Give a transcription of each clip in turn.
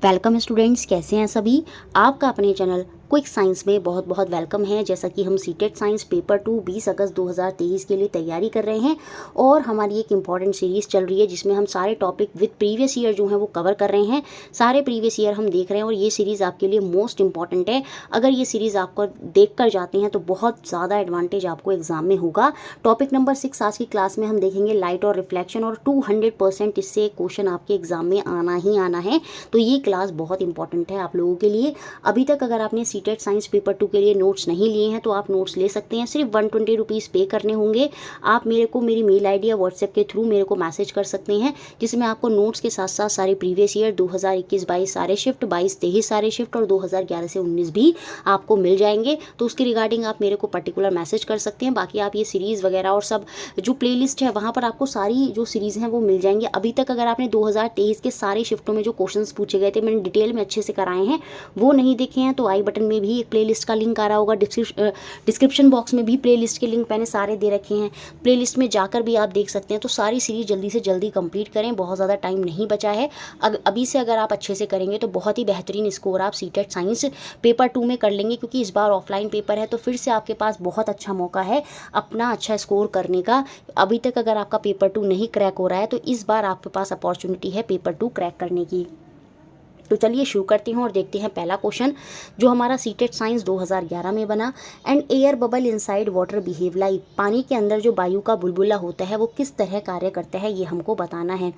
Welcome students, कैसे हैं सभी। आपका अपने चैनल क्विक साइंस में बहुत बहुत वेलकम है। जैसा कि हम सीटेट साइंस पेपर 2 20 अगस्त 2023 के लिए तैयारी कर रहे हैं और हमारी एक इम्पॉर्टेंट सीरीज़ चल रही है जिसमें हम सारे टॉपिक विद प्रीवियस ईयर जो हैं वो कवर कर रहे हैं। सारे प्रीवियस ईयर हम देख रहे हैं और ये सीरीज़ आपके लिए मोस्ट इंपॉर्टेंट है। अगर ये सीरीज़ आपको देख कर जाते हैं तो बहुत ज़्यादा एडवांटेज आपको एग्जाम में होगा। टॉपिक नंबर 6 आज की क्लास में हम देखेंगे लाइट और रिफ्लेक्शन, और 200% इससे क्वेश्चन आपके एग्जाम में आना ही आना है। तो ये क्लास बहुत इंपॉर्टेंट है आप लोगों के लिए। अभी तक अगर आपने सीटेट साइंस पेपर 2 के लिए नोट्स नहीं लिए हैं तो आप नोट्स ले सकते हैं। सिर्फ 120 रुपीज़ पे करने होंगे। आप मेरे को मेरी मेल आईडी या व्हाट्सएप के थ्रू मेरे को मैसेज कर सकते हैं, जिसमें आपको नोट्स के साथ साथ सारे प्रीवियस ईयर 2021-22 सारे शिफ्ट, 22-23 सारे शिफ्ट और 2011 से 19 भी आपको मिल जाएंगे। तो उसके रिगार्डिंग आप मेरे को पर्टिकुलर मैसेज कर सकते हैं। बाकी आप ये सीरीज़ वगैरह और सब जो प्लेलिस्ट है वहाँ पर आपको सारी जो सीरीज़ हैं वो मिल जाएंगी। अभी तक अगर आपने 2023 के सारे शिफ्टों में जो क्वेश्चंस पूछे गए थे मैंने डिटेल में अच्छे से कराए हैं, वो नहीं देखे हैं तो आई बटन में भी एक प्लेलिस्ट का लिंक आ रहा होगा, डिस्क्रिप्शन बॉक्स में भी प्लेलिस्ट के लिंक मैंने सारे दे रखे हैं। प्लेलिस्ट में जाकर भी आप देख सकते हैं। तो सारी सीरीज जल्दी से जल्दी कंप्लीट करें, बहुत ज़्यादा टाइम नहीं बचा है। अभी से अगर आप अच्छे से करेंगे तो बहुत ही बेहतरीन स्कोर आप सीटेट साइंस पेपर 2 में कर लेंगे, क्योंकि इस बार ऑफलाइन पेपर है तो फिर से आपके पास बहुत अच्छा मौका है अपना अच्छा स्कोर करने का। अभी तक अगर आपका पेपर 2 नहीं क्रैक हो रहा है तो इस बार आपके पास अपॉर्चुनिटी है पेपर 2 क्रैक करने की। तो चलिए शुरू करते हैं और देखते हैं पहला क्वेश्चन जो हमारा सीटेट साइंस 2011 में बना। And air bubble inside water behave like, पानी के अंदर जो वायु का बुलबुला होता है वो किस तरह कार्य करता है ये हमको बताना है।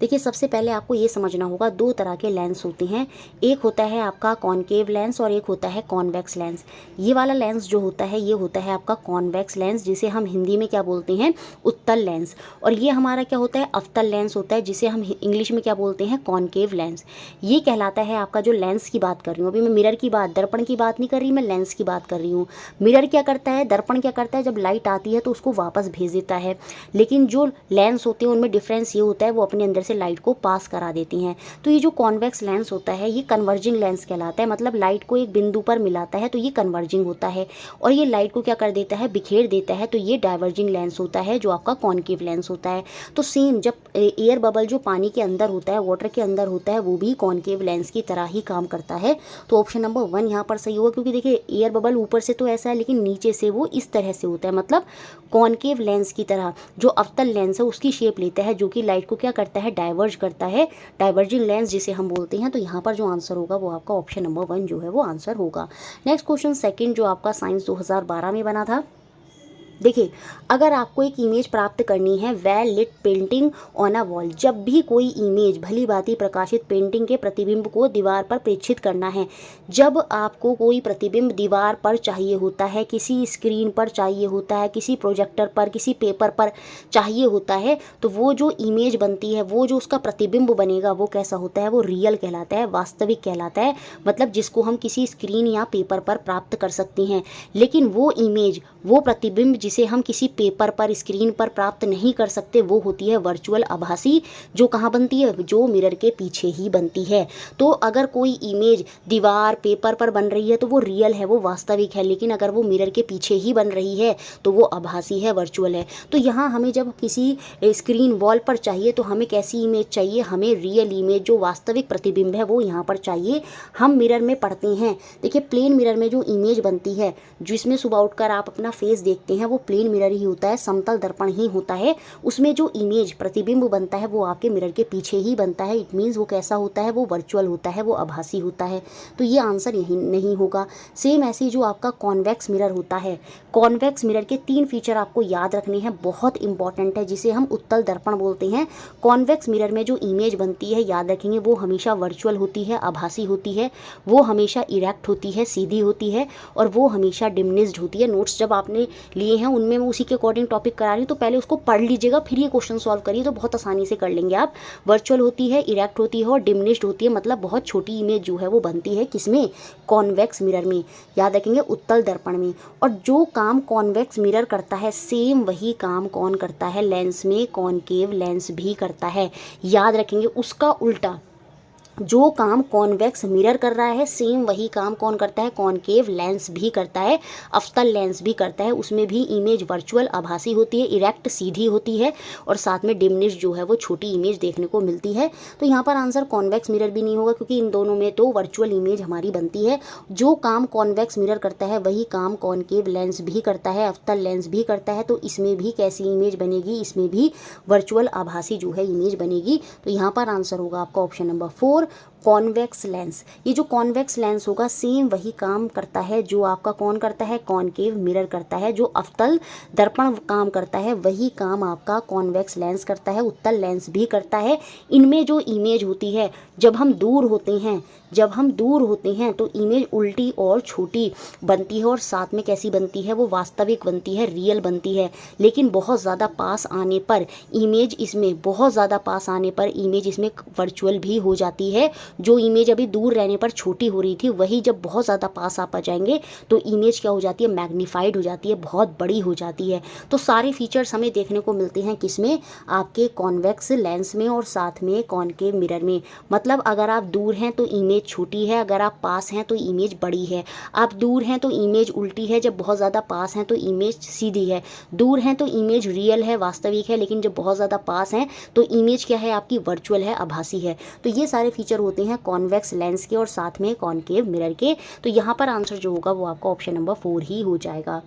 देखिए सबसे पहले आपको ये समझना होगा, दो तरह के लेंस होते हैं। एक होता है आपका कॉनकेव लेंस और एक होता है कॉन्वेक्स लेंस। ये वाला लेंस जो होता है ये होता है आपका कॉन्वेक्स लेंस, जिसे हम हिंदी में क्या बोलते हैं, उत्तल लेंस। और ये हमारा क्या होता है, अवतल लेंस होता है, जिसे हम इंग्लिश में क्या बोलते हैं, कॉनकेव लेंस। ये कहलाता है आपका जो लेंस की बात कर रही हूँ। अभी मैं मिरर की बात, दर्पण की बात नहीं कर रही, मैं लेंस की बात कर रही हूँ। मिरर क्या करता है, दर्पण क्या करता है, जब लाइट आती है तो उसको वापस भेज देता है। लेकिन जो लेंस होते हैं उनमें डिफरेंस ये होता है वो अपने अंदर से लाइट को पास करा देती हैं। तो ये जो कॉन्वेक्स लेंस होता है ये कन्वर्जिंग लेंस कहलाता है, मतलब लाइट को एक बिंदु पर मिलाता है तो ये कन्वर्जिंग होता है। और ये लाइट को क्या कर देता है, बिखेर देता है, तो ये डाइवर्जिंग लेंस होता है जो आपका कॉनकेव लेंस होता है। तो सेम जब एयर बबल जो पानी के अंदर होता है, वाटर के अंदर होता है, वो भी कॉनकेव लेंस की तरह ही काम करता है। तो ऑप्शन नंबर 1 यहाँ पर सही होगा, क्योंकि देखिए एयर बबल ऊपर से तो ऐसा है लेकिन नीचे से वो इस तरह से होता है, मतलब कॉनकेव लेंस की तरह जो अवतल लेंस है उसकी शेप लेता है, जो कि लाइट को क्या करता है, डाइवर्ज करता है, डाइवर्जिंग लेंस जिसे हम बोलते हैं। तो यहाँ पर जो आंसर होगा वो आपका ऑप्शन नंबर 1 जो है वो आंसर होगा। नेक्स्ट क्वेश्चन सेकंड जो आपका साइंस 2012 में बना था। देखिए अगर आपको एक इमेज प्राप्त करनी है, well lit painting on a wall, जब भी कोई इमेज भली भांति प्रकाशित पेंटिंग के प्रतिबिंब को दीवार पर प्रेक्षित करना है, जब आपको कोई प्रतिबिंब दीवार पर चाहिए होता है, किसी स्क्रीन पर चाहिए होता है, किसी प्रोजेक्टर पर, किसी पेपर पर चाहिए होता है, तो वो जो इमेज बनती है, वो जो उसका प्रतिबिंब बनेगा वो कैसा होता है, वो रियल कहलाता है, वास्तविक कहलाता है, मतलब जिसको हम किसी स्क्रीन या पेपर पर प्राप्त कर सकते हैं। लेकिन वो इमेज, वो प्रतिबिंब जिसे हम किसी पेपर पर, स्क्रीन पर प्राप्त नहीं कर सकते, वो होती है वर्चुअल, आभासी, जो कहाँ बनती है, जो मिरर के पीछे ही बनती है। तो अगर कोई इमेज दीवार, पेपर पर बन रही है तो वो रियल है, वो वास्तविक है, लेकिन अगर वो मिरर के पीछे ही बन रही है तो वो आभासी है, वर्चुअल है। तो यहाँ हमें जब किसी स्क्रीन वॉल पर चाहिए तो हमें कैसी इमेज चाहिए, हमें रियल इमेज, जो वास्तविक प्रतिबिंब है वो यहाँ पर चाहिए। हम मिरर में पढ़ते हैं, देखिए प्लेन मिरर में जो इमेज बनती है, जिसमें सुबह उठकर आप अपना फेस देखते हैं, वो प्लेन मिरर ही होता है, समतल दर्पण ही होता है। उसमें जो इमेज प्रतिबिंब बनता है वो आपके मिरर के पीछे ही बनता है। इट मीन्स वो कैसा होता है, वो वर्चुअल होता है, वो आभासी होता है। तो ये आंसर यही नहीं होगा। सेम ऐसे जो आपका कॉन्वेक्स मिरर होता है, कॉन्वेक्स मिरर के 3 फीचर आपको याद रखने हैं, बहुत इंपॉर्टेंट है, जिसे हम उत्तल दर्पण बोलते हैं। कॉन्वेक्स मिरर में जो इमेज बनती है, याद रखेंगे, वो हमेशा वर्चुअल होती है, आभासी होती है, वो हमेशा इरेक्ट होती है, सीधी होती है, और वो हमेशा डिमनिस्ड होती है। नोट्स जब आपने लिए हैं उनमें मैं उसी के अकॉर्डिंग टॉपिक करा रही हूँ, तो पहले उसको पढ़ लीजिएगा, फिर ये क्वेश्चन सॉल्व करिए तो बहुत आसानी से कर लेंगे आप। वर्चुअल होती है, इरेक्ट होती है और डिमिनिश्ड होती है, मतलब बहुत छोटी इमेज जो है वो बनती है किसमें, कॉन्वेक्स मिरर में, याद रखेंगे उत्तल दर्पण में। और जो काम कॉन्वेक्स मिरर करता है सेम वही काम कौन करता है, लेंस में, कॉनकेव लेंस भी करता है। याद रखेंगे उसका उल्टा, जो काम कॉन्वेक्स मिरर कर रहा है सेम वही काम कौन करता है, कॉनकेव लेंस भी करता है, अवतल लेंस भी करता है। उसमें भी इमेज वर्चुअल आभासी होती है, इरेक्ट सीधी होती है और साथ में डिमिनिश जो है वो छोटी इमेज देखने को मिलती है। तो यहाँ पर आंसर कॉन्वेक्स मिरर भी नहीं होगा क्योंकि इन दोनों में तो वर्चुअल इमेज हमारी बनती है। जो काम कॉन्वेक्स मिरर करता है वही काम कॉनकेव लेंस भी करता है, अवतल लेंस भी करता है। तो इसमें भी कैसी इमेज बनेगी, इसमें भी वर्चुअल आभासी जो है इमेज बनेगी। तो यहाँ पर आंसर होगा आपका ऑप्शन नंबर 4 कॉन्वेक्स लेंस। ये जो कॉन्वेक्स लेंस होगा सेम वही काम करता है जो आपका कौन करता है, कॉनकेव मिरर करता है। जो अवतल दर्पण काम करता है वही काम आपका कॉन्वेक्स लेंस करता है, उत्तल लेंस भी करता है। इनमें जो इमेज होती है जब हम दूर होते हैं तो इमेज उल्टी और छोटी बनती है और साथ में कैसी बनती है, वो वास्तविक बनती है, रियल बनती है। लेकिन बहुत ज़्यादा पास आने पर इमेज इसमें वर्चुअल भी हो जाती है। जो इमेज अभी दूर रहने पर छोटी हो रही थी वही जब बहुत ज़्यादा पास आप आ जाएंगे तो इमेज क्या हो जाती है, मैग्नीफाइड हो जाती है, बहुत बड़ी हो जाती है। तो सारे फीचर्स हमें देखने को मिलते हैं किसमें, आपके कॉन्वेक्स लेंस में और साथ में कॉनकेव मिरर में। मतलब अगर आप दूर हैं तो इमेज छोटी है, अगर आप पास हैं तो इमेज बड़ी है। आप दूर हैं तो इमेज उल्टी है, जब बहुत ज़्यादा पास हैं तो इमेज सीधी है। दूर हैं तो इमेज रियल है, वास्तविक है, लेकिन जब बहुत ज़्यादा पास हैं तो इमेज क्या है आपकी, वर्चुअल है, आभासी है। तो ये सारे फीचर होते हैं कॉन्वेक्स लेंस के और साथ में कॉनकेव मिरर के। तो यहाँ पर आंसर जो होगा वो आपका ऑप्शन नंबर 4 ही हो जाएगा।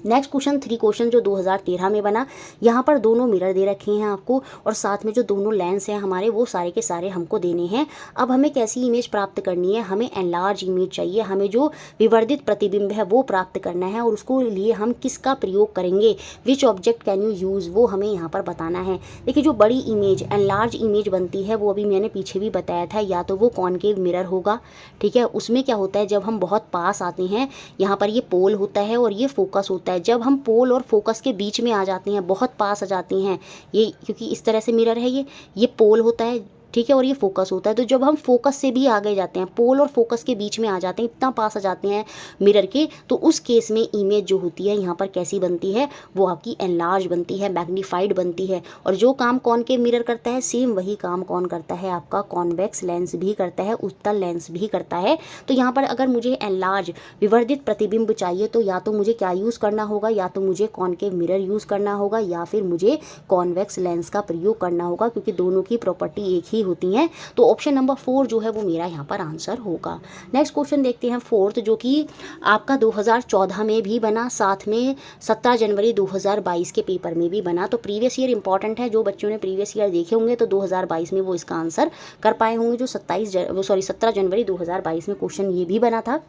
नेक्स्ट क्वेश्चन 3 क्वेश्चन जो 2013 में बना, यहाँ पर दोनों मिरर दे रखे हैं आपको और साथ में जो दोनों लेंस हैं हमारे वो सारे के सारे हमको देने हैं। अब हमें कैसी इमेज प्राप्त करनी है, हमें एनलार्ज इमेज चाहिए, हमें जो विवर्धित प्रतिबिंब है वो प्राप्त करना है और उसको लिए हम किसका प्रयोग करेंगे, which object can you use, वो हमें यहाँ पर बताना है। देखिए जो बड़ी इमेज एनलार्ज इमेज बनती है वो अभी मैंने पीछे भी बताया था, या तो वो कॉनकेव मिरर होगा, ठीक है। उसमें क्या होता है जब हम बहुत पास आते हैं, यहाँ पर ये पोल होता है और ये फोकस होता है। जब हम पोल और फोकस के बीच में आ जाते हैं, बहुत पास आ जाते हैं, ये क्योंकि इस तरह से मिरर है, ये पोल होता है, ठीक है, और ये फोकस होता है। तो जब हम फोकस से भी आगे जाते हैं, पोल और फोकस के बीच में आ जाते हैं, इतना पास आ जाते हैं मिरर के, तो उस केस में इमेज जो होती है यहाँ पर कैसी बनती है, वो आपकी एनलार्ज बनती है, मैग्नीफाइड बनती है। और जो काम कॉनकेव मिरर करता है सेम वही काम कौन करता है, आपका कॉन्वेक्स लेंस भी करता है, उत्तल लेंस भी करता है। तो यहाँ पर अगर मुझे एनलार्ज विवर्धित प्रतिबिंब चाहिए तो या तो मुझे क्या यूज़ करना होगा, या तो मुझे कॉनकेव मिरर यूज़ करना होगा या फिर मुझे कॉन्वेक्स लेंस का प्रयोग करना होगा, क्योंकि दोनों की प्रॉपर्टी एक ही होती हैं। तो ऑप्शन नंबर 4 जो है वो मेरा यहाँ पर आंसर होगा। नेक्स्ट क्वेश्चन देखते हैं 4th, जो कि आपका 2014 में भी बना, साथ में 17 जनवरी 2022 के पेपर में भी बना। तो प्रीवियस ईयर इंपॉर्टेंट है, जो बच्चों ने प्रीवियस ईयर देखे होंगे तो 2022 में वो इसका आंसर कर पाए होंगे। जो 17 जनवरी 2022 में क्वेश्चन ये भी बना था,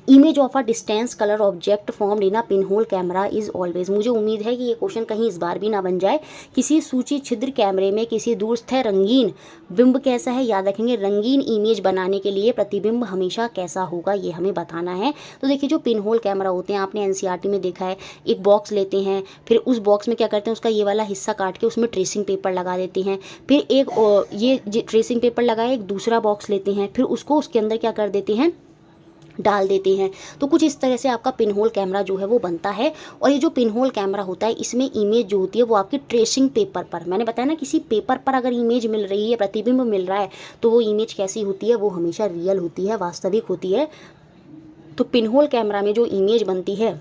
image of a distance colour object formed in a pinhole camera is always. मुझे उम्मीद है कि ये क्वेश्चन कहीं इस बार भी ना बन जाए। किसी सूची छिद्र कैमरे में किसी दूरस्थ रंगीन बिंब कैसा है, याद रखेंगे रंगीन इमेज बनाने के लिए प्रतिबिंब हमेशा कैसा होगा, ये हमें बताना है। तो देखिए जो पिनहोल कैमरा होते हैं, आपने एनसीईआरटी में देखा है, एक बॉक्स लेते हैं, फिर उस बॉक्स में क्या करते हैं, उसका ये वाला हिस्सा काट के उसमें ट्रेसिंग पेपर लगा देते हैं, फिर एक ये ट्रेसिंग पेपर लगाए, एक दूसरा बॉक्स लेते हैं, फिर उसको उसके अंदर क्या कर देते हैं, डाल देते हैं। तो कुछ इस तरह से आपका पिनहोल कैमरा जो है वो बनता है। और ये जो पिनहोल कैमरा होता है इसमें इमेज जो होती है वो आपकी ट्रेसिंग पेपर पर, मैंने बताया ना किसी पेपर पर अगर इमेज मिल रही है, प्रतिबिंब मिल रहा है, तो वो इमेज कैसी होती है, वो हमेशा रियल होती है, वास्तविक होती है। तो पिनहोल कैमरा में जो इमेज बनती है,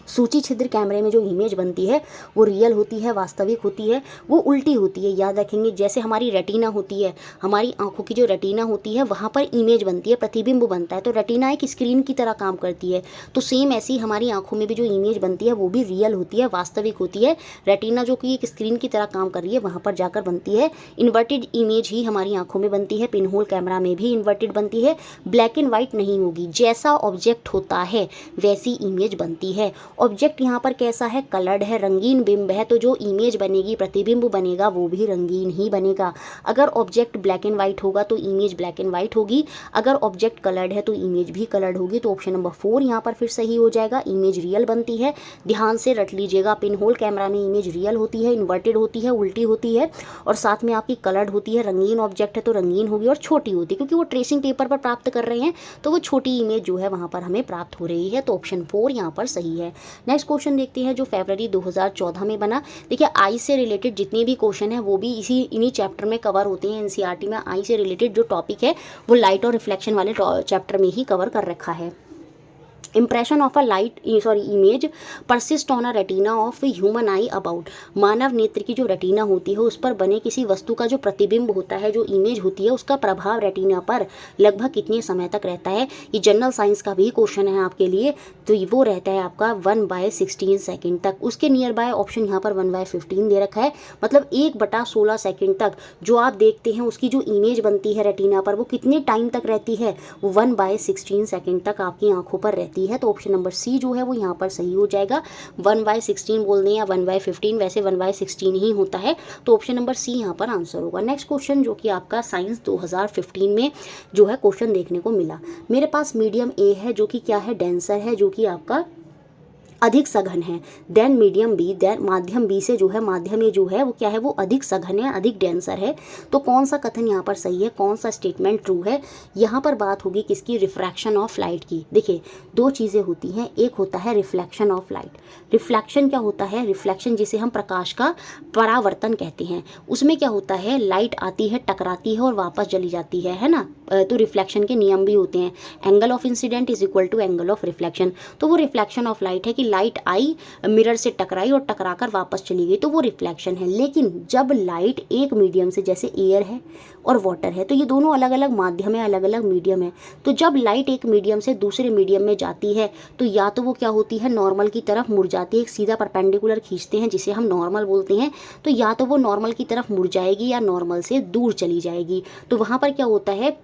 सूची छिद्र कैमरे में जो इमेज बनती है वो रियल होती है, वास्तविक होती है, वो उल्टी होती है। याद रखेंगे जैसे हमारी रेटिना होती है, हमारी आंखों की जो रेटिना होती है वहाँ पर इमेज बनती है, प्रतिबिंब बनता है, तो रेटिना एक स्क्रीन की तरह काम करती है। तो सेम ऐसी हमारी आंखों में भी जो इमेज बनती है वो भी रियल होती है, वास्तविक होती है। रेटिना जो कि एक स्क्रीन की तरह काम कर रही है वहाँ पर जाकर बनती है। इन्वर्टेड इमेज ही हमारी आंखों में बनती है, पिनहोल कैमरा में भी इन्वर्टेड बनती है, ब्लैक एंड वाइट नहीं होगी। जैसा ऑब्जेक्ट होता है वैसी इमेज बनती है। ऑब्जेक्ट यहाँ पर कैसा है, कलर्ड है, रंगीन बिंब है, तो जो इमेज बनेगी, प्रतिबिंब बनेगा, वो भी रंगीन ही बनेगा। अगर ऑब्जेक्ट ब्लैक एंड वाइट होगा तो इमेज ब्लैक एंड वाइट होगी, अगर ऑब्जेक्ट कलर्ड है तो इमेज भी कलर्ड होगी। तो ऑप्शन नंबर 4 यहाँ पर फिर सही हो जाएगा, इमेज रियल बनती है। ध्यान से रट लीजिएगा, पिनहोल कैमरा में इमेज रियल होती है, इन्वर्टेड होती है, उल्टी होती है, और साथ में आपकी कलर्ड होती है। रंगीन ऑब्जेक्ट है तो रंगीन होगी और छोटी होती है, क्योंकि वो ट्रेसिंग पेपर पर प्राप्त कर रहे हैं तो वो छोटी इमेज जो है वहाँ पर हमें प्राप्त हो रही है। तो ऑप्शन 4 यहाँ पर सही है। नेक्स्ट क्वेश्चन देखते हैं जो फरवरी 2014 में बना। देखिए आइस से रिलेटेड जितने भी क्वेश्चन हैं वो भी इन्हीं चैप्टर में कवर होते हैं। एनसीईआरटी में आई से रिलेटेड जो टॉपिक है वो लाइट और रिफ्लेक्शन वाले चैप्टर में ही कवर कर रखा है। Impression of a light image persist on a retina of human eye about, मानव नेत्र की जो रेटिना होती है उस पर बने किसी वस्तु का जो प्रतिबिंब होता है, जो इमेज होती है, उसका प्रभाव रेटिना पर लगभग कितने समय तक रहता है। ये जनरल साइंस का भी क्वेश्चन है आपके लिए, तो वो रहता है आपका 1/16 सेकेंड तक। उसके नियर बाय ऑप्शन यहाँ पर 1/15 दे रखा है, मतलब 1/16 सेकेंड तक जो आप देखते हैं उसकी जो इमेज बनती है रेटिना पर वो कितने टाइम तक रहती है, वो 1/16 सेकेंड तक आपकी आंखों पर रहती है। तो ऑप्शन नंबर सी जो है वो यहाँ पर सही हो जाएगा। 1/16 बोल दें या 1/15, वैसे 1/16 ही होता है, तो ऑप्शन नंबर सी यहाँ पर आंसर होगा। नेक्स्ट क्वेश्चन जो कि आपका साइंस 2015 में जो है क्वेश्चन देखने को मिला। मेरे पास मीडियम ए है जो कि क्या है, डेंसर है, जो कि आपका अधिक सघन है। देन मीडियम बी, देन माध्यम बी से जो है माध्यम ए जो है वो क्या है, वो अधिक सघन है, अधिक डेंसर है। तो कौन सा कथन यहाँ पर सही है, कौन सा स्टेटमेंट ट्रू है। यहाँ पर बात होगी किसकी, रिफ्रैक्शन ऑफ लाइट की। देखिए दो चीज़ें होती हैं, एक होता है रिफ्लेक्शन ऑफ लाइट। रिफ्लेक्शन क्या होता है, रिफ्लेक्शन जिसे हम प्रकाश का परावर्तन कहते हैं, उसमें क्या होता है, लाइट आती है, टकराती है और वापस चली जाती है ना। तो रिफ्लेक्शन के नियम भी होते हैं, angle of incidence is equal to angle of reflection. तो वो रिफ्लेक्शन ऑफ लाइट है कि लाइट आई, मिरर से टकराई और टकराकर वापस चली गई, तो वो रिफ्लेक्शन है। लेकिन जब लाइट एक मीडियम से, जैसे एयर है और वाटर है, तो ये दोनों अलग अलग माध्यम है, अलग अलग मीडियम है, तो जब लाइट एक मीडियम से दूसरे मीडियम में जाती है तो या तो वो क्या होती है, नॉर्मल की तरफ मुड़ जाती है, एक सीधा परपेंडिकुलर खींचते हैं जिसे हम नॉर्मल बोलते हैं, तो या तो वो नॉर्मल की तरफ मुड़ जाएगी या नॉर्मल से दूर चली जाएगी। तो वहाँ पर क्या होता है,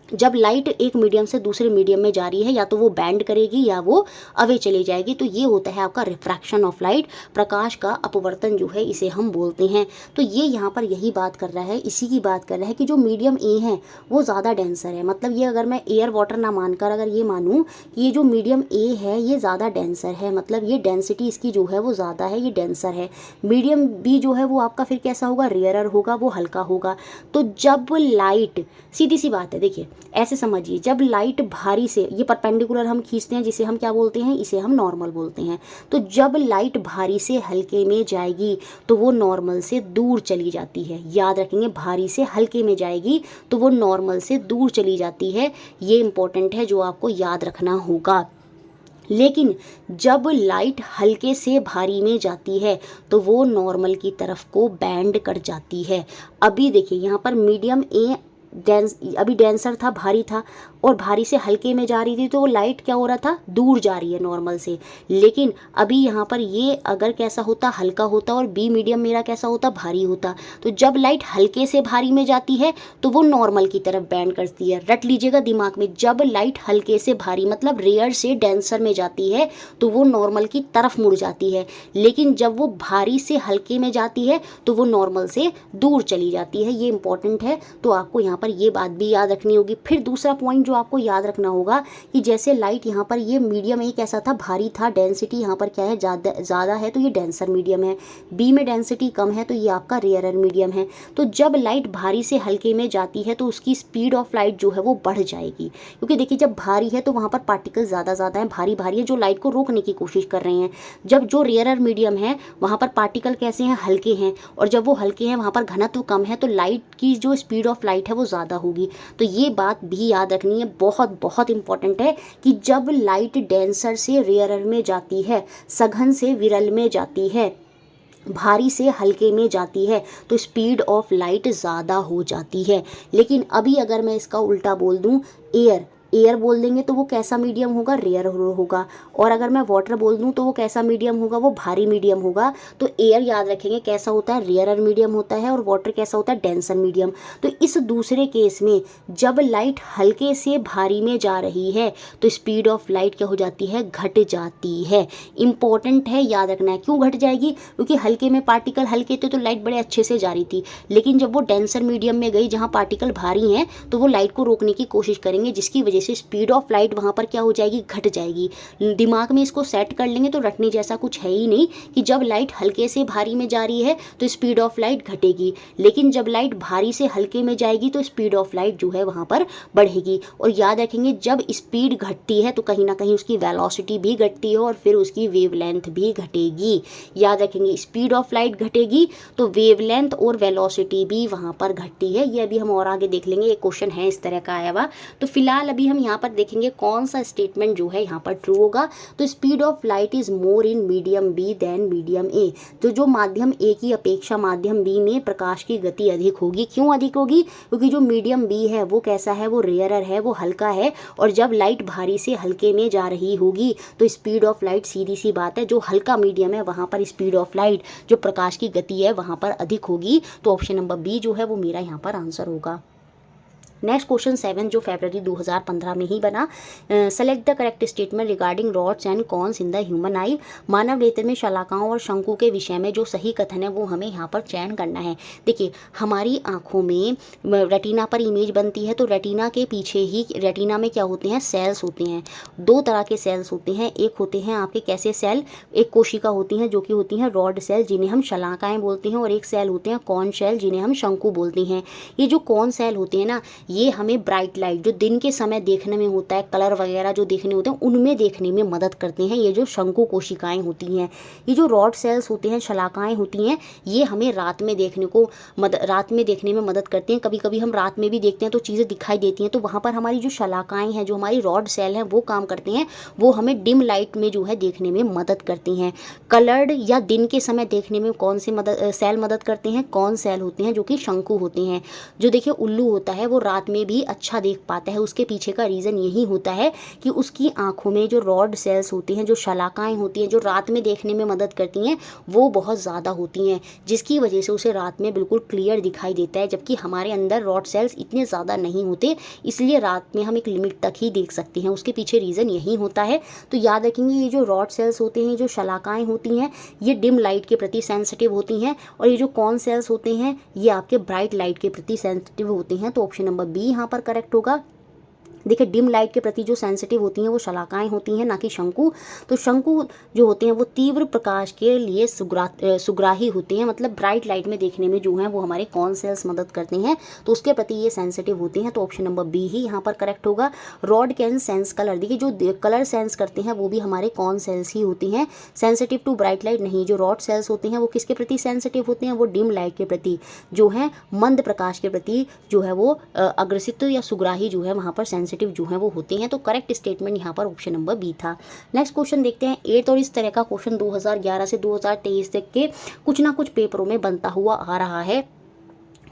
जब लाइट एक मीडियम से दूसरे मीडियम में जा रही है या तो वो बैंड करेगी या वो अवे चली जाएगी, तो ये होता है आपका रिफ्रैक्शन ऑफ लाइट, प्रकाश का अपवर्तन जो है इसे हम बोलते हैं। तो ये यहाँ पर यही बात कर रहा है, इसी की बात कर रहा है कि जो मीडियम ए है वो ज़्यादा डेंसर है। मतलब ये अगर मैं एयर वाटर ना मानकर अगर ये मानूँ कि ये जो मीडियम ए है ये ज़्यादा डेंसर है, मतलब ये डेंसिटी इसकी जो है वो ज़्यादा है, ये डेंसर है। मीडियम बी जो है वो आपका फिर कैसा होगा, रेयरर होगा, वो हल्का होगा। तो जब लाइट, सीधी सी बात है, देखिए ऐसे समझिए, जब लाइट भारी से, ये परपेंडिकुलर हम खींचते हैं जिसे हम क्या बोलते हैं, इसे हम नॉर्मल बोलते हैं। तो जब लाइट भारी से हल्के में जाएगी तो वो नॉर्मल से दूर चली जाती है। याद रखेंगे, भारी से हल्के में जाएगी तो वो नॉर्मल से दूर चली जाती है। ये इंपॉर्टेंट है जो आपको याद रखना होगा। लेकिन जब लाइट हल्के से भारी में जाती है तो वो नॉर्मल की तरफ को बैंड कर जाती है। अभी देखिए यहाँ पर मीडियम ए अभी डेंसर था, भारी था, और भारी से हल्के में जा रही थी, तो वो लाइट क्या हो रहा था, दूर जा रही है नॉर्मल से। लेकिन अभी यहाँ पर ये अगर कैसा होता, हल्का होता, और बी मीडियम मेरा कैसा होता, भारी होता, तो जब लाइट हल्के से भारी में जाती है तो वो नॉर्मल की तरफ बैंड करती है। रट लीजिएगा दिमाग में, जब लाइट हल्के से भारी मतलब रेयर से डेंसर में जाती है तो वो नॉर्मल की तरफ मुड़ जाती है। लेकिन जब वो भारी से हल्के में जाती है तो वो नॉर्मल से दूर चली जाती है। ये इंपॉर्टेंट है, तो आपको यहाँ पर ये बात भी याद रखनी होगी। फिर दूसरा पॉइंट जो आपको याद रखना होगा कि जैसे लाइट यहाँ पर ये मीडियम ए कैसा था, भारी था, डेंसिटी यहाँ पर क्या है, ज़्यादा है, तो ये डेंसर मीडियम है। बी में डेंसिटी कम है तो ये आपका रेयरर मीडियम है। तो जब लाइट भारी से हल्के में जाती है तो उसकी स्पीड ऑफ लाइट जो है वो बढ़ जाएगी, क्योंकि देखिए जब भारी है तो वहाँ पर पार्टिकल ज़्यादा है, भारी है, जो लाइट को रोकने की कोशिश कर रहे हैं। जब जो रेयरर मीडियम है वहाँ पर पार्टिकल कैसे हैं, हल्के हैं, और जब वो हल्के हैं वहाँ पर घनत्व कम है, तो लाइट की जो स्पीड ऑफ लाइट है वो ज़्यादा होगी। तो ये बात भी याद रखनी है, बहुत बहुत इंपॉर्टेंट है कि जब लाइट डेंसर से रेयरर में जाती है, सघन से विरल में जाती है, भारी से हल्के में जाती है, तो स्पीड ऑफ लाइट ज़्यादा हो जाती है। लेकिन अभी अगर मैं इसका उल्टा बोल दूं, एयर बोल देंगे तो वो कैसा मीडियम होगा, रेयर होगा। और अगर मैं वाटर बोल दूं तो वो कैसा मीडियम होगा, वो भारी मीडियम होगा। तो एयर याद रखेंगे कैसा होता है, रेयरर मीडियम होता है, और वाटर कैसा होता है, डेंसर मीडियम। तो इस दूसरे केस में जब लाइट हल्के से भारी में जा रही है तो स्पीड ऑफ लाइट क्या हो जाती है, घट जाती है। इंपॉर्टेंट है, याद रखना है। क्यों घट जाएगी, क्योंकि हल्के में पार्टिकल हल्के थे तो लाइट बड़े अच्छे से जा रही थी, लेकिन जब वो डेंसर मीडियम में गई जहाँ पार्टिकल भारी हैं तो वो लाइट को रोकने की कोशिश करेंगे, जिसकी वजह से स्पीड ऑफ लाइट वहाँ पर क्या हो जाएगी, घट जाएगी। दिमाग में इसको सेट कर लेंगे तो रटने जैसा कुछ है ही नहीं कि जब लाइट हल्के से भारी में जा रही है तो स्पीड ऑफ लाइट घटेगी, लेकिन जब लाइट भारी से हल्के में जाएगी तो स्पीड ऑफ लाइट जो है वहाँ पर बढ़ेगी। और याद रखेंगे जब स्पीड घटती है तो कहीं ना कहीं उसकी वेलोसिटी भी घटती है और फिर उसकी वेवलेंथ भी घटेगी। याद रखेंगे स्पीड ऑफ लाइट घटेगी तो वेवलेंथ और वेलोसिटी भी वहाँ पर घटती है। ये अभी हम और आगे देख लेंगे, एक क्वेश्चन है इस तरह का आया हुआ। तो फिलहाल अभी हम यहाँ पर देखेंगे कौन सा स्टेटमेंट जो है यहाँ पर ट्रू होगा। तो speed of light is more in medium B than medium A. तो जो माध्यम ए की अपेक्षा माध्यम बी में प्रकाश की गति अधिक होगी। क्यों अधिक होगी? क्योंकि जो मीडियम बी है वो कैसा है, वो रेयरर है, वो हल्का है, और जब लाइट भारी से हल्के में जा रही होगी तो स्पीड ऑफ लाइट, सीधी सी बात है, जो हल्का मीडियम है वहाँ पर स्पीड ऑफ लाइट, जो प्रकाश की गति है वहाँ पर अधिक होगी। तो ऑप्शन नंबर बी जो है वो मेरा यहाँ पर आंसर होगा। नेक्स्ट क्वेश्चन 7 जो फरवरी 2015 में ही बना। Select the correct statement regarding rods and cones in the human eye. मानव नेत्र में शलाकाओं और शंकु के विषय में जो सही कथन है वो हमें यहाँ पर चयन करना है। देखिए हमारी आंखों में रेटिना पर इमेज बनती है, तो रेटिना के पीछे ही रेटिना में क्या होते हैं, सेल्स होते हैं। दो तरह के सेल्स होते हैं, एक होते हैं आपके कैसे सेल, एक कोशिका होती हैं जो कि होती हैं रॉड सेल जिन्हें हम शलाकाएँ बोलते हैं, और एक सेल होते हैं कॉन सेल जिन्हें हम शंकु बोलते हैं। ये जो कॉन सेल होते हैं ना, ये हमें ब्राइट लाइट जो दिन के समय देखने में होता है, कलर वगैरह जो देखने होते हैं उनमें देखने में मदद करते हैं। ये जो शंकु कोशिकाएं होती हैं, ये जो रॉड सेल्स होते हैं, शलाकाएं होती हैं, ये हमें रात में देखने में मदद करती हैं। कभी कभी हम रात में भी देखते हैं तो चीज़ें दिखाई देती हैं, तो वहाँ पर हमारी जो शलाकाएं हैं, जो हमारी रॉड सेल हैं, वो काम करते हैं, वो हमें डिम लाइट में जो है देखने में मदद करती हैं। कलर्ड या दिन के समय देखने में कौन से सेल मदद करते हैं, कौन सेल होते हैं जो कि शंकु होते हैं। जो देखिए उल्लू होता है वो रात में भी अच्छा देख पाता है, उसके पीछे का रीज़न यही होता है कि उसकी आंखों में जो रॉड सेल्स होती हैं, जो शलाकाएं होती हैं, जो रात में देखने में मदद करती हैं, वो बहुत ज़्यादा होती हैं, जिसकी वजह से उसे रात में बिल्कुल क्लियर दिखाई देता है। जबकि हमारे अंदर रॉड सेल्स इतने ज़्यादा नहीं होते, इसलिए रात में हम एक लिमिट तक ही देख सकते हैं। उसके पीछे रीज़न यही होता है। तो याद रखेंगे ये जो रॉड सेल्स होते हैं, जो शलाकाएँ होती हैं, ये डिम लाइट के प्रति सेंसिटिव होती हैं, और ये जो कॉन सेल्स होते हैं ये आपके ब्राइट लाइट के प्रति सेंसिटिव होते हैं। तो ऑप्शन नंबर बी यहाँ पर करेक्ट होगा। देखिए डिम लाइट के प्रति जो सेंसिटिव होती हैं वो शलाकाएं होती हैं, ना कि शंकु। तो शंकु जो होते हैं वो तीव्र प्रकाश के लिए सुग्राही होते हैं, मतलब ब्राइट लाइट में देखने में जो है वो हमारे कॉन सेल्स मदद करते हैं, तो उसके प्रति ये सेंसिटिव होते हैं। तो ऑप्शन नंबर बी ही यहाँ पर करेक्ट होगा। रॉड कैन सेंस कलर, देखिए जो कलर सेंस करते हैं वो भी हमारे कॉन सेल्स ही होती हैं, सेंसिटिव टू ब्राइट लाइट नहीं। जो रॉड सेल्स होते हैं वो किसके प्रति सेंसिटिव होते हैं, वो डिम लाइट के प्रति, जो है मंद प्रकाश के प्रति जो है वो अग्रसित या सुग्राही जो है वहाँ पर सेंसिटिव जो है वो होते हैं। तो करेक्ट स्टेटमेंट यहाँ पर ऑप्शन नंबर बी था। नेक्स्ट क्वेश्चन देखते हैं 8th, और इस तरह का क्वेश्चन 2011 से 2023 तक के कुछ ना कुछ पेपरों में बनता हुआ आ रहा है,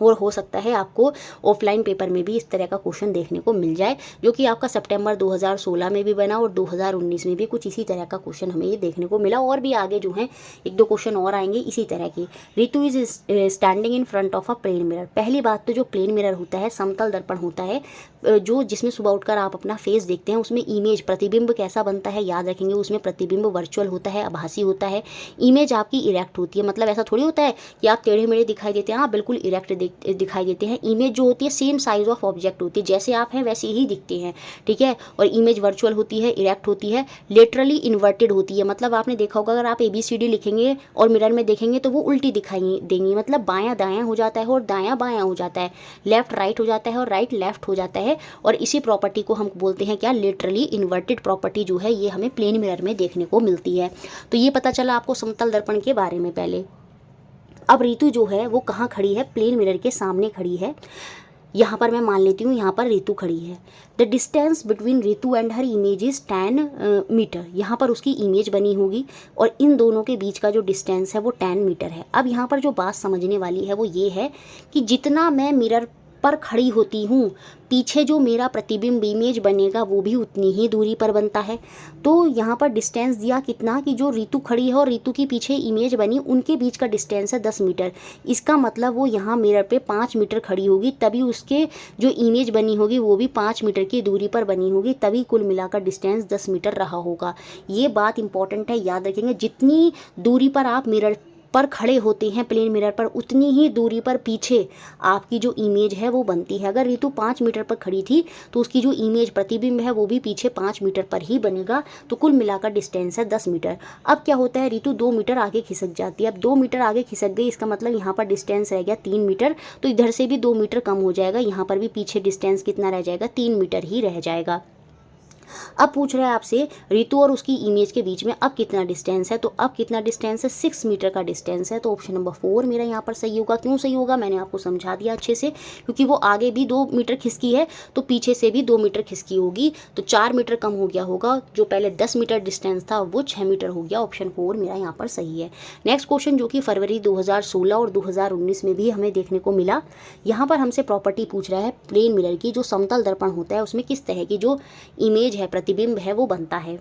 और हो सकता है आपको ऑफलाइन पेपर में भी इस तरह का क्वेश्चन देखने को मिल जाए, जो कि आपका सितंबर 2016 में भी बना और 2019 में भी कुछ इसी तरह का क्वेश्चन हमें ये देखने को मिला। और भी आगे जो है एक दो क्वेश्चन और आएंगे इसी तरह के। Ritu is standing in front of a plane mirror. पहली बात तो जो प्लेन मिरर होता है, समतल दर्पण होता है, जो जिसमें सुबह उठकर आप अपना फेस देखते हैं, उसमें इमेज प्रतिबिंब कैसा बनता है, याद रखेंगे उसमें प्रतिबिंब वर्चुअल होता है, आभासी होता है। इमेज आपकी इरेक्ट होती है, मतलब ऐसा थोड़ी होता है कि आप टेढ़े मेढ़े दिखाई देते हैं, हाँ बिल्कुल इरेक्ट दिखाई देते हैं। इमेज जो होती है सेम साइज ऑफ ऑब्जेक्ट होती है, जैसे आप हैं वैसे ही दिखते हैं, ठीक है। और इमेज वर्चुअल होती है, इरेक्ट होती है, लेटरली इन्वर्टेड होती है, मतलब आपने देखा होगा अगर आप ABCD लिखेंगे और मिरर में देखेंगे तो वो उल्टी दिखाई देंगी, मतलब बायां दायां हो जाता है और दायां बायां हो जाता है, लेफ्ट राइट हो जाता है और राइट लेफ्ट हो जाता है। और इसी प्रॉपर्टी को हम बोलते हैं क्या, लेटरली इन्वर्टेड प्रॉपर्टी जो है ये हमें प्लेन मिरर में देखने को मिलती है। तो ये पता चला आपको समतल दर्पण के बारे में पहले। अब रितु जो है वो कहाँ खड़ी है, प्लेन मिरर के सामने खड़ी है। यहाँ पर मैं मान लेती हूँ यहाँ पर रितु खड़ी है। The distance between Ritu and her image is 10 metre. यहाँ पर उसकी इमेज बनी होगी और इन दोनों के बीच का जो डिस्टेंस है वो 10 मीटर है। अब यहाँ पर जो बात समझने वाली है वो ये है कि जितना मैं मिरर पर खड़ी होती हूँ, पीछे जो मेरा प्रतिबिंब इमेज बनेगा वो भी उतनी ही दूरी पर बनता है। तो यहाँ पर डिस्टेंस दिया कितना कि जो रितु खड़ी है और रितु की पीछे इमेज बनी, उनके बीच का डिस्टेंस है 10 मीटर। इसका मतलब वो यहाँ मिरर पे 5 मीटर खड़ी होगी, तभी उसके जो इमेज बनी होगी वो भी 5 मीटर की दूरी पर बनी होगी, तभी कुल मिलाकर डिस्टेंस 10 मीटर रहा होगा। ये बात इंपॉर्टेंट है, याद रखेंगे। जितनी दूरी पर आप मिरर पर खड़े होते हैं प्लेन मिरर पर, उतनी ही दूरी पर पीछे आपकी जो इमेज है वो बनती है। अगर रितु 5 मीटर पर खड़ी थी तो उसकी जो इमेज प्रतिबिंब है वो भी पीछे 5 मीटर पर ही बनेगा। तो कुल मिलाकर डिस्टेंस है 10 मीटर। अब क्या होता है, रितु 2 मीटर आगे खिसक जाती है। अब 2 मीटर आगे खिसक गई, इसका मतलब यहाँ पर डिस्टेंस रह गया 3 मीटर। तो इधर से भी 2 मीटर कम हो जाएगा, यहाँ पर भी पीछे डिस्टेंस कितना रह जाएगा, 3 मीटर ही रह जाएगा। अब पूछ रहा है आपसे रितु और उसकी इमेज के बीच में अब कितना डिस्टेंस है, तो अब कितना डिस्टेंस है, 6 मीटर का डिस्टेंस है। तो ऑप्शन नंबर 4 मेरा यहाँ पर सही होगा। क्यों सही होगा, मैंने आपको समझा दिया अच्छे से, क्योंकि वो आगे भी 2 मीटर खिसकी है तो पीछे से भी 2 मीटर खिसकी होगी, तो 4 मीटर कम हो गया होगा। जो पहले 10 मीटर डिस्टेंस था वो 6 मीटर हो गया। ऑप्शन 4 मेरा यहाँ पर सही है। नेक्स्ट क्वेश्चन जो कि फरवरी 2016 और 2019 में भी हमें देखने को मिला। यहाँ पर हमसे प्रॉपर्टी पूछ रहा है प्लेन मिरर की, जो समतल दर्पण होता है उसमें किस तरह की जो इमेज है, प्रतिबिंब है, वो बनता है।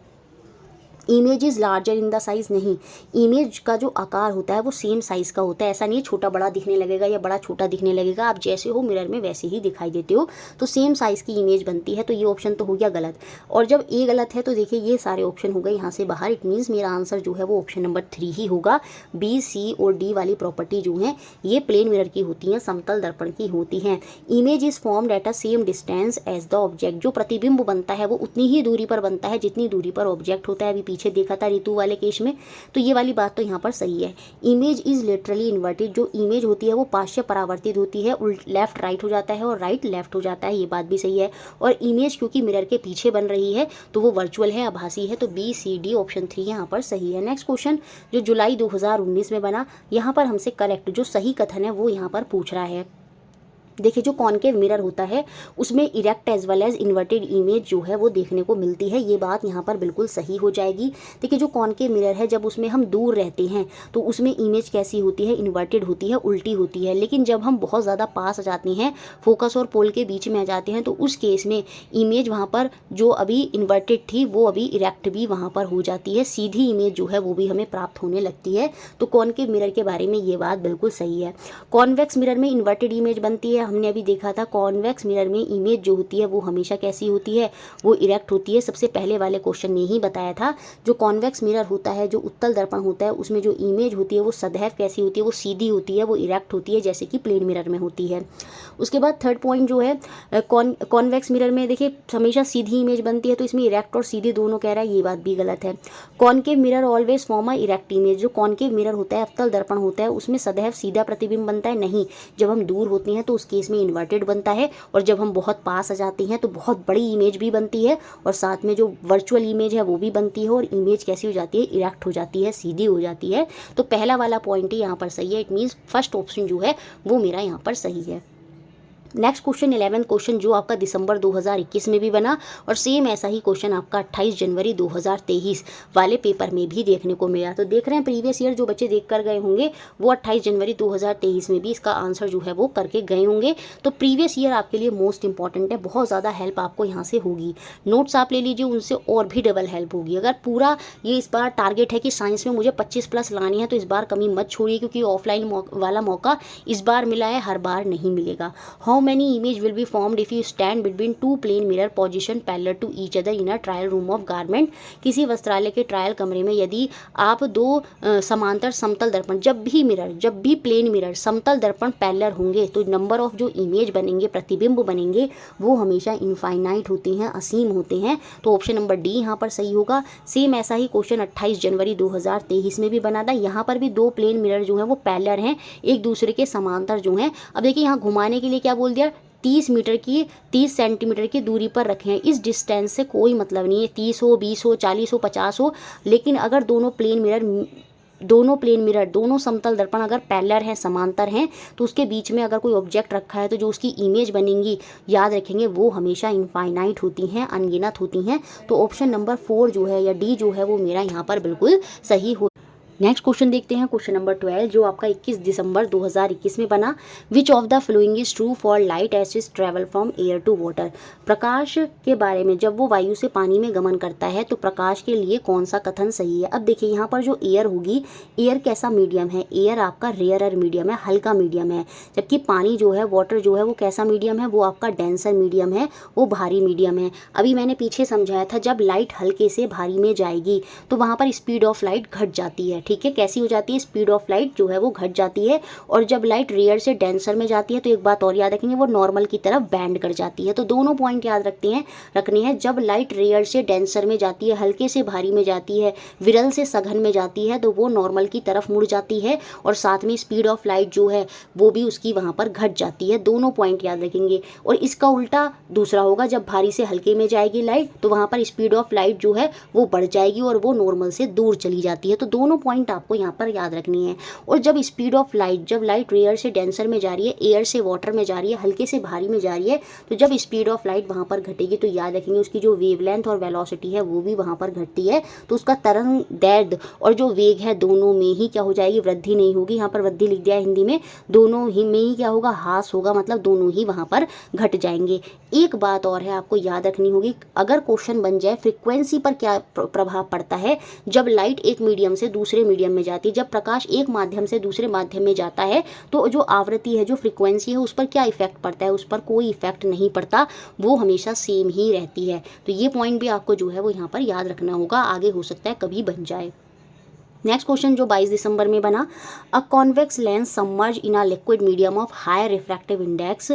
Image is larger in the size, नहीं, इमेज का जो आकार होता है वो सेम साइज़ का होता है। ऐसा नहीं छोटा बड़ा दिखने लगेगा या बड़ा छोटा दिखने लगेगा, आप जैसे हो मिरर में वैसे ही दिखाई देते हो, तो सेम साइज़ की इमेज बनती है। तो ये ऑप्शन तो हो गया गलत। और जब ए गलत है तो देखिए ये सारे ऑप्शन हो गए यहाँ से बाहर। इट मीन्स मेरा आंसर जो है वो ऑप्शन नंबर 3 ही होगा। बी, सी और डी वाली प्रॉपर्टी जो है ये प्लेन मिरर की होती हैं, समतल दर्पण की होती हैं। Image is formed at a same distance as the object, जो प्रतिबिंब बनता है वो उतनी ही दूरी पर बनता है जितनी दूरी पर ऑब्जेक्ट होता है। अभी पीछे देखा था रितु वाले केस में, तो ये वाली बात तो यहाँ पर सही है। इमेज इज लेटरली इन्वर्टेड, जो इमेज होती है वो पार्श्व परावर्तित होती है, लेफ्ट राइट हो जाता है और राइट लेफ्ट हो जाता है, ये बात भी सही है। और इमेज क्योंकि मिरर के पीछे बन रही है तो वो वर्चुअल है, आभासी है, तो बी, सी, डी ऑप्शन 3 यहाँ पर सही है। नेक्स्ट क्वेश्चन जो जुलाई 2019 में बना, यहाँ पर हमसे करेक्ट जो सही कथन है वो यहाँ पर पूछ रहा है। देखिए जो कॉनकेव मिरर होता है उसमें erect as well as inverted image जो है वो देखने को मिलती है, ये बात यहाँ पर बिल्कुल सही हो जाएगी। देखिए जो कॉनकेव मिरर है जब उसमें हम दूर रहते हैं तो उसमें इमेज कैसी होती है, इन्वर्टेड होती है, उल्टी होती है। लेकिन जब हम बहुत ज़्यादा पास आ जाते हैं, फोकस और पोल के बीच में आ जाते हैं, तो उस केस में इमेज वहाँ पर जो अभी इन्वर्टेड थी वो अभी इरेक्ट भी वहाँ पर हो जाती है, सीधी इमेज जो है वो भी हमें प्राप्त होने लगती है। तो कॉनकेव मिरर के बारे में ये बात बिल्कुल सही है। कॉन्वेक्स मिरर में इन्वर्टेड इमेज बनती है, हमने अभी देखा था। कॉन्वेक्स मिरर में इमेज जो होती है वो हमेशा कैसी होती है, वो इरेक्ट होती है। सबसे पहले वाले क्वेश्चन में ही बताया था। जो कॉन्वेक्स मिरर होता है, जो उत्तल दर्पण होता है, उसमें जो इमेज होती है वो सदैव कैसी होती है, वो सीधी होती है, वो इरेक्ट होती है, जैसे कि प्लेन मिरर में होती है। उसके बाद थर्ड पॉइंट जो है कॉन्वेक्स मिरर में देखिए हमेशा सीधी इमेज बनती है, तो इसमें इरेक्ट और सीधी दोनों कह रहा है, ये बात भी गलत है। Concave mirror always form a erect image, जो कॉनकेव मिरर होता है, अवतल दर्पण होता है, उसमें सदैव सीधा प्रतिबिंब बनता है, नहीं। जब हम दूर होते हैं तो उस केस में इन्वर्टेड बनता है, और जब हम बहुत पास आ जाते हैं तो बहुत बड़ी इमेज भी बनती है, और साथ में जो वर्चुअल इमेज है वो भी बनती है, और इमेज कैसी हो जाती है, इरेक्ट हो जाती है, सीधी हो जाती है। तो पहला वाला पॉइंट ही यहाँ पर सही है। इट मीन्स फर्स्ट ऑप्शन जो है वो मेरा यहाँ पर सही है। नेक्स्ट क्वेश्चन 11th क्वेश्चन जो आपका दिसंबर 2021 में भी बना, और सेम ऐसा ही क्वेश्चन आपका 28 जनवरी 2023 वाले पेपर में भी देखने को मिला। तो देख रहे हैं प्रीवियस ईयर जो बच्चे देख कर गए होंगे वो 28 जनवरी 2023 में भी इसका आंसर जो है वो करके गए होंगे। तो प्रीवियस ईयर आपके लिए मोस्ट इंपॉर्टेंट है, बहुत ज़्यादा हेल्प आपको यहाँ से होगी। नोट्स आप ले लीजिए, उनसे और भी डबल हेल्प होगी। अगर पूरा ये इस बार टारगेट है कि साइंस में मुझे 25+ लानी है, तो इस बार कमी मत छोड़िए, क्योंकि ऑफलाइन वाला मौका इस बार मिला है, हर बार नहीं मिलेगा। How many image will be formed if you stand between two plane mirror position parallel to each other in a trial room of garment। किसी वस्त्रालय के ट्रायल कमरे में यदि आप दो समांतर समतल दर्पण, जब भी प्लेन मिरर समतल दर्पण पैरेलल होंगे, तो नंबर ऑफ जो इमेज बनेंगे, प्रतिबिंब बनेंगे, वो हमेशा इनफाइनाइट होते हैं, असीम होते हैं। तो ऑप्शन नंबर डी यहाँ पर सही होगा। सेम ऐसा ही क्वेश्चन 28 जनवरी 2023 में भी बना था। यहाँ पर भी दो प्लेन मिरर जो है वो पैरेलल हैं, एक दूसरे के समांतर जो हैं। अब देखिए यहाँ घुमाने के लिए क्या बोल दिया, 30 सेंटीमीटर की दूरी पर रखें हैं। इस डिस्टेंस से कोई मतलब नहीं है, 30 हो, 20 हो, 40 हो, 50 हो, लेकिन अगर दोनों प्लेन मिरर दोनों समतल दर्पण अगर पैरेलल हैं, समांतर हैं, तो उसके बीच में अगर कोई ऑब्जेक्ट रखा है तो जो उसकी इमेज बनेंगी, याद रखेंगे, वो हमेशा इनफाइनाइट होती हैं, अनगिनत होती हैं। तो ऑप्शन नंबर 4 जो है या डी जो है वो मेरा यहाँ पर बिल्कुल सही हो। नेक्स्ट क्वेश्चन देखते हैं, क्वेश्चन नंबर 12 जो आपका 21 दिसंबर 2021 में बना। Which of the following is true for light as is travel from air to water. प्रकाश के बारे में, जब वो वायु से पानी में गमन करता है तो प्रकाश के लिए कौन सा कथन सही है। अब देखिए यहाँ पर जो एयर होगी, एयर कैसा मीडियम है, एयर आपका रेयरर मीडियम है, हल्का मीडियम है, जबकि पानी जो है, वाटर जो है, वो कैसा मीडियम है, वो आपका डेंसर मीडियम है, वो भारी मीडियम है। अभी मैंने पीछे समझाया था, जब लाइट हल्के से भारी में जाएगी तो वहाँ पर स्पीड ऑफ लाइट घट जाती है, ठीक है। कैसी हो जाती है, स्पीड ऑफ लाइट जो है वो घट जाती है, और जब लाइट रेयर से डेंसर में जाती है तो एक बात और याद रखेंगे, वो नॉर्मल की तरफ बैंड कर जाती है। तो दोनों पॉइंट याद रखनी है। जब लाइट रेयर से डेंसर में जाती है, हल्के से भारी में जाती है, विरल से सघन में जाती है, तो वो नॉर्मल की तरफ मुड़ जाती है, और साथ में स्पीड ऑफ लाइट जो है वो भी उसकी वहाँ पर घट जाती है। दोनों पॉइंट याद रखेंगे। और इसका उल्टा दूसरा होगा, जब भारी से हल्के में जाएगी लाइट तो वहाँ पर स्पीड ऑफ लाइट जो है वो बढ़ जाएगी और वो नॉर्मल से दूर चली जाती है। तो दोनों पॉइंट आपको यहाँ पर याद रखनी है। और जब स्पीड ऑफ लाइट, जब लाइट रेयर से डेंसर में जा रही है, एयर से वाटर में जा रही है, हल्के से भारी में जा रही है, तो जब स्पीड ऑफ लाइट वहाँ पर घटेगी तो याद रखेंगे उसकी जो वेवलेंथ और वेलोसिटी है वो भी वहाँ पर घटती है। तो उसका तरंग दैर्ध्य और जो वेग है दोनों में ही क्या हो जाएगी, वृद्धि नहीं होगी। यहाँ पर वृद्धि लिख दिया है हिंदी में, दोनों ही में ही क्या होगा, ह्रास होगा, मतलब दोनों ही वहाँ पर घट जाएंगे। एक बात और है आपको याद रखनी होगी, अगर क्वेश्चन बन जाए फ्रीक्वेंसी पर क्या प्रभाव पड़ता है जब लाइट एक मीडियम से दूसरे मीडियम में जाती है, जब प्रकाश एक माध्यम से दूसरे माध्यम में जाता है तो जो आवृत्ति है, जो फ्रीक्वेंसी है, उस पर क्या इफेक्ट पड़ता है, उस पर कोई इफेक्ट नहीं पड़ता, वो हमेशा सेम ही रहती है। तो ये पॉइंट भी आपको जो है वो यहाँ पर याद रखना होगा, आगे हो सकता है कभी बन जाए। नेक्स्ट क्वेश्चन जो 22 दिसंबर में बना, a convex lens submerge in a liquid medium of high refractive index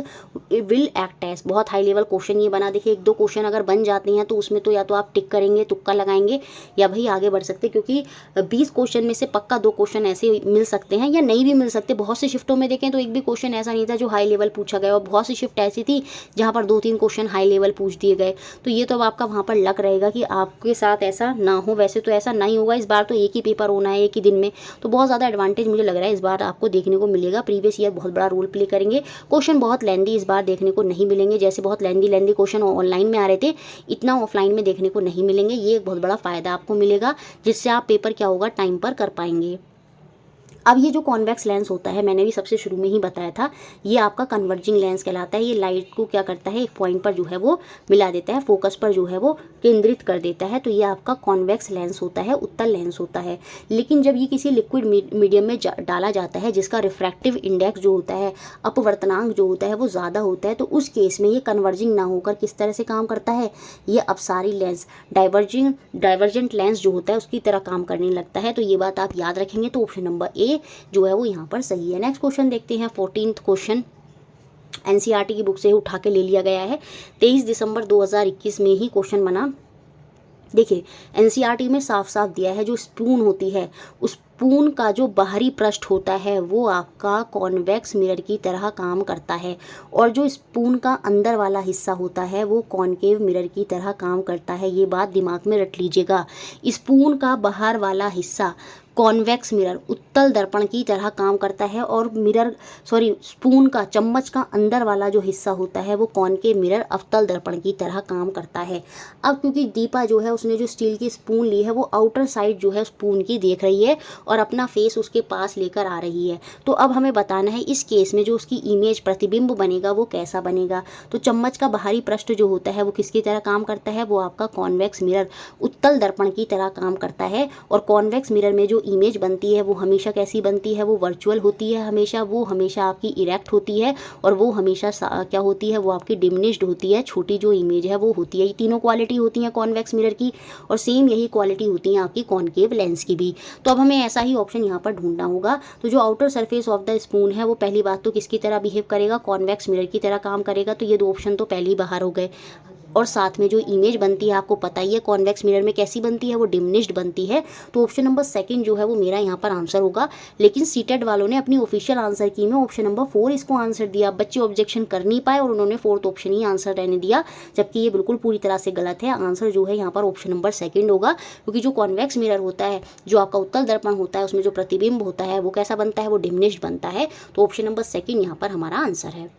will act as. बहुत हाई लेवल क्वेश्चन ये बना। देखिए 1-2 क्वेश्चन अगर बन जाते हैं तो उसमें तो या तो आप टिक करेंगे, तुक्का लगाएंगे, या भाई आगे बढ़ सकते, क्योंकि 20 क्वेश्चन में से पक्का 2 क्वेश्चन ऐसे मिल सकते हैं या नहीं भी मिल सकते। बहुत सी शिफ्टों में देखें तो एक भी क्वेश्चन ऐसा नहीं था जो हाई लेवल पूछा गया, और बहुत सी शिफ्ट ऐसी थी जहाँ पर 2-3 क्वेश्चन हाई लेवल पूछ दिए गए। तो ये तो अब आपका वहाँ पर लक रहेगा कि आपके साथ ऐसा ना हो। वैसे तो ऐसा नहीं होगा, इस बार तो एक ही पेपर होना है एक ही दिन में, तो बहुत ज़्यादा एडवांटेज मुझे लग रहा है इस बार आपको देखने को मिलेगा। प्रीवियस ईयर बहुत बड़ा रोल प्ले करेंगे। क्वेश्चन बहुत लेंदी इस बार देखने को नहीं मिलेंगे, जैसे बहुत लेंदी क्वेश्चन ऑनलाइन में आ रहे थे, इतना ऑफलाइन में देखने को नहीं मिलेंगे। ये एक बहुत बड़ा फ़ायदा आपको मिलेगा, जिससे आप पेपर क्या होगा टाइम पर कर पाएंगे। अब ये जो कॉन्वेक्स लेंस होता है, मैंने भी सबसे शुरू में ही बताया था, ये आपका कन्वर्जिंग लेंस कहलाता है। ये लाइट को क्या करता है, एक पॉइंट पर जो है वो मिला देता है, फोकस पर जो है वो केंद्रित कर देता है। तो ये आपका कॉन्वेक्स लेंस होता है, उत्तल लेंस होता है। लेकिन जब ये किसी लिक्विड मीडियम में डाला जाता है जिसका रिफ्रैक्टिव इंडेक्स जो होता है, अपवर्तनांक जो होता है वो ज़्यादा होता है, तो उस केस में ये कन्वर्जिंग ना होकर किस तरह से काम करता है, ये अपसारी लेंस, डाइवर्जेंट लेंस जो होता है उसकी तरह काम करने लगता है। तो ये बात आप याद रखेंगे। तो ऑप्शन नंबर ए जो है वो यहाँ पर सही है। नेक्स्ट क्वेश्चन देखते हैं। 14th क्वेश्चन एनसीईआरटी की बुक से उठा के ले लिया गया है। 23 दिसंबर 2021 में ही क्वेश्चन बना। देखिए एनसीईआरटी में साफ साफ दिया है, जो स्पून होती है उस स्पून का जो बाहरी पृष्ठ होता है वो आपका कॉन्वेक्स मिरर की तरह काम करता है, और जो स्पून का अंदर वाला हिस्सा होता है वो कॉनकेव मिरर की तरह काम करता है। ये बात दिमाग में रट लीजिएगा। स्पून का बाहर वाला हिस्सा कॉन्वेक्स मिरर, उत्तल दर्पण की तरह काम करता है, और स्पून का, चम्मच का अंदर वाला जो हिस्सा होता है वो कॉनकेव मिरर, अवतल दर्पण की तरह काम करता है। अब क्योंकि दीपा जो है उसने जो स्टील की स्पून ली है वो आउटर साइड जो है स्पून की देख रही है और अपना फेस उसके पास लेकर आ रही है। तो अब हमें बताना है इस केस में जो उसकी इमेज प्रतिबिंब बनेगा वो कैसा बनेगा। तो चम्मच का बाहरी पृष्ठ जो होता है वो किसकी तरह काम करता है, वो आपका कॉन्वेक्स मिरर, उत्तल दर्पण की तरह काम करता है। और कॉन्वेक्स मिरर में जो इमेज बनती है वो हमेशा कैसी बनती है, वो वर्चुअल होती है, वो हमेशा आपकी इरेक्ट होती है, और वो हमेशा क्या होती है, वो आपकी डिमिनिश्ड होती है, छोटी जो इमेज है वो होती है। ये तीनों क्वालिटी होती हैं कॉन्वेक्स मिरर की, और सेम यही क्वालिटी होती है आपकी कॉनकेव लेंस की भी। तो अब हमें ऐसा ही ऑप्शन यहाँ पर ढूंढना होगा। तो जो outer surface of the spoon है वो पहली बात तो किसकी तरह बिहेव करेगा, कॉन्वेक्स मिरर की तरह काम करेगा। तो ये 2 ऑप्शन तो पहले ही बाहर हो गए। और साथ में जो इमेज बनती है आपको पता ही है कॉन्वेक्स मिरर में कैसी बनती है, वो डिमिनिश्ड बनती है। तो ऑप्शन नंबर 2 जो है वो मेरा यहाँ पर आंसर होगा। लेकिन सीटेट वालों ने अपनी ऑफिशियल आंसर की में ऑप्शन नंबर 4 इसको आंसर दिया। बच्चे ऑब्जेक्शन कर नहीं पाए और उन्होंने 4th ऑप्शन ही आंसर रहने दिया, जबकि ये बिल्कुल पूरी तरह से गलत है। आंसर जो है यहाँ पर ऑप्शन नंबर 2 होगा, क्योंकि जो कॉन्वेक्स मिरर होता है, जो आपका उत्तल दर्पण होता है, उसमें जो प्रतिबिंब होता है वो कैसा बनता है, वो डिमिनिश्ड बनता है। तो ऑप्शन नंबर 2 यहाँ पर हमारा आंसर है।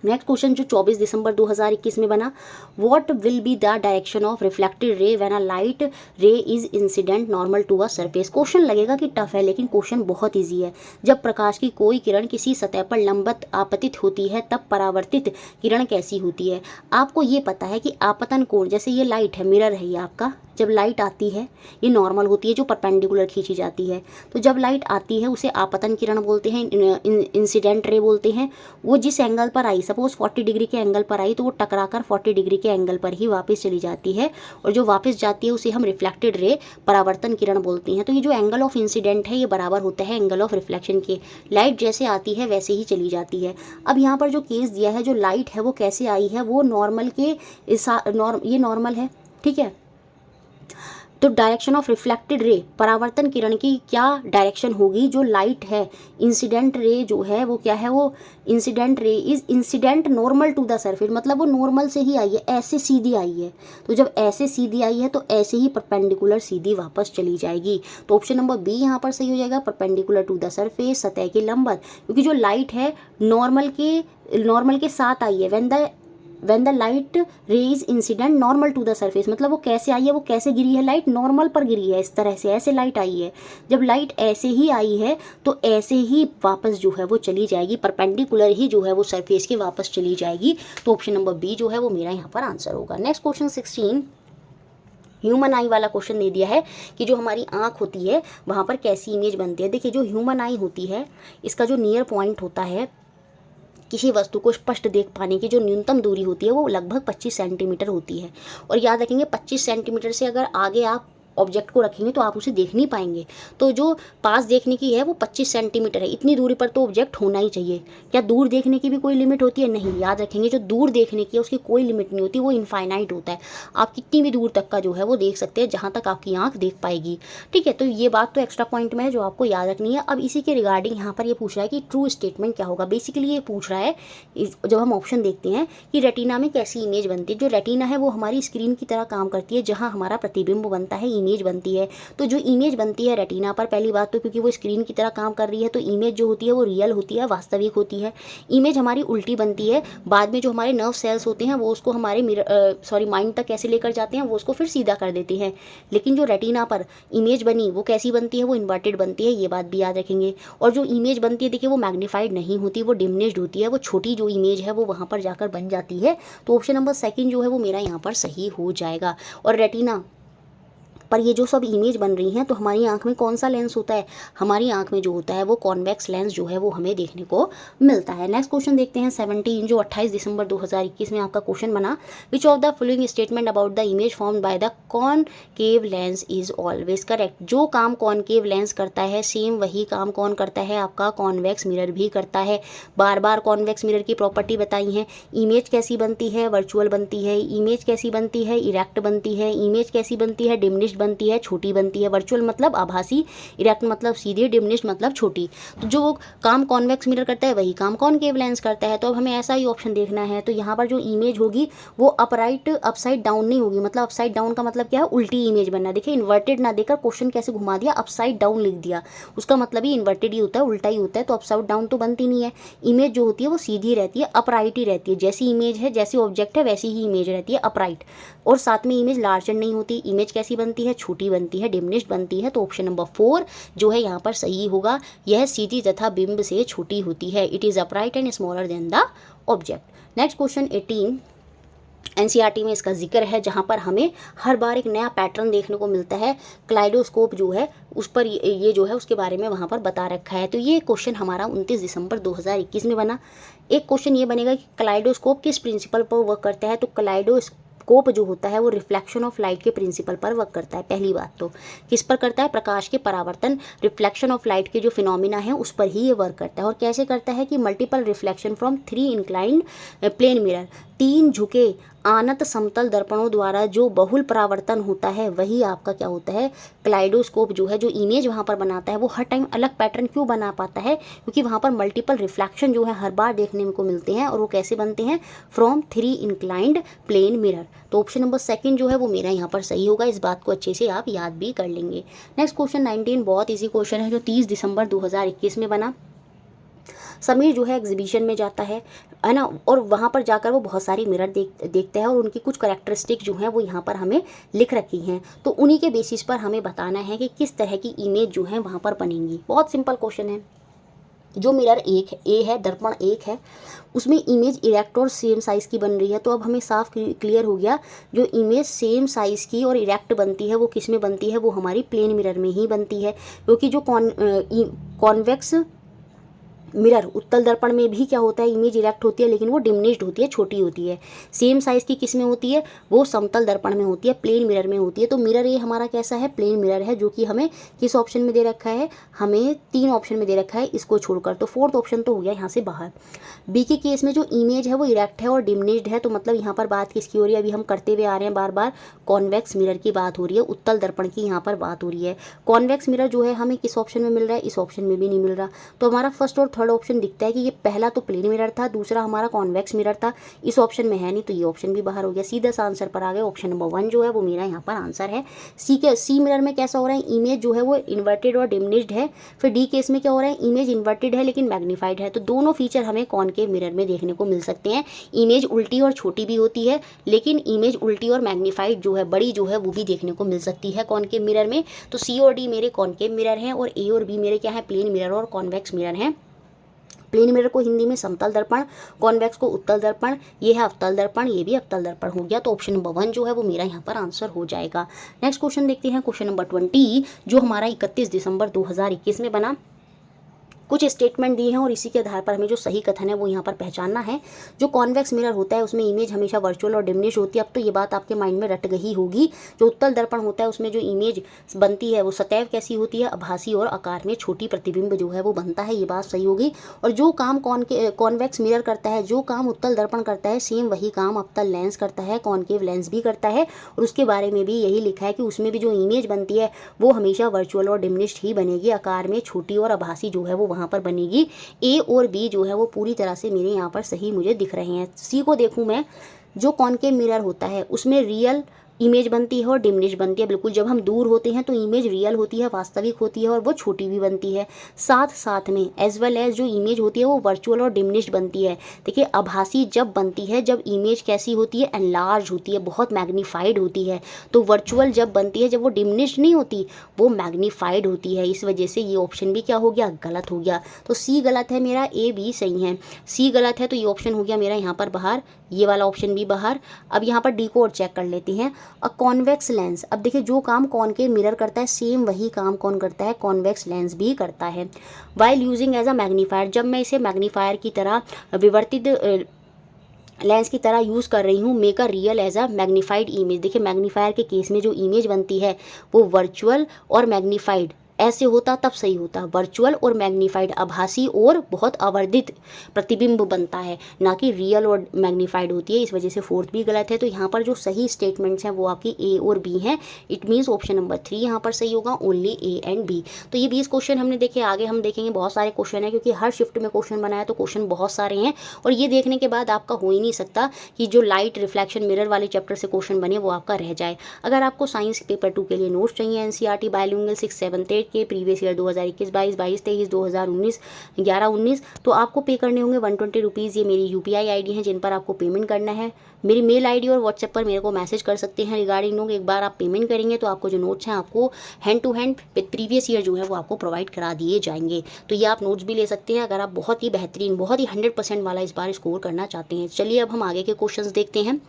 नेक्स्ट क्वेश्चन जो 24 दिसंबर 2021 में बना, what will be the direction of reflected ray when a light ray is incident normal to a surface. Question लगेगा कि टफ है, लेकिन क्वेश्चन बहुत इजी है। जब प्रकाश की कोई किरण किसी सतह पर लंबवत आपतित होती है तब परावर्तित किरण कैसी होती है। आपको ये पता है कि आपतन कोण, जैसे ये लाइट है, मिरर है ये आपका, जब लाइट आती है, ये नॉर्मल होती है जो परपेंडिकुलर खींची जाती है, तो जब लाइट आती है उसे आपतन किरण बोलते हैं, इंसिडेंट रे बोलते हैं। वो जिस एंगल पर आई, सपोज 40 डिग्री के एंगल पर आई, तो वो टकराकर 40 डिग्री के एंगल पर ही वापस चली जाती है, और जो वापस जाती है उसे हम रिफ्लेक्टेड रे, परावर्तन किरण बोलते हैं। तो ये जो एंगल ऑफ इंसिडेंट है ये बराबर होता है एंगल ऑफ रिफ्लेक्शन के। लाइट जैसे आती है वैसे ही चली जाती है। अब यहाँ पर जो केस दिया है, जो लाइट है वो कैसे आई है, वो नॉर्मल के ये नॉर्मल है, ठीक है। तो डायरेक्शन ऑफ रिफ्लेक्टेड रे, परावर्तन किरण की क्या डायरेक्शन होगी, जो लाइट है, इंसिडेंट रे जो है वो क्या है, वो incident ray is incident normal to the surface, मतलब वो नॉर्मल से ही आई है, ऐसे सीधी आई है। तो जब ऐसे सीधी आई है तो ऐसे ही परपेंडिकुलर सीधी वापस चली जाएगी। तो ऑप्शन नंबर बी यहाँ पर सही हो जाएगा, परपेंडिकुलर टू द सरफेस, सतह के लंबवत, क्योंकि जो लाइट है नॉर्मल के साथ आई है। when the light ray is incident normal to the surface, मतलब वो कैसे आई है, वो कैसे गिरी है, लाइट नॉर्मल पर गिरी है, इस तरह से ऐसे लाइट आई है। जब लाइट ऐसे ही आई है तो ऐसे ही वापस जो है वो चली जाएगी, परपेंडिकुलर ही जो है वो सरफेस के वापस चली जाएगी। तो ऑप्शन नंबर बी जो है वो मेरा यहाँ पर आंसर होगा। नेक्स्ट क्वेश्चन 16 ह्यूमन आई वाला क्वेश्चन दे दिया है कि जो हमारी आँख होती है वहाँ पर कैसी इमेज बनती है। देखिए, जो ह्यूमन आई होती है इसका जो नियर पॉइंट होता है, किसी वस्तु को स्पष्ट देख पाने की जो न्यूनतम दूरी होती है वो लगभग 25 सेंटीमीटर होती है। और याद रखेंगे 25 सेंटीमीटर से अगर आगे आप ऑब्जेक्ट को रखेंगे तो आप उसे देख नहीं पाएंगे। तो जो पास देखने की है वो 25 सेंटीमीटर है, इतनी दूरी पर तो ऑब्जेक्ट होना ही चाहिए। क्या दूर देखने की भी कोई लिमिट होती है? नहीं। याद रखेंगे जो दूर देखने की है उसकी कोई लिमिट नहीं होती, वो इनफाइनाइट होता है। आप कितनी भी दूर तक का जो है वो देख सकते हैं, जहाँ तक आपकी आँख देख पाएगी, ठीक है। तो ये बात तो एक्स्ट्रा पॉइंट में है जो आपको याद रखनी है। अब इसी के रिगार्डिंग यहाँ पर ये पूछ रहा है कि ट्रू स्टेटमेंट क्या होगा। बेसिकली ये पूछ रहा है, जब हम ऑप्शन देखते हैं कि रेटिना में कैसी इमेज बनती है। जो रेटिना है वो हमारी स्क्रीन की तरह काम करती है, जहाँ हमारा प्रतिबिंब बनता है, इमेज बनती है। तो जो इमेज बनती है रेटिना पर, पहली बात तो क्योंकि वो स्क्रीन की तरह काम कर रही है तो इमेज जो होती है वो रियल होती है, वास्तविक होती है। इमेज हमारी उल्टी बनती है, बाद में जो हमारे नर्व सेल्स होते हैं वो उसको हमारे माइंड तक कैसे लेकर जाते हैं, वो उसको फिर सीधा कर देते हैं। लेकिन जो रेटिना पर इमेज बनी वो कैसी बनती है, वो इन्वर्टेड बनती है, ये बात भी याद रखेंगे। और जो इमेज बनती है देखिए वो मैग्नीफाइड नहीं होती, वो डिमिनिश्ड होती है, वो छोटी जो इमेज है वो वहाँ पर जाकर बन जाती है। तो ऑप्शन नंबर सेकंड जो है वो मेरा यहाँ पर सही हो जाएगा। और रेटिना पर ये जो सब इमेज बन रही हैं, तो हमारी आंख में कौन सा लेंस होता है, हमारी आंख में जो होता है वो कॉन्वेक्स लेंस जो है वो हमें देखने को मिलता है। नेक्स्ट क्वेश्चन देखते हैं 17, जो 28 दिसंबर 2021 में आपका क्वेश्चन बना। Which of the following statement about the image formed by the concave lens is always correct. जो काम कॉनकेव लेंस करता है सेम वही काम कौन करता है, आपका कॉन्वेक्स मिरर भी करता है। बार बार कॉन्वेक्स मिरर की प्रॉपर्टी बताई है। इमेज कैसी बनती है, वर्चुअल बनती है। इमेज कैसी बनती है, इरेक्ट बनती है। इमेज कैसी बनती है, डिमिनिश्ड बनती है, छोटी बनती है। वर्चुअल मतलब आभासी, इरेक्ट मतलब सीधी, डिमिनिश्ड मतलब छोटी। तो जो काम कॉन्वेक्स मिरर करता है वही काम कॉनकेव लेंस करता है। तो अब हमें ऐसा ही ऑप्शन देखना है। तो यहाँ पर जो इमेज होगी वो अपराइट अपसाइड डाउन नहीं होगी। मतलब अपसाइड डाउन का मतलब क्या है, उल्टी इमेज बनना। देखिए इन्वर्टेड ना देकर क्वेश्चन कैसे घुमा दिया, अपसाइड डाउन लिख दिया, उसका मतलब ही इन्वर्टेड ही होता है, उल्टा ही होता है। तो अपसाइड डाउन तो बनती नहीं है। इमेज जो होती है वो सीधी रहती है, अपराइट ही रहती है। जैसी इमेज है, जैसी ऑब्जेक्ट है वैसी ही इमेज रहती है, अपराइट। और साथ में इमेज लार्जर नहीं होती। इमेज कैसी बनती है, छोटी बनती है, डिमिनिश्ड बनती है। तो ऑप्शन नंबर 4 जो है यहाँ पर सही होगा। यह सीधी तथा बिंब से छोटी होती है। It is upright and smaller than the object. Next question 18 NCERT में इसका जिक्र है, जहाँ पर हमें हर बार एक नया पैटर्न देखने को मिलता है। क्लाइडोस्कोप जो है उस पर ये जो है उसके बारे में वहाँ पर बता रखा है। तो ये क्वेश्चन हमारा 29 दिसंबर 2021 में बना। एक क्वेश्चन ये बनेगा कि क्लाइडोस्कोप किस प्रिंसिपल पर वर्क करता है। तो क्लाइडोस्कोप जो होता है वो रिफ्लेक्शन ऑफ लाइट के प्रिंसिपल पर वर्क करता है। पहली बात तो किस पर करता है, प्रकाश के परावर्तन, रिफ्लेक्शन ऑफ लाइट के जो फिनोमिना है उस पर ही ये वर्क करता है। और कैसे करता है कि multiple reflection from 3 inclined plane mirror, 3 झुके आनत समतल दर्पणों द्वारा जो बहुल परावर्तन होता है वही आपका क्या होता है, क्लाइडोस्कोप जो है। जो इमेज वहाँ पर बनाता है वो हर टाइम अलग पैटर्न क्यों बना पाता है, क्योंकि वहाँ पर मल्टीपल रिफ्लेक्शन जो है हर बार देखने को मिलते हैं। और वो कैसे बनते हैं, फ्रॉम 3 इंक्लाइंड प्लेन मिरर। तो ऑप्शन नंबर सेकंड जो है वो मेरा यहाँ पर सही होगा। इस बात को अच्छे से आप याद भी कर लेंगे। नेक्स्ट क्वेश्चन 19 बहुत इजी क्वेश्चन है, जो 30 दिसंबर 2021 में बना। समीर जो है एग्जीबिशन में जाता है ना, और वहाँ पर जाकर वो बहुत सारी मिरर देखता है और उनकी कुछ करैक्टरिस्टिक जो हैं वो यहाँ पर हमें लिख रखी हैं। तो उन्हीं के बेसिस पर हमें बताना है कि किस तरह की इमेज जो है वहाँ पर बनेंगी। बहुत सिंपल क्वेश्चन है, जो मिरर एक है, ए है, दर्पण एक है, उसमें इमेज इरेक्ट और सेम साइज़ की बन रही है। तो अब हमें साफ क्लियर हो गया, जो इमेज सेम साइज़ की और इरेक्ट बनती है वो किस में बनती है, वो हमारी प्लेन मिरर में ही बनती है। क्योंकि जो कॉन्वेक्स मिरर उत्तल दर्पण में भी क्या होता है, इमेज इरेक्ट होती है, लेकिन वो डिमिनिश्ड होती है, छोटी होती है। सेम साइज़ की किस में होती है, वो समतल दर्पण में होती है, प्लेन मिरर में होती है। तो मिरर ये हमारा कैसा है, प्लेन मिरर है, जो कि हमें किस ऑप्शन में दे रखा है, हमें 3 ऑप्शन में दे रखा है इसको छोड़कर। तो 4th ऑप्शन तो हो गया यहाँ से बाहर। बी के केस में जो इमेज है वो इरेक्ट है और डिमिनिश्ड है, तो मतलब यहाँ पर बात किसकी हो रही है, अभी हम करते हुए आ रहे हैं बार बार, कॉन्वेक्स मिरर की बात हो रही है, उत्तल दर्पण की यहाँ पर बात हो रही है। कॉन्वेक्स मिरर जो है हमें किस ऑप्शन में मिल रहा है, इस ऑप्शन में भी नहीं मिल रहा। तो हमारा फर्स्ट और थर्ड ऑप्शन दिखता है कि ये पहला तो प्लेन मिरर था, दूसरा हमारा कॉन्वेक्स मिरर था, इस ऑप्शन में है नहीं, तो ये ऑप्शन भी बाहर हो गया। सीधा सा आंसर पर आ गया, ऑप्शन नंबर 1 जो है वो मेरा यहाँ पर आंसर है। सी मिरर में कैसा हो रहा है, इमेज जो है वो इन्वर्टेड और डिमिनिश्ड है। फिर डी केस में क्या हो रहा है, इमेज इन्वर्टेड है लेकिन मैग्नीफाइड है। तो दोनों फीचर हमें कॉनकेव मिरर में देखने को मिल सकते हैं। इमेज उल्टी और छोटी भी होती है, लेकिन इमेज उल्टी और मैग्नीफाइड जो है, बड़ी जो है, वो भी देखने को मिल सकती है कॉनकेव मिरर में। तो सी और डी मेरे कॉनकेव मिरर हैं और ए और बी मेरे क्या है, प्लेन मिरर और कॉन्वेक्स मिरर हैं। प्लेन मिरर को हिंदी में समतल दर्पण, कॉन्वेक्स को उत्तल दर्पण, ये है अवतल दर्पण, ये भी अवतल दर्पण हो गया। तो ऑप्शन नंबर 1 जो है वो मेरा यहाँ पर आंसर हो जाएगा। नेक्स्ट क्वेश्चन देखते हैं, क्वेश्चन नंबर 20 जो हमारा 31 दिसंबर 2021 में बना। कुछ स्टेटमेंट दिए हैं और इसी के आधार पर हमें जो सही कथन है वो यहाँ पर पहचानना है। जो कॉन्वेक्स मिरर होता है उसमें इमेज हमेशा वर्चुअल और डिमिनिश होती है। अब तो ये बात आपके माइंड में रट गई होगी। जो उत्तल दर्पण होता है उसमें जो इमेज बनती है वो सदैव कैसी होती है, आभासी और आकार में छोटी प्रतिबिंब जो है वो बनता है, ये बात सही होगी। और जो काम कॉन्वेक्स मिरर करता है, जो काम उत्तल दर्पण करता है, सेम वही काम अवतल लेंस करता है, कॉनकेव लेंस भी करता है। और उसके बारे में भी यही लिखा है कि उसमें भी जो इमेज बनती है वो हमेशा वर्चुअल और डिमिनिश्ड ही बनेगी, आकार में छोटी और आभासी जो है वो वहाँ पर बनेगी। ए और बी जो है वो पूरी तरह से मेरे यहाँ पर सही मुझे दिख रहे हैं। सी को देखूँ मैं, जो कॉनकेव मिरर होता है उसमें रियल इमेज बनती है और डिमिनिश बनती है। बिल्कुल जब हम दूर होते हैं तो इमेज रियल होती है, वास्तविक होती है और वो छोटी भी बनती है। साथ साथ में एज वेल एज जो इमेज होती है वो वर्चुअल और डिमिनिश्ड बनती है। देखिए आभासी जब बनती है जब इमेज कैसी होती है, एनलार्ज होती है, बहुत मैग्नीफाइड होती है। तो वर्चुअल जब बनती है, जब वो डिमिनिश्ड नहीं होती, वो मैग्नीफाइड होती है। इस वजह से ये ऑप्शन भी क्या हो गया, गलत हो गया। तो सी गलत है मेरा, ए बी सही है। सी गलत है तो ये ऑप्शन हो गया मेरा यहाँ पर बाहर, ये वाला ऑप्शन भी बाहर। अब यहाँ पर डी को और चेक कर लेते हैं। अ कॉन्वेक्स लेंस, अब देखिए जो काम कॉनकेव मिरर करता है सेम वही काम कौन करता है, कॉन्वेक्स लेंस भी करता है। While using as a magnifier, जब मैं इसे मैग्नीफायर की तरह विवर्तित लेंस की तरह यूज़ कर रही हूँ, make a real as a magnified image. देखिए मैग्नीफायर के केस में जो इमेज बनती है वो वर्चुअल और मैग्नीफाइड, ऐसे होता तब सही होता, वर्चुअल और मैग्नीफाइड, आभासी और बहुत आवर्धित प्रतिबिंब बनता है, ना कि रियल और मैग्नीफाइड होती है। इस वजह से 4th भी गलत है। तो यहाँ पर जो सही स्टेटमेंट्स हैं वो आपकी ए और बी हैं। इट मीन्स ऑप्शन नंबर 3 यहाँ पर सही होगा, ओनली ए एंड बी। तो ये 20 क्वेश्चन हमने देखे, आगे हम देखेंगे बहुत सारे क्वेश्चन हैं, क्योंकि हर शिफ्ट में क्वेश्चन बनाया तो क्वेश्चन बहुत सारे हैं। और ये देखने के बाद आपका हो ही नहीं सकता कि जो लाइट रिफ्लेक्शन मिरर वाले चैप्टर से क्वेश्चन बने वो आपका रह जाए। अगर आपको साइंस पेपर 2 के लिए नोट्स चाहिए, एनसीईआरटी बायलिंगुअल 6, 7, 8 के प्रीवियस ईयर 2021, 22, 23, 2019, 11, 19, तो आपको पे करने होंगे 120 रुपीज़। ये मेरी यूपीआई आईडी है जिन पर आपको पेमेंट करना है। मेरी मेल आईडी और व्हाट्सएप पर मेरे को मैसेज कर सकते हैं रिगार्डिंग नोट। एक बार आप पेमेंट करेंगे तो आपको जो नोट्स हैं आपको hand to hand previous year जो है वो आपको प्रोवाइड करा दिए जाएंगे। तो ये आप नोट्स भी ले सकते हैं अगर आप बहुत ही बेहतरीन, बहुत ही 100% वाला इस बार स्कोर करना चाहते हैं। चलिए अब हम आगे के क्वेश्चंस देखते हैं।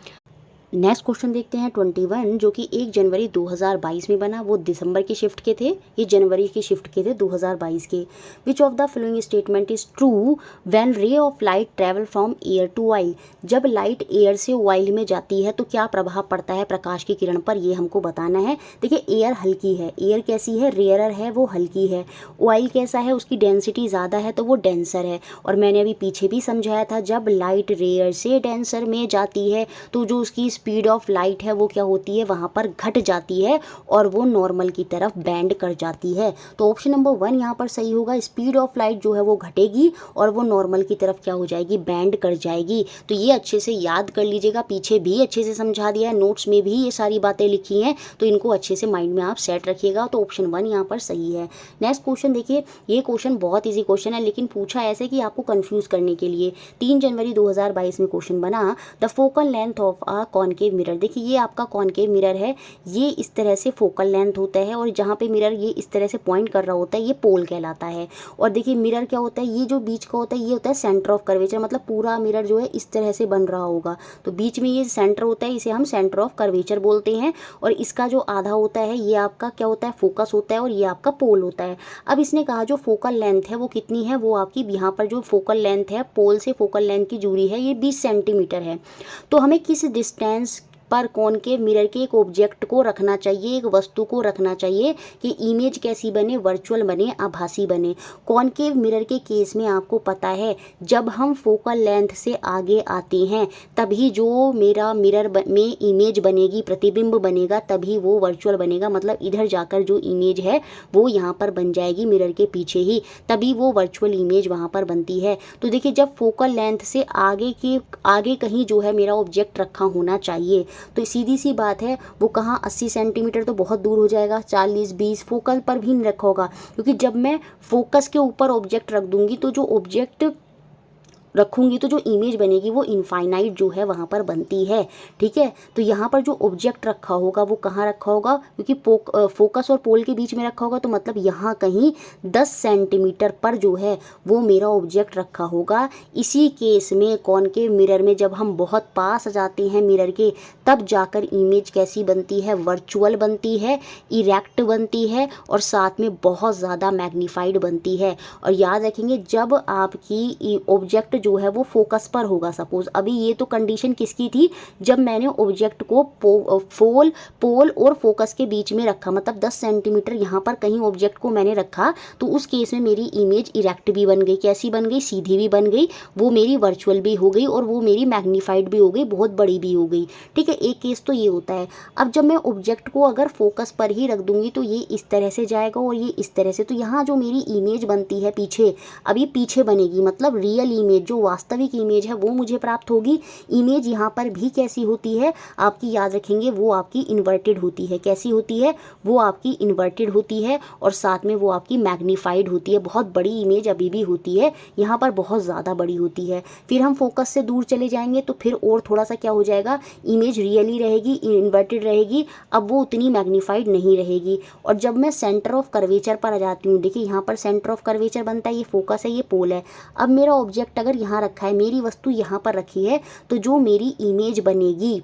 नेक्स्ट क्वेश्चन देखते हैं 21, जो कि 1 जनवरी 2022 में बना। वो दिसंबर की शिफ्ट के थे, ये जनवरी की शिफ्ट के थे 2022 के। Which of the following statement is true when ray of light travel from air to oil. जब लाइट एयर से ऑयल में जाती है तो क्या प्रभाव पड़ता है प्रकाश की किरण पर, ये हमको बताना है। देखिए एयर हल्की है, एयर कैसी है, रेयरर है, वो हल्की है। ऑयल कैसा है, उसकी डेंसिटी ज़्यादा है तो वो डेंसर है। और मैंने अभी पीछे भी समझाया था, जब लाइट रेयर से डेंसर में जाती है तो जो उसकी स्पीड ऑफ लाइट है वो क्या होती है, वहाँ पर घट जाती है और वो नॉर्मल की तरफ बैंड कर जाती है। तो ऑप्शन नंबर 1 यहाँ पर सही होगा। स्पीड ऑफ लाइट जो है वो घटेगी और वो नॉर्मल की तरफ क्या हो जाएगी, बैंड कर जाएगी। तो ये अच्छे से याद कर लीजिएगा, पीछे भी अच्छे से समझा दिया है, नोट्स में भी ये सारी बातें लिखी हैं, तो इनको अच्छे से माइंड में आप सेट रखिएगा। तो ऑप्शन 1 यहाँ पर सही है। नेक्स्ट क्वेश्चन देखिए, ये क्वेश्चन बहुत ईजी क्वेश्चन है, लेकिन पूछा ऐसे कि आपको कंफ्यूज करने के लिए। 3 जनवरी 2022 में क्वेश्चन बना, the focal length of a concave mirror. देखिए ये आपका कॉनकेव मिरर है, ये इस तरह से फोकल लेंथ होता है और जहाँ पे मिरर ये इस तरह से पॉइंट कर रहा होता है ये पोल कहलाता है। और देखिए मिरर क्या होता है, ये जो बीच का होता है ये होता है सेंटर ऑफ कर्वेचर, मतलब पूरा मिरर जो है इस तरह से बन रहा होगा तो बीच में ये सेंटर होता है, इसे हम सेंटर ऑफ कर्वेचर बोलते हैं। और इसका जो आधा होता है ये आपका क्या होता है, फोकस होता है और ये आपका पोल होता है। अब इसने कहा जो फोकल लेंथ है वो कितनी है, वो आपकी यहाँ पर जो फोकल लेंथ है पोल से फोकल लेंथ की दूरी है ये 20 सेंटीमीटर है। तो हमें किस डिस्टेंस पर कॉनकेव मिरर के एक ऑब्जेक्ट को रखना चाहिए, एक वस्तु को रखना चाहिए कि इमेज कैसी बने, वर्चुअल बने, आभासी बने। कॉनकेव मिरर के केस में आपको पता है जब हम फोकल लेंथ से आगे आते हैं तभी जो मेरा मिरर में इमेज बनेगी, प्रतिबिंब बनेगा, तभी वो वर्चुअल बनेगा। मतलब इधर जाकर जो इमेज है वो यहाँ पर बन जाएगी मिरर के पीछे ही, तभी वो वर्चुअल इमेज वहाँ पर बनती है। तो देखिए जब फोकल लेंथ से आगे कहीं जो है मेरा ऑब्जेक्ट रखा होना चाहिए तो सीधी सी बात है वो कहाँ 80 सेंटीमीटर तो बहुत दूर हो जाएगा, 40 20 फोकल पर भी नहीं रखा होगा, क्योंकि जब मैं फोकस के ऊपर ऑब्जेक्ट रख दूंगी तो जो ऑब्जेक्ट रखूंगी तो जो इमेज बनेगी वो इनफाइनाइट जो है वहाँ पर बनती है। ठीक है, तो यहाँ पर जो ऑब्जेक्ट रखा होगा वो कहाँ रखा होगा, क्योंकि फोकस और पोल के बीच में रखा होगा तो मतलब यहाँ कहीं 10 सेंटीमीटर पर जो है वो मेरा ऑब्जेक्ट रखा होगा। इसी केस में कॉनकेव मिरर में जब हम बहुत पास आ जाते हैं मिरर के तब जाकर इमेज कैसी बनती है, वर्चुअल बनती है, इरेक्ट बनती है और साथ में बहुत ज़्यादा मैग्नीफाइड बनती है। और याद रखेंगे जब आपकी ऑब्जेक्ट जो है वो फोकस पर होगा, सपोज अभी ये तो कंडीशन किसकी थी, जब मैंने ऑब्जेक्ट को पोल और फोकस के बीच में रखा, मतलब 10 सेंटीमीटर यहाँ पर कहीं ऑब्जेक्ट को मैंने रखा तो उस केस में मेरी इमेज इरेक्ट भी बन गई। कैसी बन गई, सीधी भी बन गई, वो मेरी वर्चुअल भी हो गई और वो मेरी मैग्नीफाइड भी हो गई, बहुत बड़ी भी हो गई। ठीक है, एक केस तो ये होता है। अब जब मैं ऑब्जेक्ट को अगर फोकस पर ही रख दूंगी तो ये इस तरह से जाएगा और ये इस तरह से, तो यहाँ जो मेरी इमेज बनती है पीछे, अब ये पीछे बनेगी, मतलब रियल इमेज जो वास्तविक इमेज है वो मुझे प्राप्त होगी। इमेज यहाँ पर भी कैसी होती है आपकी, याद रखेंगे वो आपकी इन्वर्टेड होती है। कैसी होती है, वो आपकी इन्वर्टेड होती है और साथ में वो आपकी मैग्नीफाइड होती है। बहुत बड़ी इमेज अभी भी होती है, यहाँ पर बहुत ज़्यादा बड़ी होती है। फिर हम फोकस से दूर चले जाएंगे तो फिर और थोड़ा सा क्या हो जाएगा, इमेज रियली रहेगी, इन्वर्टेड रहेगी, अब वो उतनी मैग्नीफाइड नहीं रहेगी। और जब मैं सेंटर ऑफ कर्वेचर पर आ जाती हूँ, देखिए यहाँ पर सेंटर ऑफ कर्वेचर बनता है, ये फोकस है, ये पोल है। अब मेरा ऑब्जेक्ट अगर यहाँ रखा है, मेरी वस्तु यहाँ पर रखी है, तो जो मेरी इमेज बनेगी,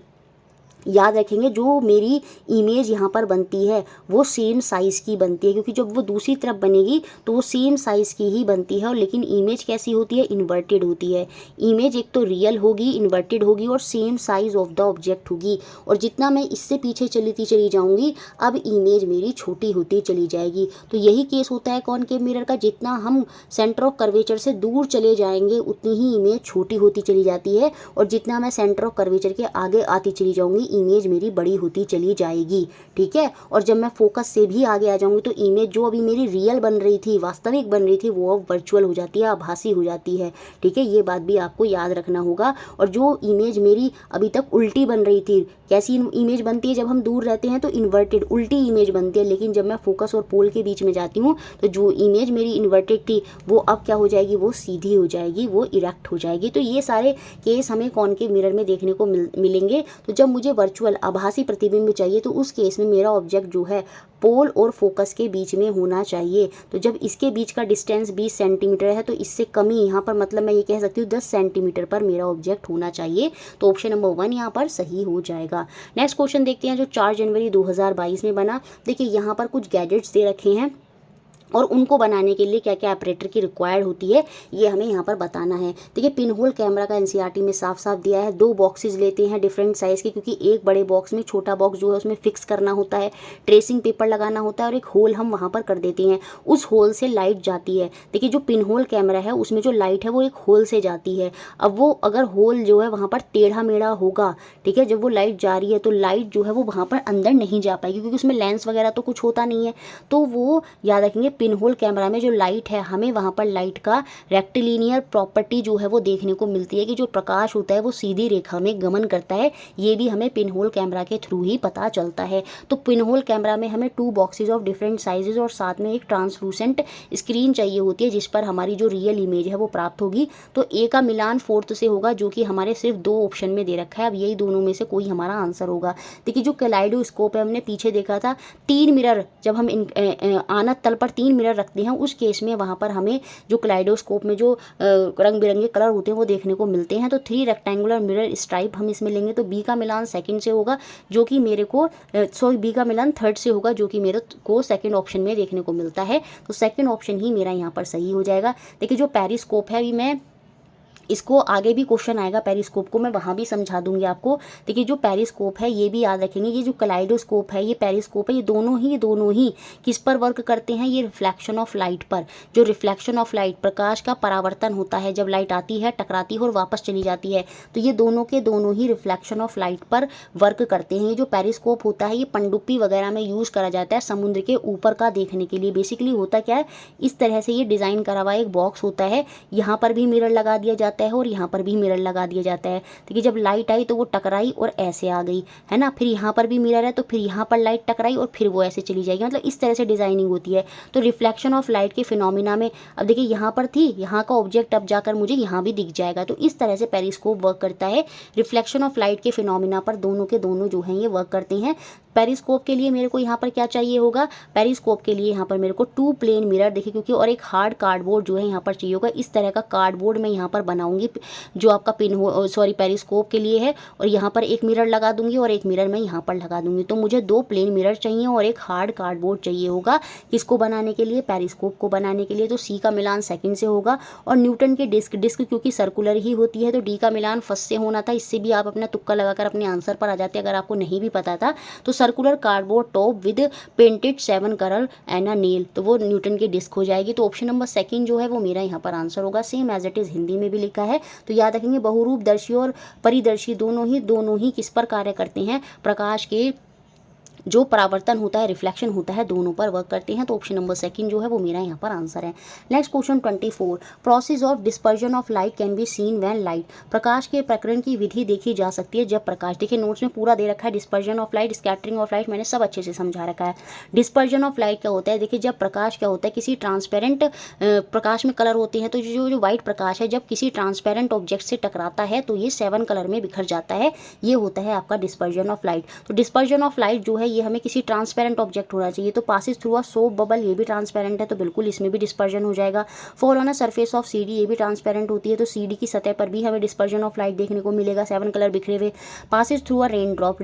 याद रखेंगे जो मेरी इमेज यहाँ पर बनती है वो सेम साइज़ की बनती है, क्योंकि जब वो दूसरी तरफ बनेगी तो वो सेम साइज़ की ही बनती है। और लेकिन इमेज कैसी होती है, इन्वर्टेड होती है। इमेज एक तो रियल होगी, इन्वर्टेड होगी और same size of the object होगी। और जितना मैं इससे पीछे चली जाऊँगी अब इमेज मेरी छोटी होती चली जाएगी। तो यही केस होता है कॉनकेव मिरर का, जितना हम सेंटर ऑफ कर्वेचर से दूर चले जाएंगे उतनी ही इमेज छोटी होती चली जाती है, और जितना मैं सेंटर ऑफ कर्वेचर के आगे आती चली जाऊँगी इमेज मेरी बड़ी होती चली जाएगी। ठीक है, और जब मैं फोकस से भी आगे आ जाऊंगी तो इमेज जो अभी मेरी रियल बन रही थी, वास्तविक बन रही थी, वो अब वर्चुअल हो जाती है, आभासी हो जाती है। ठीक है, ये बात भी आपको याद रखना होगा। और जो इमेज मेरी अभी तक उल्टी बन रही थी, कैसी इमेज बनती है, जब हम दूर रहते हैं तो इन्वर्टेड उल्टी इमेज बनती है, लेकिन जब मैं फोकस और पोल के बीच में जाती हूँ तो जो इमेज मेरी इन्वर्टेड थी वो अब क्या हो जाएगी, वो सीधी हो जाएगी, वो इरेक्ट हो जाएगी। तो ये सारे केस हमें कॉनकेव मिरर में देखने को मिलेंगे। तो जब मुझे वर्चुअल आभासी प्रतिबिंब चाहिए तो उस केस में मेरा ऑब्जेक्ट जो है पोल और फोकस के बीच में होना चाहिए। तो जब इसके बीच का डिस्टेंस 20 सेंटीमीटर है तो इससे कम ही यहाँ पर, मतलब मैं ये कह सकती हूँ 10 सेंटीमीटर पर मेरा ऑब्जेक्ट होना चाहिए। तो ऑप्शन नंबर 1 यहाँ पर सही हो जाएगा। नेक्स्ट क्वेश्चन देखते हैं जो 4 जनवरी 2022 में बना। देखिए यहाँ पर कुछ गैजेट्स दे रखे हैं और उनको बनाने के लिए क्या क्या ऑपरेटर की रिक्वायर्ड होती है ये हमें यहाँ पर बताना है। देखिए पिन होल कैमरा का एनसीईआरटी में साफ साफ दिया है। 2 बॉक्सेस लेते हैं डिफरेंट साइज़ के, क्योंकि एक बड़े बॉक्स में छोटा बॉक्स जो है उसमें फिक्स करना होता है, ट्रेसिंग पेपर लगाना होता है और एक होल हम वहाँ पर कर देते हैं, उस होल से लाइट जाती है। देखिए जो पिन होल कैमरा है उसमें जो लाइट है वो एक होल से जाती है। अब वो अगर होल जो है वहाँ पर टेढ़ा मेढ़ा होगा, ठीक है, जब वो लाइट जा रही है तो लाइट जो है वो वहाँ पर अंदर नहीं जा पाएगी, क्योंकि उसमें लेंस वगैरह तो कुछ होता नहीं है। तो वो याद रखेंगे पिन होल कैमरा में जो लाइट है हमें वहाँ पर लाइट का रेक्टिलिनियर प्रॉपर्टी जो है वो देखने को मिलती है कि जो प्रकाश होता है वो सीधी रेखा में गमन करता है। ये भी हमें पिन होल कैमरा के थ्रू ही पता चलता है। तो पिन होल कैमरा में हमें 2 बॉक्सेज ऑफ डिफरेंट साइजेज और साथ में एक ट्रांसलूसेंट स्क्रीन चाहिए होती है जिस पर हमारी जो रियल इमेज है वो प्राप्त होगी। तो ए का मिलान 4th से होगा जो कि हमारे सिर्फ 2 ऑप्शन में दे रखा है। अब यही दोनों में से कोई हमारा आंसर होगा। देखिए जो कैलाइडोस्कोप है हमने पीछे देखा था 3 मिरर, जब हम आनत तल पर 3 मिरर रखते हैं उस केस में वहाँ पर हमें जो कैलाइडोस्कोप में जो रंग बिरंगे कलर होते हैं वो देखने को मिलते हैं। तो 3 रेक्टेंगुलर मिरर स्ट्राइप हम इसमें लेंगे। तो बी का मिलान 2nd से होगा जो कि मेरे को बी का मिलान 3rd से होगा जो कि मेरे को 2nd ऑप्शन में देखने को मिलता है। तो 2nd ऑप्शन ही मेरा यहाँ पर सही हो जाएगा। देखिए जो पेरिस्कोप है अभी मैं इसको आगे भी क्वेश्चन आएगा पेरिस्कोप को मैं वहाँ भी समझा दूंगी आपको। देखिए जो पेरिस्कोप है ये भी याद रखेंगे, ये जो कैलाइडोस्कोप है ये पेरिस्कोप है, ये दोनों ही किस पर वर्क करते हैं, ये रिफ्लेक्शन ऑफ लाइट पर। जो रिफ्लेक्शन ऑफ लाइट, प्रकाश का परावर्तन होता है, जब लाइट आती है टकराती है और वापस चली जाती है, तो ये दोनों ही रिफ्लेक्शन ऑफ लाइट पर वर्क करते हैं। ये जो पेरिस्कोप होता है ये पनडुब्बी वगैरह में यूज़ करा जाता है समुद्र के ऊपर का देखने के लिए। बेसिकली होता क्या है, इस तरह से ये डिज़ाइन करा हुआ एक बॉक्स होता है, यहाँ पर भी मिरर लगा दिया जाता है और यहाँ पर भी मिरर लगा दिया जाता है। देखिए जब लाइट आई तो वो टकराई और ऐसे आ गई, है ना, फिर यहाँ पर भी मिरर है तो फिर यहाँ पर लाइट टकराई और फिर वो ऐसे चली जाएगी, मतलब इस तरह से डिजाइनिंग होती है। तो रिफ्लेक्शन ऑफ लाइट के फिनोमिना में अब देखिए यहाँ पर थी, यहाँ का ऑब्जेक्ट अब जाकर मुझे यहाँ भी दिख जाएगा। तो इस तरह से पेरिस्कोप वर्क करता है। रिफ्लेक्शन ऑफ लाइट के फिनोमिना पर दोनों के दोनों जो हैं ये वर्क करते हैं। पेरिस्कोप के लिए मेरे को यहाँ पर क्या चाहिए होगा, पेरिस्कोप के लिए यहाँ पर मेरे को 2 प्लेन मिरर देखिए, क्योंकि और एक हार्ड कार्डबोर्ड जो है यहाँ पर चाहिए होगा। इस तरह का कार्डबोर्ड मैं यहाँ पर बनाऊंगी जो आपका पेरिस्कोप के लिए है, और यहाँ पर एक मिरर लगा दूंगी और एक मिरर मैं यहाँ पर लगा दूंगी। तो मुझे 2 प्लेन मिरर चाहिए और एक हार्ड कार्डबोर्ड चाहिए होगा किसको बनाने के लिए, पेरिस्कोप को बनाने के लिए। तो सी का मिलान 2nd से होगा। और न्यूटन की डिस्क क्योंकि सर्कुलर ही होती है तो डी का मिलान 1st से होना था। इससे भी आप अपना तुक्का लगाकर अपने आंसर पर आ जाते अगर आपको नहीं भी पता था। तो circular cardboard top with painted 7 colour and a nail, तो वो न्यूटन की डिस्क हो जाएगी। तो ऑप्शन नंबर 2nd जो है वो मेरा यहाँ पर आंसर होगा। Same as it is Hindi में भी लिखा है। तो याद रखेंगे बहुरूपदर्शी और परिदर्शी दोनों ही किस पर कार्य करते हैं, प्रकाश के जो परावर्तन होता है, रिफ्लेक्शन होता है, दोनों पर वर्क करते हैं। तो ऑप्शन नंबर 2nd जो है वो मेरा यहाँ पर आंसर है। Next question 24, process of dispersion of light can be seen when light, प्रकाश के प्रकरण की विधि देखी जा सकती है जब प्रकाश, देखिए नोट्स में पूरा दे रखा है dispersion of light, scattering of light, मैंने सब अच्छे से समझा रखा है। डिस्पर्जन ऑफ लाइट क्या होता है, देखिए जब प्रकाश क्या होता है, किसी ट्रांसपेरेंट प्रकाश में कलर होते हैं, तो जो व्हाइट प्रकाश है जब किसी ट्रांसपेरेंट ऑब्जेक्ट से टकराता है तो ये 7 कलर में बिखर जाता है, ये होता है आपका डिस्पर्जन ऑफ लाइट। तो डिस्पर्जन ऑफ लाइट जो है ये हमें किसी ट्रांसपेरेंट ऑब्जेक्ट होना चाहिए। तो passes through a soap bubble, ये भी ट्रांसपेरेंट है तो बिल्कुल इसमें भी डिस्पर्जन हो जाएगा। Fall on a surface of CD, ये भी ट्रांसपेरेंट होती है तो सीडी की सतह पर भी हमें डिस्पर्जन ऑफ लाइट देखने को मिलेगा, 7 कलर बिखरे हुए। Passes through a rain drop,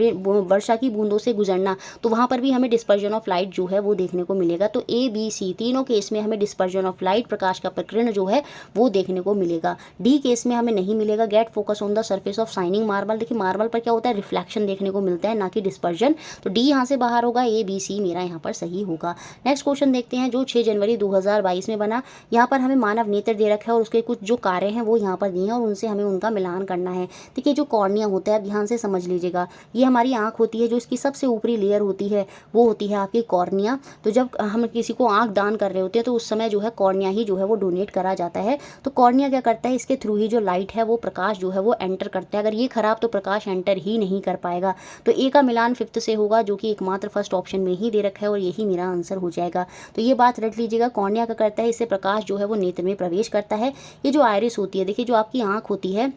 वर्षा की बूंदों से गुजरना, तो वहाँ पर भी हमें डिस्पर्जन ऑफ लाइट जो है वो देखने को मिलेगा। तो ए बी सी तीनों केस में हमें डिस्पर्जन ऑफ लाइट, प्रकाश का प्रकीर्ण जो है वो देखने को मिलेगा। डी केस में हमें नहीं मिलेगा। Get focus on the surface of shining marble, देखिए मार्बल पर क्या होता है, रिफ्लेक्शन देखने को मिलता है ना कि डिस्पर्जन। तो डी यहाँ से बाहर होगा, ए बी सी मेरा यहाँ पर सही होगा। नेक्स्ट क्वेश्चन देखते हैं जो 6 जनवरी 2022 में बना। यहाँ पर हमें मानव नेत्र दे रखा है और उसके कुछ जो कार्य हैं वो यहाँ पर दिए हैं और उनसे हमें उनका मिलान करना है। देखिए जो कॉर्निया होता है, अब ध्यान से समझ लीजिएगा, ये हमारी आंख होती है, जो इसकी सबसे ऊपरी लेयर होती है वो होती है आपकी कॉर्निया। तो जब हम किसी को आंख दान कर रहे होते हैं तो उस समय जो है कॉर्निया ही जो है वो डोनेट करा जाता है। तो कॉर्निया क्या करता है, इसके थ्रू ही जो लाइट है वो प्रकाश जो है वो एंटर करता है। अगर ये खराब तो प्रकाश एंटर ही नहीं कर पाएगा। तो ए का मिलान 5th से होगा जो कि एकमात्र फर्स्ट ऑप्शन में ही दे रखा है और यही मेरा आंसर हो जाएगा। तो ये बात रट लीजिएगा, कॉर्निया का करता है, इससे प्रकाश जो है वो नेत्र में प्रवेश करता है। ये जो आइरिस होती है, देखिए जो आपकी आंख होती है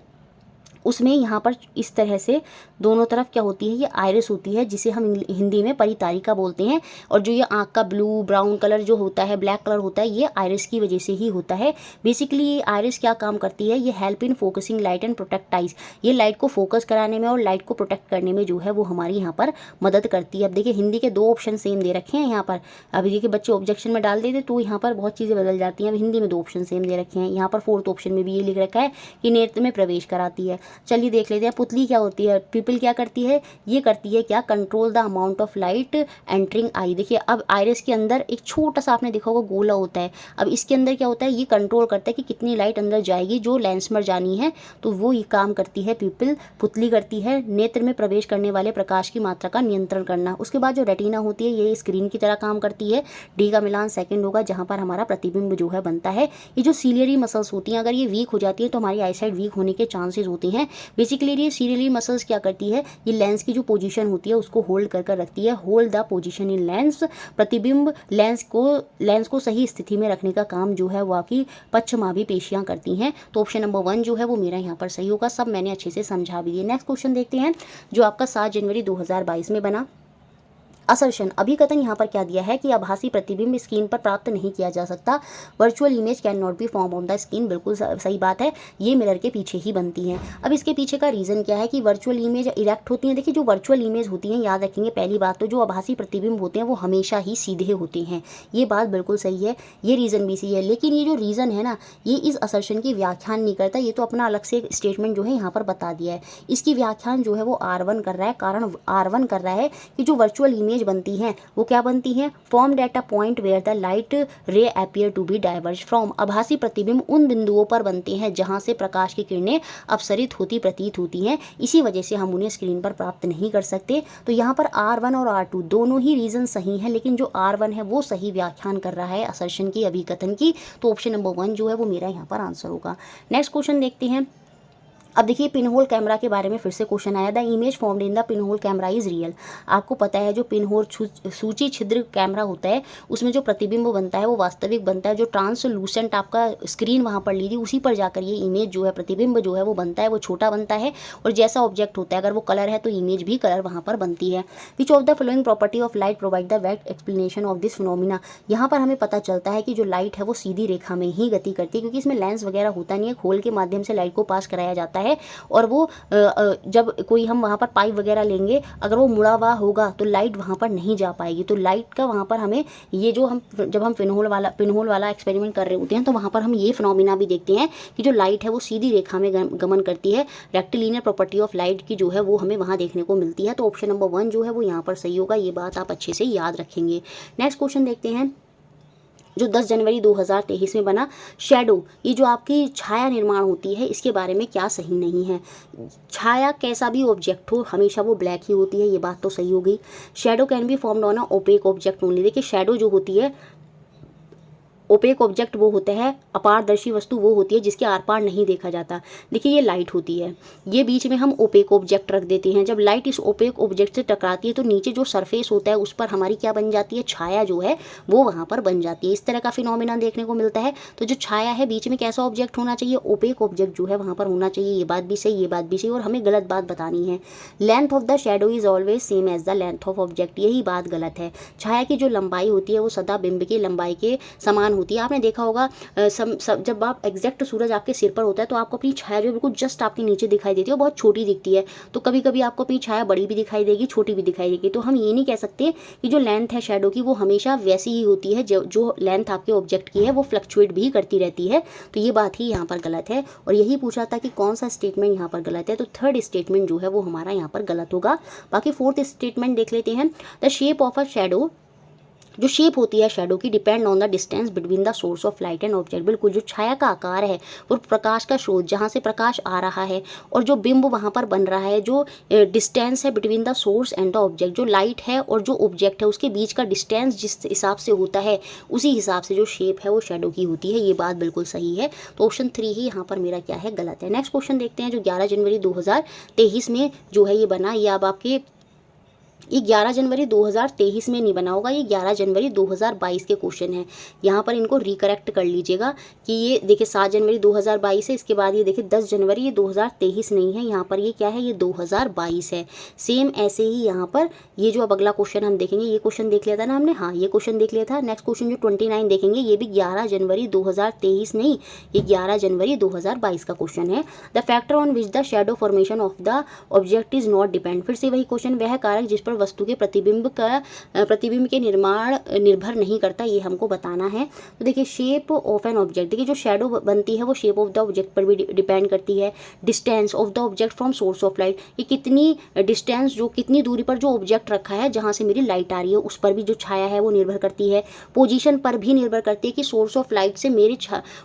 उसमें यहाँ पर इस तरह से दोनों तरफ क्या होती है, ये आइरिस होती है जिसे हम हिंदी में परितारिका बोलते हैं। और जो ये आँख का ब्लू ब्राउन कलर जो होता है, ब्लैक कलर होता है, ये आइरिस की वजह से ही होता है। बेसिकली ये आइरिस क्या काम करती है, ये help in focusing light and protect eyes, ये लाइट को फोकस कराने में और लाइट को प्रोटेक्ट करने में जो है वो हमारी यहाँ पर मदद करती है। अब देखिए हिंदी के 2 ऑप्शन सेम दे रखे हैं यहाँ पर। अभी देखिए बच्चे ऑब्जेक्शन में डाल देते तो यहाँ पर बहुत चीज़ें बदल जाती हैं। अब हिंदी में 2 ऑप्शन सेम दे रखे हैं, यहाँ पर 4th ऑप्शन में भी ये लिख रखा है कि नेत्र में प्रवेश कराती है। चलिए देख लेते हैं। पुतली क्या होती है, पिपल क्या करती है, ये करती है क्या, control the amount of light entering eye. देखिए अब आइरिस के अंदर एक छोटा सा आपने देखा होगा गोला होता है, अब इसके अंदर क्या होता है, ये कंट्रोल करता है कि कितनी लाइट अंदर जाएगी जो लेंस में जानी है, तो वो ये काम करती है पिपल। पुतली करती है नेत्र में प्रवेश करने वाले प्रकाश की मात्रा का नियंत्रण करना। उसके बाद जो रेटिना होती है ये स्क्रीन की तरह काम करती है। डी का मिलान सेकंड होगा जहां पर हमारा प्रतिबिंब जो है बनता है। ये जो सीलियरी मसल्स होती हैं अगर ये वीक हो जाती है तो हमारी आईसाइट वीक होने के चांसेस होते हैं। बेसिकली ये सीलियरी मसल्स क्या करती है, ये लेंस की जो पोजीशन होती है उसको होल्ड कर रखती है। Hold the position in lens, प्रतिबिंब लेंस को सही स्थिति में रखने का काम जो है वो आपकी पश्चमाभी पेशियां करती हैं। तो ऑप्शन नंबर 1 जो है वो मेरा यहाँ पर सही होगा। सब मैंने अच्छे से समझा भी दिए। नेक्स्ट क्वेश्चन देखते हैं जो आपका 7 जनवरी 2022 में बना। असर्शन, अभिकथन यहाँ पर क्या दिया है कि आभासी प्रतिबिंब स्क्रीन पर प्राप्त नहीं किया जा सकता। Virtual image can not be form on the screen, बिल्कुल सही बात है, ये मिरर के पीछे ही बनती हैं। अब इसके पीछे का रीज़न क्या है कि वर्चुअल इमेज इरेक्ट होती हैं। देखिए जो वर्चुअल इमेज होती हैं, याद रखेंगे पहली बात तो जो आभासी प्रतिबिंब होते हैं वो हमेशा ही सीधे होते हैं, ये बात बिल्कुल सही है, ये रीज़न भी सही है। लेकिन ये जो रीज़न है ना, ये इस असर्शन की व्याख्यान नहीं करता, ये तो अपना अलग से स्टेटमेंट जो है यहाँ पर बता दिया है। इसकी व्याख्यान जो है वो R1 कर रहा है। कारण R1 कर रहा है कि जो वर्चुअल इमेज बनती है वो क्या बनती हैं, formed at a point where the light ray appear to be diverge from. आभासी प्रतिबिंब उन बिंदुओं पर बनते हैं जहां से प्रकाश की किरणें अपसरित होती प्रतीत होती हैं, इसी वजह से हम उन्हें स्क्रीन पर प्राप्त नहीं कर सकते। तो यहाँ पर R1 और R2 दोनों ही रीजन सही हैं, लेकिन जो R1 है वो सही व्याख्यान कर रहा है असर्शन की, अभिकथन की। तो ऑप्शन नंबर 1 जो है वो मेरा यहाँ पर आंसर होगा। नेक्स्ट क्वेश्चन देखते हैं। अब देखिए पिन होल कैमरा के बारे में फिर से क्वेश्चन आया। The image formed in the pin hole camera is real. आपको पता है जो पिन होल सूची छिद्र कैमरा होता है उसमें जो प्रतिबिंब बनता है वो वास्तविक बनता है। जो ट्रांसलूसेंट आपका स्क्रीन वहाँ पर लीजिए उसी पर जाकर ये इमेज जो है प्रतिबिंब जो है वो बनता है, वो छोटा बनता है और जैसा ऑब्जेक्ट होता है अगर वो कलर है तो इमेज भी कलर वहाँ पर बनती है। Which of the following property of light provide the वेट एक्सप्लेनेशन ऑफ दिस फिनोमिना। यहाँ पर हमें पता चलता है कि जो लाइट है वो सीधी रेखा में ही गति करती है, क्योंकि इसमें लेंस वगैरह होता नहीं है, खोल के माध्यम से लाइट को पास कराया जाता है। और वो जब कोई हम वहाँ पर पाइप वगैरह लेंगे अगर वो मुड़ा हुआ होगा तो लाइट वहाँ पर नहीं जा पाएगी। तो लाइट का वहाँ पर हमें ये जो हम जब हम पिनहोल वाला एक्सपेरिमेंट कर रहे होते हैं तो वहाँ पर हम ये फिनोमिना भी देखते हैं कि जो लाइट है वो सीधी रेखा में गमन करती है। रेक्टिलिनियर प्रॉपर्टी ऑफ लाइट की जो है वो हमें वहाँ देखने को मिलती है। तो ऑप्शन नंबर 1 जो है वो यहाँ पर सही होगा, ये बात आप अच्छे से याद रखेंगे। नेक्स्ट क्वेश्चन देखते हैं जो 10 जनवरी 2023 में बना। शैडो, ये जो आपकी छाया निर्माण होती है इसके बारे में क्या सही नहीं है। छाया कैसा भी ऑब्जेक्ट हो हमेशा वो ब्लैक ही होती है, ये बात तो सही हो गई। Shadow can be formed on a opaque object only. देखिए शैडो जो होती है, ओपेक ऑब्जेक्ट वो होता है, अपारदर्शी वस्तु वो होती है जिसके आर पार नहीं देखा जाता। देखिए ये लाइट होती है, ये बीच में हम ओपेक ऑब्जेक्ट रख देते हैं। जब लाइट इस ओपेक ऑब्जेक्ट से टकराती है तो नीचे जो सरफेस होता है उस पर हमारी क्या बन जाती है, छाया जो है वो वहाँ पर बन जाती है। इस तरह का फिनोमिना देखने को मिलता है। तो जो छाया है बीच में कैसा ऑब्जेक्ट होना चाहिए, ओपेक ऑब्जेक्ट जो है वहाँ पर होना चाहिए। ये बात भी सही, ये बात भी सही, और हमें गलत बात बतानी है। Length of the shadow is always same as the length of object, यही बात गलत है। छाया की जो लंबाई होती है वो सदा बिंब की लंबाई के समान होती है। आपने देखा होगा जब आप एग्जैक्ट सूरज आपके सिर पर होता है तो आपको अपनी छाया जो बिल्कुल जस्ट आपके नीचे दिखाई देती है, बहुत छोटी दिखती है। तो कभी कभी आपको अपनी छाया बड़ी भी दिखाई देगी, छोटी भी दिखाई देगी। तो हम ये नहीं कह सकते कि जो लेंथ है शेडो की वो हमेशा वैसी ही होती है, जो लेंथ आपके ऑब्जेक्ट की है वो फ्लक्चुएट भी करती रहती है। तो ये बात ही यहाँ पर गलत है। और यही पूछा था कि कौन सा स्टेटमेंट यहाँ पर गलत है, तो थर्ड स्टेटमेंट जो है वो हमारा यहाँ पर गलत होगा। बाकी फोर्थ स्टेटमेंट देख लेते हैं। The shape of a shadow, जो शेप होती है शेडो की, depend on the distance between the source of light and object. बिल्कुल जो छाया का आकार है वो प्रकाश का स्रोत जहाँ से प्रकाश आ रहा है और जो बिंब वहाँ पर बन रहा है, जो डिस्टेंस है between the source and the object, जो लाइट है और जो ऑब्जेक्ट है उसके बीच का डिस्टेंस जिस हिसाब से होता है उसी हिसाब से जो शेप है वो शेडो की होती है। ये बात बिल्कुल सही है। तो ऑप्शन 3 ही यहाँ पर मेरा क्या है, गलत है। नेक्स्ट क्वेश्चन देखते हैं जो 11 जनवरी 2023 में जो है ये बना। ये अब आपके ये 11 जनवरी 2023 में नहीं बना होगा, ये 11 जनवरी 2022 के क्वेश्चन है। यहाँ पर इनको रिकरेक्ट कर लीजिएगा कि ये देखिए 7 जनवरी 2022 है, इसके बाद ये देखिए 10 जनवरी, ये 2023 नहीं है, यहाँ पर ये क्या है, ये 2022 है। सेम ऐसे ही यहाँ पर ये जो अब अगला क्वेश्चन हम देखेंगे, ये क्वेश्चन देख लिया था ना हमने, हाँ ये क्वेश्चन देख लिया था। नेक्स्ट क्वेश्चन जो 29 देखेंगे ये भी 11 जनवरी 2023 नहीं, ये 11 जनवरी 2022 का क्वेश्चन है। The factor on which the shadow formation of the object is not depend. फिर से वही क्वेश्चन, वह कारक जिस पर वस्तु के प्रतिबिंब के निर्माण निर्भर नहीं करता, ये हमको बताना है। तो देखिए शेप ऑफ एन ऑब्जेक्ट, देखिए जो शेडो बनती है वो शेप ऑफ द ऑब्जेक्ट पर भी डिपेंड करती है। Distance of the object from source of light, ये कितनी डिस्टेंस, जो कितनी दूरी पर जो ऑब्जेक्ट रखा है जहाँ से मेरी लाइट आ रही है उस पर भी जो छाया है वो निर्भर करती है। पोजीशन पर भी निर्भर करती है कि सोर्स ऑफ लाइट से मेरी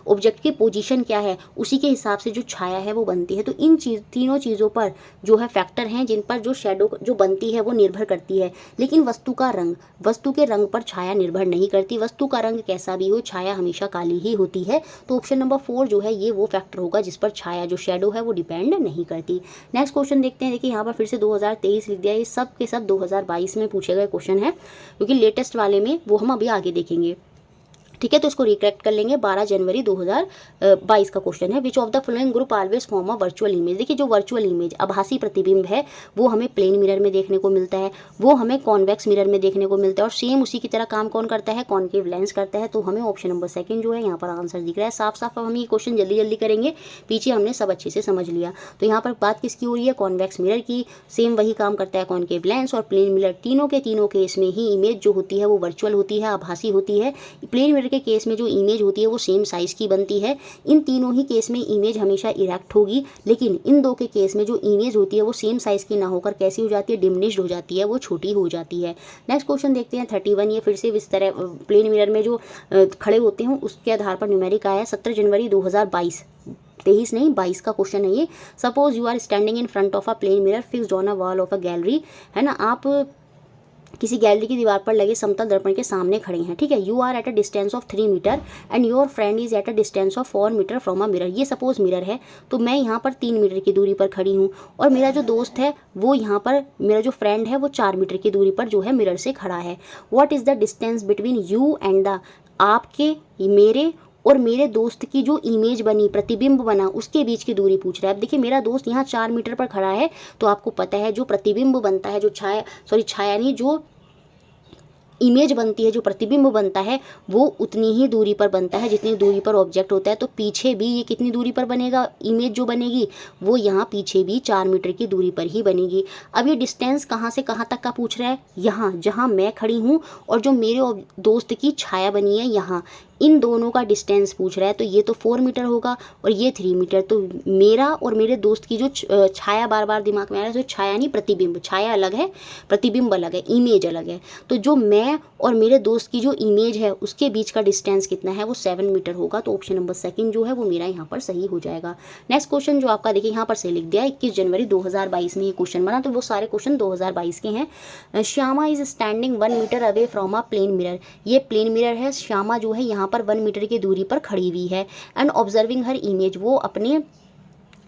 ऑब्जेक्ट की पोजीशन क्या है, उसी के हिसाब से जो छाया है वो बनती है। तो इन तीनों चीज़ों पर जो है फैक्टर हैं जिन पर जो शेडो जो बनती है वो निर्भर करती है। लेकिन वस्तु का रंग, वस्तु के रंग पर छाया निर्भर नहीं करती। वस्तु का रंग कैसा भी हो, छाया हमेशा काली ही होती है। तो ऑप्शन नंबर 4 जो है ये वो फैक्टर होगा जिस पर छाया जो शेडो है वो डिपेंड नहीं करती। नेक्स्ट क्वेश्चन देखते हैं। देखिए यहाँ पर फिर से 2023 लिख दिया, ये सब के सब 2022 में पूछे गए क्वेश्चन है, क्योंकि लेटेस्ट वाले में वो हम अभी आगे देखेंगे। ठीक है, तो इसको रिकरेक्ट कर लेंगे। 12 जनवरी 2022 का क्वेश्चन है, which of the following group always form a virtual image. देखिए जो वर्चुअल इमेज आभासी प्रतिबिंब है वो हमें प्लेन मिरर में देखने को मिलता है, वो हमें कॉन्वेक्स मिरर में देखने को मिलता है, और सेम उसी की तरह काम कौन करता है, कॉनकेव लेंस करता है। तो हमें ऑप्शन नंबर 2 जो है यहाँ पर आंसर दिख रहा है साफ साफ। अब हम ये क्वेश्चन जल्दी जल्दी करेंगे, पीछे हमने सब अच्छे से समझ लिया। तो यहाँ पर बात किसकी हो रही है, कॉन्वेक्स मिरर की। सेम वही काम करता है कॉनकेव लेंस और प्लेन मिरर, तीनों के तीनों केस में ही इमेज जो होती है वो वर्चुअल होती है, आभासी होती है। प्लेन मिरर के केस में जो इमेज होती है वो सेम साइज की बनती है। इन तीनों ही केस में इमेज हमेशा इरेक्ट होगी, लेकिन इन दो के केस में जो इमेज होती है वो सेम साइज की ना होकर कैसी हो जाती है, डिमिनिश्ड हो जाती है, वो छोटी हो जाती है। नेक्स्ट क्वेश्चन देखते हैं 31। ये फिर से इस तरह प्लेन मिरर में जो खड़े होते हैं उसके आधार पर न्यूमेरिक आया 17 जनवरी 2022, 23 नहीं 22 का क्वेश्चन है ये। Suppose you are standing in front of a plane mirror fixed on a wall of a gallery, है ना, आप किसी गैलरी की दीवार पर लगे समतल दर्पण के सामने खड़े हैं। ठीक है, you are at a distance of 3 metre and your friend is at a distance of 4 metre from a mirror. ये सपोज मिरर है, तो मैं यहाँ पर 3 मीटर की दूरी पर खड़ी हूँ और मेरा जो दोस्त है वो यहाँ पर, मेरा जो फ्रेंड है वो 4 मीटर की दूरी पर जो है मिरर से खड़ा है। What is the distance between you and the, आपके, मेरे और मेरे दोस्त की जो इमेज बनी, प्रतिबिंब बना, उसके बीच की दूरी पूछ रहा है। अब देखिए मेरा दोस्त यहाँ 4 मीटर पर खड़ा है, तो आपको पता है जो प्रतिबिंब बनता है, जो छाया नहीं, जो इमेज बनती है, जो प्रतिबिंब बनता है वो उतनी ही दूरी पर बनता है जितनी दूरी पर ऑब्जेक्ट होता है। तो पीछे भी ये कितनी दूरी पर बनेगा, इमेज जो बनेगी वो यहाँ पीछे भी 4 मीटर की दूरी पर ही बनेगी। अब ये डिस्टेंस कहाँ से कहाँ तक का पूछ रहा है, यहाँ जहाँ मैं खड़ी हूँ और जो मेरे दोस्त की छाया बनी है यहाँ, इन दोनों का डिस्टेंस पूछ रहा है। तो ये तो 4 मीटर होगा और ये 3 मीटर। तो मेरा और मेरे दोस्त की जो छाया, बार बार दिमाग में आ रहा है, तो छाया नहीं प्रतिबिंब, छाया अलग है, प्रतिबिंब अलग है, इमेज अलग है। तो जो मैं और मेरे दोस्त की जो इमेज है उसके बीच का डिस्टेंस कितना है, वो 7 मीटर होगा। तो ऑप्शन नंबर 2 जो है वो मेरा यहाँ पर सही हो जाएगा। नेक्स्ट क्वेश्चन जो आपका देखिए यहाँ पर से लिख दिया 21 जनवरी 2022 में ये क्वेश्चन बना, तो वो सारे क्वेश्चन 2022 के हैं। Shyama is standing 1 metre away from a plane mirror. ये प्लेन मिरर है, श्यामा जो है यहाँ पर 1 मीटर की दूरी पर खड़ी हुई है। एंड ऑब्जर्विंग हर इमेज, वो अपने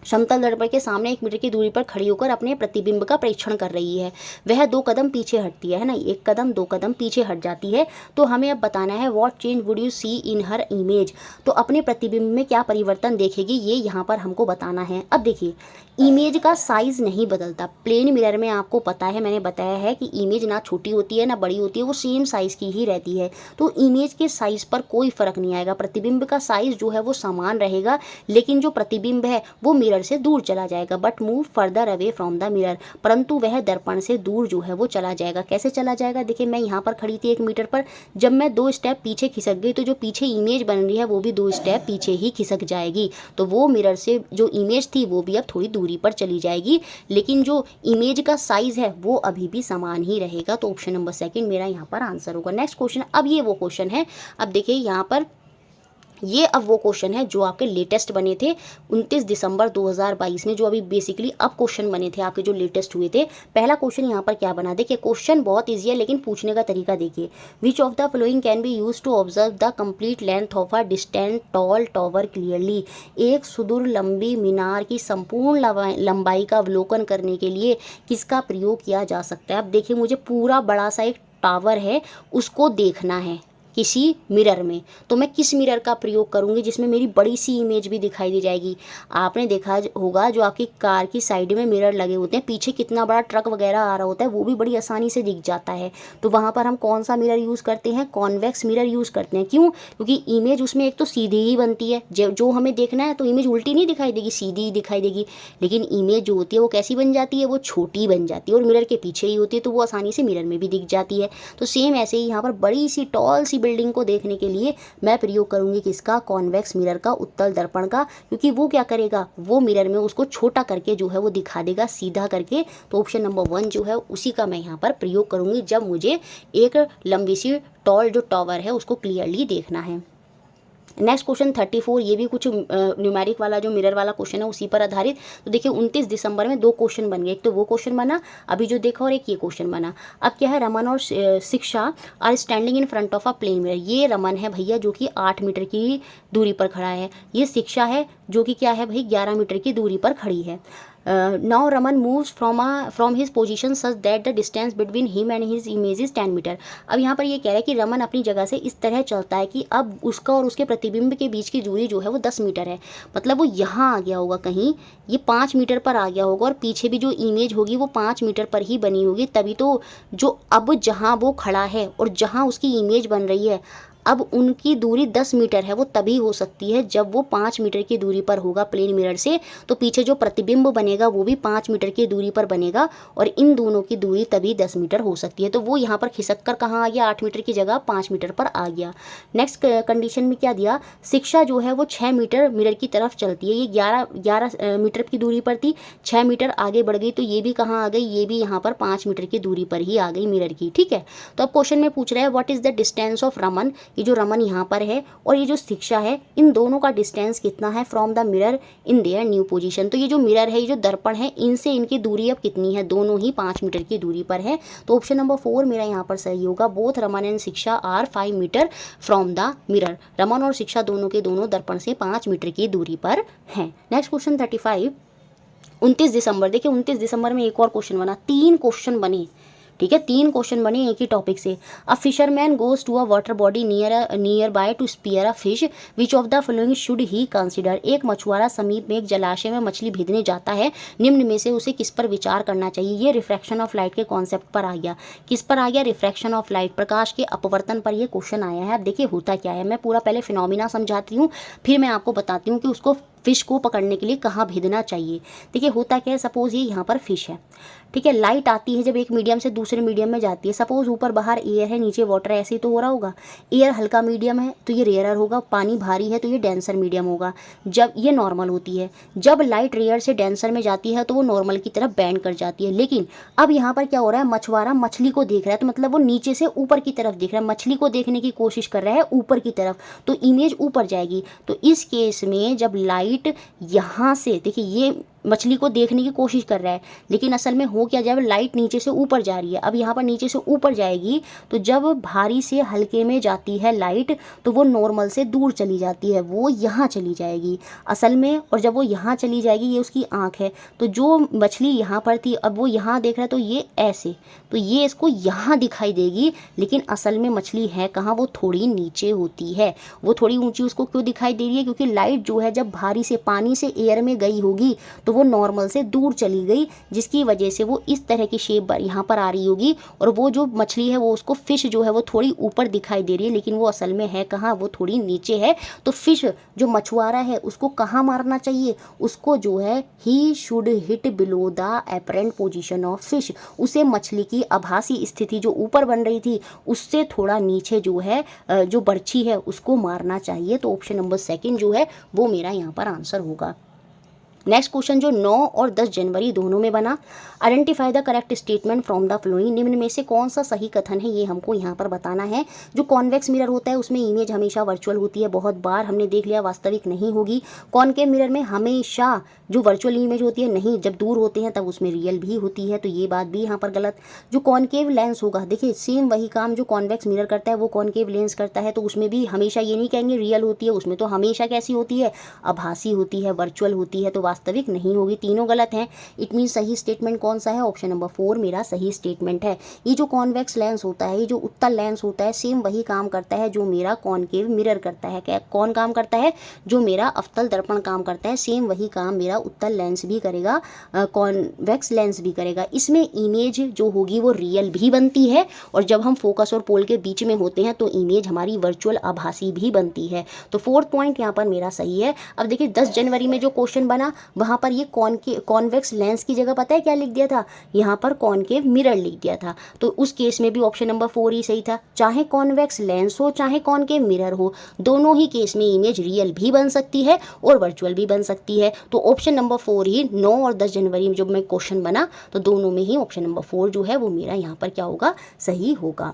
समतल दर्पण के सामने 1 मीटर की दूरी पर खड़ी होकर अपने प्रतिबिंब का परीक्षण कर रही है। वह 2 कदम पीछे हटती है ना, 1 कदम 2 कदम पीछे हट जाती है। तो हमें अब बताना है what change would you see in her image, तो अपने प्रतिबिंब में क्या परिवर्तन देखेगी, ये यहाँ पर हमको बताना है। अब देखिए इमेज का साइज नहीं बदलता प्लेन मिरर में, आपको पता है, मैंने बताया है कि इमेज ना छोटी होती है ना बड़ी होती है, वो सेम साइज़ की ही रहती है। तो इमेज के साइज़ पर कोई फ़र्क नहीं आएगा, प्रतिबिंब का साइज़ जो है वो समान रहेगा, लेकिन जो प्रतिबिंब है वो मिरर से दूर चला जाएगा, but move further away from the mirror, परंतु वह दर्पण से दूर जो है वो चला जाएगा। कैसे चला जाएगा, देखिए मैं यहाँ पर खड़ी थी 1 मीटर पर, जब मैं 2 स्टेप पीछे खिसक गई तो जो पीछे इमेज बन रही है वो भी 2 स्टेप पीछे ही खिसक जाएगी। तो वो मिरर से जो इमेज थी वो भी अब थोड़ी दूरी पर चली जाएगी, लेकिन जो इमेज का साइज है वो अभी भी समान ही रहेगा। तो ऑप्शन नंबर 2 मेरा यहाँ पर आंसर होगा। नेक्स्ट क्वेश्चन, अब ये वो क्वेश्चन है, अब देखिए यहाँ पर ये अब वो क्वेश्चन है जो आपके लेटेस्ट बने थे 29 दिसंबर 2022 में, जो अभी बेसिकली अब क्वेश्चन बने थे आपके जो लेटेस्ट हुए थे। पहला क्वेश्चन यहाँ पर क्या बना, देखिए क्वेश्चन बहुत ईजी है लेकिन पूछने का तरीका देखिए। Which of the following can be use to observe the complete length of a distant tall tower clearly. एक सुदूर लंबी मीनार की संपूर्ण लंबाई का अवलोकन करने के लिए किसका प्रयोग किया जा सकता है। अब देखिए मुझे पूरा बड़ा सा एक टावर है उसको देखना है, किसी मिरर में, तो मैं किस मिरर का प्रयोग करूँगी जिसमें मेरी बड़ी सी इमेज भी दिखाई दे जाएगी। आपने देखा होगा जो आपकी कार की साइड में मिरर लगे होते हैं, पीछे कितना बड़ा ट्रक वगैरह आ रहा होता है वो भी बड़ी आसानी से दिख जाता है। तो वहाँ पर हम कौन सा मिरर यूज़ करते हैं, कॉन्वेक्स मिरर यूज़ करते हैं। क्यों? क्योंकि इमेज उसमें एक तो सीधी ही बनती है, जो हमें देखना है तो इमेज उल्टी नहीं दिखाई देगी, सीधी ही दिखाई देगी। लेकिन इमेज जो होती है वो कैसी बन जाती है, वो छोटी बन जाती है और मिरर के पीछे ही होती है, तो वो आसानी से मिरर में भी दिख जाती है। तो सेम ऐसे ही यहाँ पर बड़ी सी टॉल सी बिल्डिंग को देखने के लिए मैं प्रयोग करूँगी किसका, कॉन्वेक्स मिरर का, उत्तल दर्पण का। क्योंकि वो क्या करेगा, वो मिरर में उसको छोटा करके जो है वो दिखा देगा, सीधा करके। तो ऑप्शन नंबर 1 जो है उसी का मैं यहाँ पर प्रयोग करूँगी जब मुझे एक लंबी सी टॉल जो टॉवर है उसको क्लियरली देखना है। नेक्स्ट क्वेश्चन 34, ये भी कुछ न्यूमेरिक वाला जो मिरर वाला क्वेश्चन है उसी पर आधारित। तो देखिए 29 दिसंबर में 2 क्वेश्चन बन गए, एक तो वो क्वेश्चन बना अभी जो देखा और एक ये क्वेश्चन बना। अब क्या है, रमन और Shiksha are standing in front of a plane mirror. ये रमन है भैया जो कि 8 मीटर की दूरी पर खड़ा है, ये शिक्षा है जो कि क्या है भाई 11 मीटर की दूरी पर खड़ी है। Now Raman moves from his position such that the distance between him and his image is 10 metre. अब यहाँ पर ये कह रहा है कि रमन अपनी जगह से इस तरह चलता है कि अब उसका और उसके प्रतिबिंब के बीच की दूरी जो है वो 10 मीटर है। मतलब वो यहाँ आ गया होगा कहीं, ये 5 मीटर पर आ गया होगा और पीछे भी जो इमेज होगी वो 5 मीटर पर ही बनी होगी। तभी तो जो अब जहाँ वो खड़ा है और जहाँ उसकी इमेज बन रही है अब उनकी दूरी 10 मीटर है, वो तभी हो सकती है जब वो 5 मीटर की दूरी पर होगा प्लेन मिरर से। तो पीछे जो प्रतिबिंब बनेगा वो भी 5 मीटर की दूरी पर बनेगा और इन दोनों की दूरी तभी 10 मीटर हो सकती है। तो वो यहाँ पर खिसक कर कहाँ आ गया, 8 मीटर की जगह 5 मीटर पर आ गया। नेक्स्ट कंडीशन में क्या दिया, शिक्षा जो है वो 6 मीटर मिरर की तरफ चलती है। ये 11 मीटर की दूरी पर थी, 6 मीटर आगे बढ़ गई, तो ये भी कहाँ आ गई, ये भी यहाँ पर 5 मीटर की दूरी पर ही आ गई मिरर की। ठीक है, तो अब क्वेश्चन में पूछ रहा है what is the distance of Raman, ये जो रमन यहाँ पर है और ये जो शिक्षा है, इन दोनों का डिस्टेंस कितना है from the mirror in their new position. तो ये जो मिरर है, ये जो दर्पण है, इनसे इनकी दूरी अब कितनी है, दोनों ही 5 मीटर की दूरी पर है। तो ऑप्शन नंबर 4 मेरा यहाँ पर सही होगा। Both Raman and Shiksha are 5 metre from the mirror. Raman और शिक्षा दोनों के दोनों दर्पण से 5 मीटर की दूरी पर हैं। नेक्स्ट क्वेश्चन 35, 29 दिसंबर। देखिए 29 दिसंबर में एक और क्वेश्चन बना, 3 क्वेश्चन बने। ठीक है, 3 क्वेश्चन बने एक ही टॉपिक से। A fisherman goes to a water body near by to spear a fish, which of the following should he consider. एक मछुआरा समीप में एक जलाशय में मछली भेजने जाता है, निम्न में से उसे किस पर विचार करना चाहिए। ये रिफ्रैक्शन ऑफ लाइट के कॉन्सेप्ट पर आ गया। किस पर आ गया, रिफ्रैक्शन ऑफ लाइट, प्रकाश के अपवर्तन पर यह क्वेश्चन आया है। अब देखिए होता क्या है, मैं पूरा पहले फिनोमिना समझाती हूँ, फिर मैं आपको बताती हूँ कि उसको फिश को पकड़ने के लिए कहाँ भेजना चाहिए। देखिए होता क्या है, सपोज ये यहाँ पर फिश है, ठीक है, लाइट आती है जब एक मीडियम से दूसरे मीडियम में जाती है। सपोज ऊपर बाहर एयर है, नीचे वाटर है, ऐसे ही तो हो रहा होगा। एयर हल्का मीडियम है तो ये रेयरर होगा, पानी भारी है तो ये डेंसर मीडियम होगा। जब ये नॉर्मल होती है, जब लाइट रेयर से डेंसर में जाती है तो वो नॉर्मल की तरफ बैंड कर जाती है। लेकिन अब यहाँ पर क्या हो रहा है, मछुआरा मछली को देख रहा है, तो मतलब वो नीचे से ऊपर की तरफ देख रहा है, मछली को देखने की कोशिश कर रहा है ऊपर की तरफ, तो इमेज ऊपर जाएगी। तो इस केस में जब लाइट यहाँ से, देखिए ये मछली को देखने की कोशिश कर रहा है, लेकिन असल में हो क्या, जब लाइट नीचे से ऊपर जा रही है, अब यहाँ पर नीचे से ऊपर जाएगी, तो जब भारी से हल्के में जाती है लाइट तो वो नॉर्मल से दूर चली जाती है, वो यहाँ चली जाएगी असल में। और जब वो यहाँ चली जाएगी, ये उसकी आँख है, तो जो मछली यहाँ पर थी अब वो यहाँ देख रहा है, तो ये ऐसे, तो ये इसको यहाँ दिखाई देगी, लेकिन असल में मछली है कहाँ, वो थोड़ी नीचे होती है। वो थोड़ी ऊँची उसको क्यों दिखाई दे रही है, क्योंकि लाइट जो है जब भारी से पानी से एयर में गई होगी तो वो नॉर्मल से दूर चली गई, जिसकी वजह से वो इस तरह की शेप यहाँ पर आ रही होगी। और वो जो मछली है वो, उसको फिश जो है वो थोड़ी ऊपर दिखाई दे रही है, लेकिन वो असल में है कहाँ, वो थोड़ी नीचे है। तो फिश जो मछुआरा है उसको कहाँ मारना चाहिए, उसको जो है he should hit below the apparent position of fish, उसे मछली की आभासी स्थिति जो ऊपर बन रही थी उससे थोड़ा नीचे जो है जो बर्छी है उसको मारना चाहिए। तो ऑप्शन नंबर 2 जो है वो मेरा यहाँ पर आंसर होगा। नेक्स्ट क्वेश्चन जो 9 और 10 जनवरी दोनों में बना, identify the correct statement from the flowing, निम्न में से कौन सा सही कथन है ये हमको यहाँ पर बताना है। जो कॉन्वेक्स मिरर होता है उसमें इमेज हमेशा वर्चुअल होती है, बहुत बार हमने देख लिया वास्तविक नहीं होगी। कॉनकेव मिरर में हमेशा जो वर्चुअल इमेज होती है नहीं, जब दूर होते हैं तब उसमें रियल भी होती है, तो ये बात भी यहाँ पर गलत। जो कॉनकेव लेंस होगा, देखिए सेम वही काम जो कॉन्वेक्स मिरर करता है वो कॉनकेव लेंस करता है, तो उसमें भी हमेशा ये नहीं कहेंगे रियल होती है, उसमें तो हमेशा कैसी होती है, आभासी होती है, वर्चुअल होती है। तो वास्तविक नहीं होगी। तीनों गलत हैं। इट मीन सही स्टेटमेंट कौन सा है? ऑप्शन नंबर 4 मेरा सही स्टेटमेंट है। ये जो कॉन्वेक्स लेंस होता है, ये जो उत्तल लेंस होता है, सेम वही काम करता है जो मेरा कॉनकेव मिरर करता है। क्या कौन काम करता है? जो मेरा अवतल दर्पण काम करता है, सेम वही काम मेरा उत्तल लेंस भी करेगा, कॉन्वेक्स लेंस भी करेगा। इसमें इमेज जो होगी वो रियल भी बनती है, और जब हम फोकस और पोल के बीच में होते हैं तो इमेज हमारी वर्चुअल आभासी भी बनती है। तो 4th पॉइंट यहाँ पर मेरा सही है। अब देखिए 10 जनवरी में जो क्वेश्चन बना वहाँ पर ये कॉन्वेक्स लेंस की जगह पता है क्या लिख दिया था? यहाँ पर कॉनकेव मिरर लिख दिया था। तो उस केस में भी ऑप्शन नंबर 4 ही सही था। चाहे कॉन्वेक्स लेंस हो चाहे कॉनकेव मिरर हो, दोनों ही केस में इमेज रियल भी बन सकती है और वर्चुअल भी बन सकती है। तो ऑप्शन नंबर 4 ही 9 और 10 जनवरी में जब मैं क्वेश्चन बना तो दोनों में ही ऑप्शन नंबर 4 जो है वो मेरा यहाँ पर क्या होगा? सही होगा।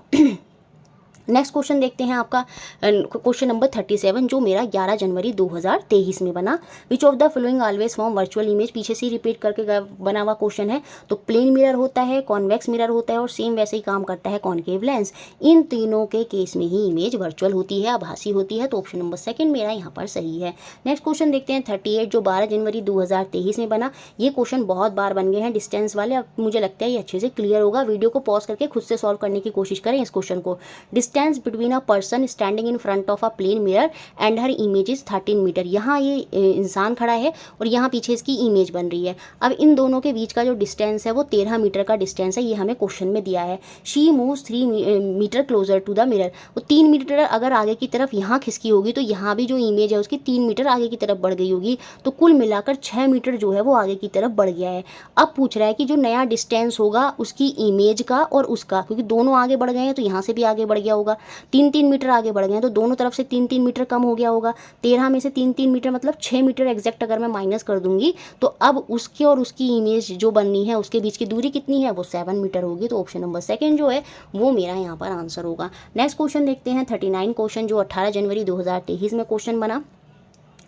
नेक्स्ट क्वेश्चन देखते हैं आपका क्वेश्चन नंबर 37 जो मेरा 11 जनवरी 2023 में बना। Which of the following always form virtual image? पीछे से रिपीट करके बना हुआ क्वेश्चन है। तो प्लेन मिरर होता है, कॉन्वेक्स मिरर होता है और सेम वैसे ही काम करता है कॉनकेव लेंस। इन तीनों के केस में ही इमेज वर्चुअल होती है, आभासी होती है। तो ऑप्शन नंबर 2 मेरा यहाँ पर सही है। नेक्स्ट क्वेश्चन देखते हैं 38 जो 12 जनवरी 2023 में बना। ये क्वेश्चन बहुत बार बन गए हैं डिस्टेंस वाले। अब मुझे लगता है ये अच्छे से क्लियर होगा। वीडियो को पॉज करके खुद से सॉल्व करने की कोशिश करें इस क्वेश्चन को। Distance between a person standing in front of a plane mirror and her image is 13 metre. यहाँ ये इंसान खड़ा है और यहाँ पीछे इसकी इमेज बन रही है। अब इन दोनों के बीच का जो डिस्टेंस है वो 13 मीटर का डिस्टेंस है। ये हमें क्वेश्चन में दिया है। She moves 3 metre closer to the mirror. वो 3 मीटर अगर आगे की तरफ यहाँ खिसकी होगी तो यहाँ भी जो इमेज है उसकी 3 मीटर आगे की तरफ बढ़ गई होगी। तो कुल मिलाकर 6 मीटर जो है वो आगे की तरफ बढ़ गया है। अब पूछ रहा है कि जो नया डिस्टेंस होगा उसकी इमेज का और उसका, क्योंकि दोनों आगे बढ़ गए हैं तो यहाँ से भी आगे बढ़ गया होगा। 3-3 मीटर आगे बढ़ गए हैं तो दोनों तरफ से 3-3 मीटर कम हो गया होगा। 13 में से 3-3 मीटर मतलब 6 मीटर एग्जैक्ट अगर मैं माइनस कर दूंगी तो अब उसके और उसकी इमेज जो बननी है उसके बीच की दूरी कितनी है? वो 7 मीटर होगी। तो ऑप्शन नंबर 2 जो है वो मेरा यहाँ पर आंसर होगा। नेक्स्ट क्वेश्चन देखते हैं 39 क्वेश्चन जो 18 जनवरी 2023 में क्वेश्चन बना।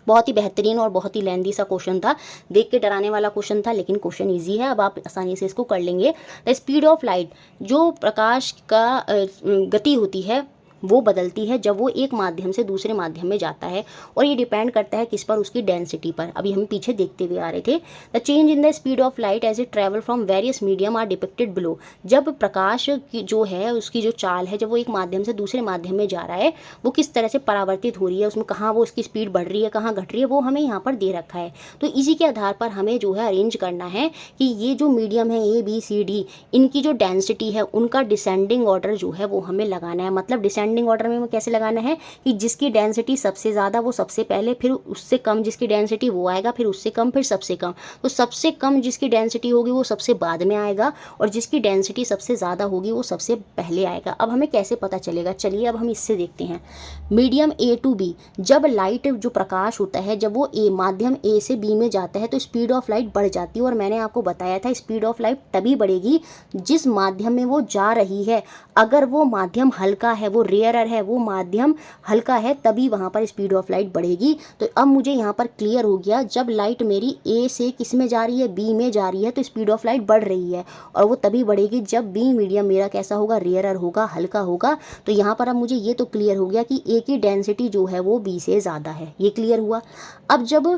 बहुत ही बेहतरीन और बहुत ही लेंदी सा क्वेश्चन था, देख के डराने वाला क्वेश्चन था, लेकिन क्वेश्चन इजी है। अब आप आसानी से इसको कर लेंगे। द स्पीड ऑफ लाइट, जो प्रकाश का गति होती है वो बदलती है जब वो एक माध्यम से दूसरे माध्यम में जाता है, और ये डिपेंड करता है किस पर? उसकी डेंसिटी पर। अभी हम पीछे देखते हुए आ रहे थे। The change in the speed of light as it travel from various medium are depicted below. जब प्रकाश की जो है उसकी जो चाल है, जब वो एक माध्यम से दूसरे माध्यम में जा रहा है, वो किस तरह से परावर्तित हो रही है, उसमें कहाँ वो उसकी स्पीड बढ़ रही है, कहाँ घट रही है, वो हमें यहाँ पर दे रखा है। तो इसी के आधार पर हमें जो है अरेंज करना है कि ये जो मीडियम है ABCD, इनकी जो डेंसिटी है उनका डिसेंडिंग ऑर्डर जो है वो हमें लगाना है। मतलब डिसेंडिंग ऑर्डर में कैसे लगाना है कि जिसकी डेंसिटी सबसे ज़्यादा वो सबसे पहले, फिर उससे कम जिसकी डेंसिटी वो आएगा, फिर उससे कम, फिर सबसे कम। तो सबसे कम जिसकी डेंसिटी होगी वो सबसे बाद में आएगा और जिसकी डेंसिटी सबसे ज़्यादा होगी वो सबसे पहले आएगा। अब हमें कैसे पता चलेगा? चलिए अब हम इससे देखते हैं। मीडियम A to B, जब लाइट जो प्रकाश होता है जब वो माध्यम A से B में जाता है तो स्पीड ऑफ लाइट बढ़ जाती है। और मैंने आपको बताया था स्पीड ऑफ लाइट तभी बढ़ेगी जिस माध्यम में वो जा रही है। अगर वो माध्यम हल्का है, वो रेयरर है, वो माध्यम हल्का है, तभी वहाँ पर स्पीड ऑफ लाइट बढ़ेगी। तो अब मुझे यहाँ पर क्लियर हो गया, जब लाइट मेरी A से किस में जा रही है? B में जा रही है, तो स्पीड ऑफ लाइट बढ़ रही है और वो तभी बढ़ेगी जब B मीडियम मेरा कैसा होगा? रेयरर होगा, हल्का होगा। तो यहाँ पर अब मुझे ये तो क्लियर हो गया कि A की डेंसिटी जो है वो B से ज़्यादा है। ये क्लियर हुआ। अब जब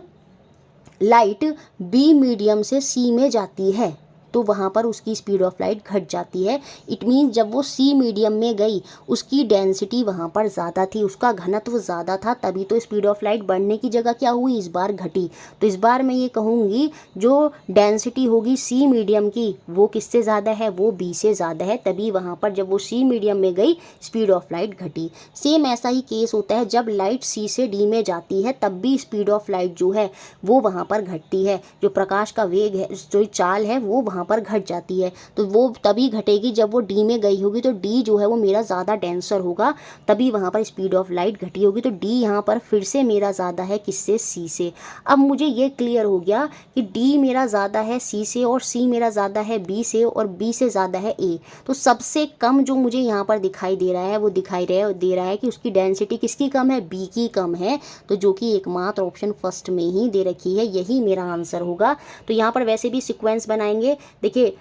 लाइट B मीडियम से C में जाती है तो वहाँ पर उसकी स्पीड ऑफ लाइट घट जाती है। इट मीन जब वो C मीडियम में गई उसकी डेंसिटी वहाँ पर ज़्यादा थी, उसका घनत्व ज़्यादा था, तभी तो स्पीड ऑफ लाइट बढ़ने की जगह क्या हुई? इस बार घटी। तो इस बार मैं ये कहूँगी जो डेंसिटी होगी C मीडियम की वो किससे ज़्यादा है? वो B से ज़्यादा है, तभी वहाँ पर जब वो C मीडियम में गई स्पीड ऑफ लाइट घटी। सेम ऐसा ही केस होता है जब लाइट C से D में जाती है तब भी स्पीड ऑफ लाइट जो है वो वहाँ पर घटती है। जो प्रकाश का वेग है, जो चाल है, वो वहाँ पर घट जाती है। तो वो तभी घटेगी जब वो D में गई होगी। तो D जो है वो मेरा ज़्यादा डेंसर होगा, तभी वहाँ पर स्पीड ऑफ लाइट घटी होगी। तो D यहाँ पर फिर से मेरा ज़्यादा है किससे? C से। अब मुझे ये क्लियर हो गया कि D मेरा ज़्यादा है C से और C मेरा ज़्यादा है B से और B से ज़्यादा है A। तो सबसे कम जो मुझे यहाँ पर दिखाई दे रहा है वो दे रहा है कि उसकी डेंसिटी किसकी कम है? B की कम है। तो जो कि एकमात्र ऑप्शन फर्स्ट में ही दे रखी है, यही मेरा आंसर होगा। तो यहाँ पर वैसे भी सिक्वेंस बनाएंगे, देखिए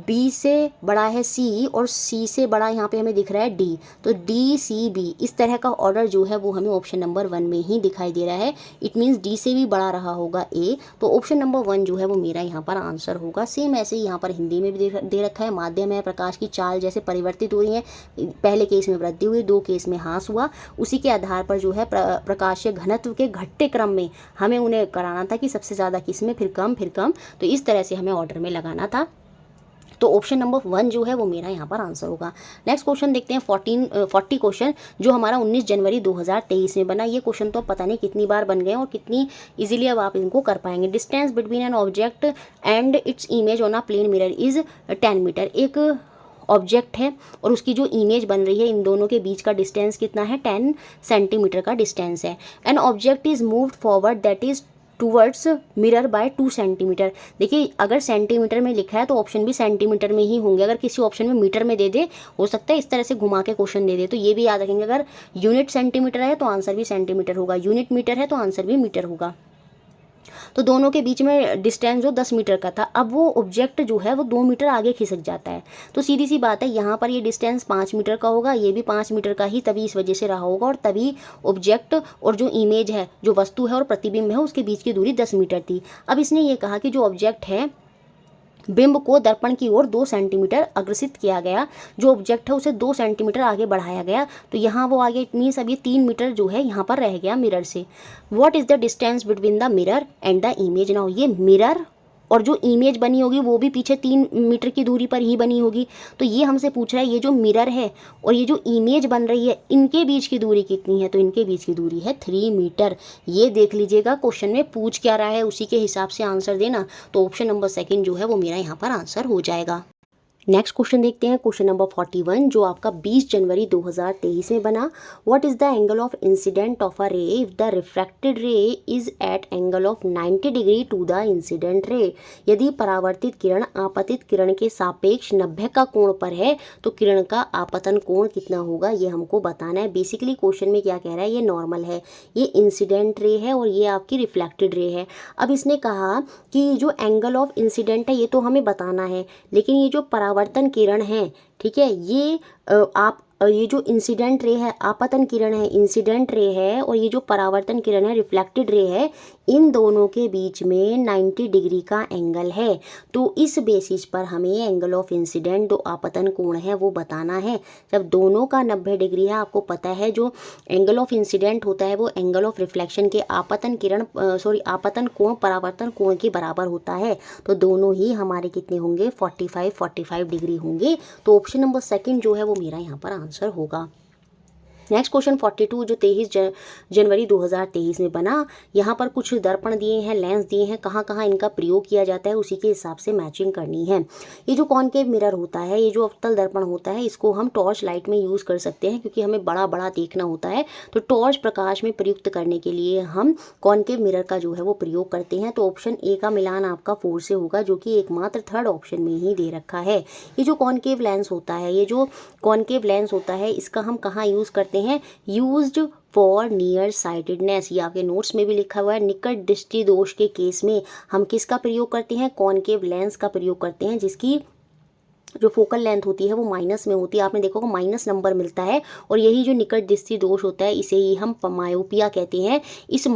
बी से बड़ा है सी और सी से बड़ा यहाँ पे हमें दिख रहा है डी, तो डी सी बी इस तरह का ऑर्डर जो है वो हमें ऑप्शन नंबर 1 में ही दिखाई दे रहा है। इट मीन्स डी से भी बड़ा रहा होगा ए, तो ऑप्शन नंबर 1 जो है वो मेरा यहाँ पर आंसर होगा। सेम ऐसे ही यहाँ पर हिंदी में भी दे रखा है, माध्यम है, प्रकाश की चाल जैसे परिवर्तित हो रही है, पहले केस में वृद्धि हुई, 2 केस में ह्रास हुआ, उसी के आधार पर जो है प्रकाशीय घनत्व के घटते क्रम में हमें उन्हें कराना था कि सबसे ज़्यादा किस में, फिर कम, तो इस तरह से हमें ऑर्डर में लगाना था। तो ऑप्शन नंबर 1 जो है वो मेरा यहाँ पर आंसर होगा। नेक्स्ट क्वेश्चन देखते हैं 40 क्वेश्चन जो हमारा 19 जनवरी 2023 में बना। ये क्वेश्चन तो पता नहीं कितनी बार बन गए और कितनी इजीली अब आप इनको कर पाएंगे। Distance between an object and its image on a plane mirror is 10 metre. एक ऑब्जेक्ट है और उसकी जो इमेज बन रही है, इन दोनों के बीच का डिस्टेंस कितना है, 10 सेंटीमीटर का डिस्टेंस है। An object is moved forward that is towards mirror by 2 centimetre. देखिए अगर सेंटीमीटर में लिखा है तो ऑप्शन भी सेंटीमीटर में ही होंगे, अगर किसी ऑप्शन में मीटर में दे दे, हो सकता है इस तरह से घुमा के क्वेश्चन दे दे, तो ये भी याद रखेंगे। अगर यूनिट सेंटीमीटर है तो आंसर भी सेंटीमीटर होगा, यूनिट मीटर है तो आंसर भी मीटर होगा। तो दोनों के बीच में डिस्टेंस जो 10 मीटर का था, अब वो ऑब्जेक्ट जो है वो 2 मीटर आगे खिसक जाता है, तो सीधी सी बात है यहाँ पर ये डिस्टेंस 5 मीटर का होगा, ये भी 5 मीटर का ही तभी इस वजह से रहा होगा, और तभी ऑब्जेक्ट और जो इमेज है, जो वस्तु है और प्रतिबिंब है, उसके बीच की दूरी 10 मीटर थी। अब इसने ये कहा कि जो ऑब्जेक्ट है, बिंब को दर्पण की ओर 2 सेंटीमीटर अग्रसित किया गया, जो ऑब्जेक्ट है उसे 2 सेंटीमीटर आगे बढ़ाया गया, तो यहाँ वो आगे, इट मीन्स अभी 3 मीटर जो है यहाँ पर रह गया मिरर से। What is the distance between the mirror and the image. Now ये मिरर और जो इमेज बनी होगी वो भी पीछे 3 मीटर की दूरी पर ही बनी होगी, तो ये हमसे पूछ रहा है ये जो मिरर है और ये जो इमेज बन रही है, इनके बीच की दूरी कितनी है, तो इनके बीच की दूरी है 3 मीटर। ये देख लीजिएगा क्वेश्चन में पूछ क्या रहा है, उसी के हिसाब से आंसर देना। तो ऑप्शन नंबर 2 जो है वो मेरा यहाँ पर आंसर हो जाएगा। नेक्स्ट क्वेश्चन देखते हैं, क्वेश्चन नंबर 41 जो आपका 20 जनवरी 2023 में बना। What is the angle of incident of a ray if the refracted ray is at angle of 90 degree to the incident ray. यदि परावर्तित किरण आपतित किरण के सापेक्ष 90 का कोण पर है तो किरण का आपतन कोण कितना होगा, ये हमको बताना है। बेसिकली क्वेश्चन में क्या कह रहा है, ये नॉर्मल है, ये इंसिडेंट रे है और ये आपकी रिफ्लेक्टेड रे है। अब इसने कहा कि जो एंगल ऑफ इंसिडेंट है ये तो हमें बताना है, लेकिन ये जो परावर्तन किरण है, ठीक है, ये ये जो इंसिडेंट रे है, आपतन किरण है इंसिडेंट रे है, और ये जो परावर्तन किरण है रिफ्लेक्टेड रे है, इन दोनों के बीच में 90 डिग्री का एंगल है। तो इस बेसिस पर हमें एंगल ऑफ इंसिडेंट जो आपतन कोण है वो बताना है। जब दोनों का 90 डिग्री है, आपको पता है जो एंगल ऑफ इंसिडेंट होता है वो एंगल ऑफ रिफ्लेक्शन के आपतन कोण परावर्तन कोण के बराबर होता है, तो दोनों ही हमारे कितने होंगे, 45 डिग्री होंगे। तो ऑप्शन नंबर 2 जो है वो मेरा यहाँ पर आंसर होगा। नेक्स्ट क्वेश्चन 42 जो 23 जनवरी 2023 में बना। यहाँ पर कुछ दर्पण दिए हैं, लेंस दिए हैं, कहाँ कहाँ इनका प्रयोग किया जाता है उसी के हिसाब से मैचिंग करनी है। ये जो कॉनकेव मिरर होता है, ये जो अवतल दर्पण होता है, इसको हम टॉर्च लाइट में यूज़ कर सकते हैं क्योंकि हमें बड़ा बड़ा देखना होता है, तो टॉर्च प्रकाश में प्रयुक्त करने के लिए हम कॉनकेव मिरर का जो है वो प्रयोग करते हैं। तो ऑप्शन ए का मिलान आपका 4 से होगा, जो कि एकमात्र 3rd ऑप्शन में ही दे रखा है। ये जो कॉनकेव लेंस होता है, ये जो कॉनकेव लेंस होता है, इसका हम कहाँ यूज़ करते हैं, यूज्ड फॉर नियर साइटेडनेस। ये आपके नोट्स में भी लिखा हुआ है। निकट दृष्टि दोष के केस में हम किसका प्रयोग करते हैं, कॉनकेव लेंस का प्रयोग करते हैं, जिसकी जो फोकल लेंथ होती है वो माइनस में होती है। आपने देखो माइनस नंबर मिलता है, और यही जो निकट दृष्टि दोष होता है इसे ही हम मायोपिया कहते हैं। इस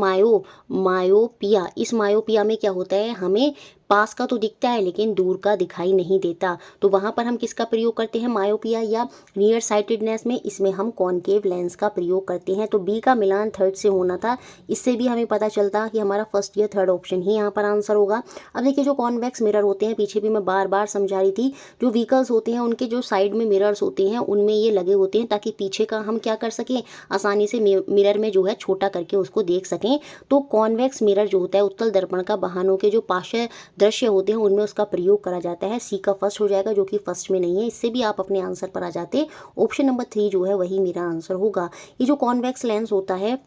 मायोपिया में क्या होता है, हमें पास का तो दिखता है लेकिन दूर का दिखाई नहीं देता, तो वहाँ पर हम किसका प्रयोग करते हैं, मायोपिया या नियर साइटेडनेस में, इसमें हम कॉनकेव लेंस का प्रयोग करते हैं। तो बी का मिलान 3rd से होना था, इससे भी हमें पता चलता कि हमारा 1st या 3rd ऑप्शन ही यहाँ पर आंसर होगा। अब देखिए जो कॉन्वेक्स मिरर होते हैं, पीछे भी मैं बार बार समझा रही थी, जो व्हीकल्स होते हैं उनके जो साइड में मिरर्स होते हैं उनमें ये लगे होते हैं ताकि पीछे का हम क्या कर सकें, आसानी से मिरर में जो है छोटा करके उसको देख सकें। तो कॉन्वेक्स मिरर जो होता है, उत्तल दर्पण का वाहनों के जो पार्श्व दृश्य होते हैं उनमें उसका प्रयोग करा जाता है। सी का 1st हो जाएगा, जो कि 1st में नहीं है, इससे भी आप अपने आंसर पर आ जाते। ऑप्शन नंबर 3 जो है वही मेरा आंसर होगा। ये जो कॉन्वेक्स लेंस होता है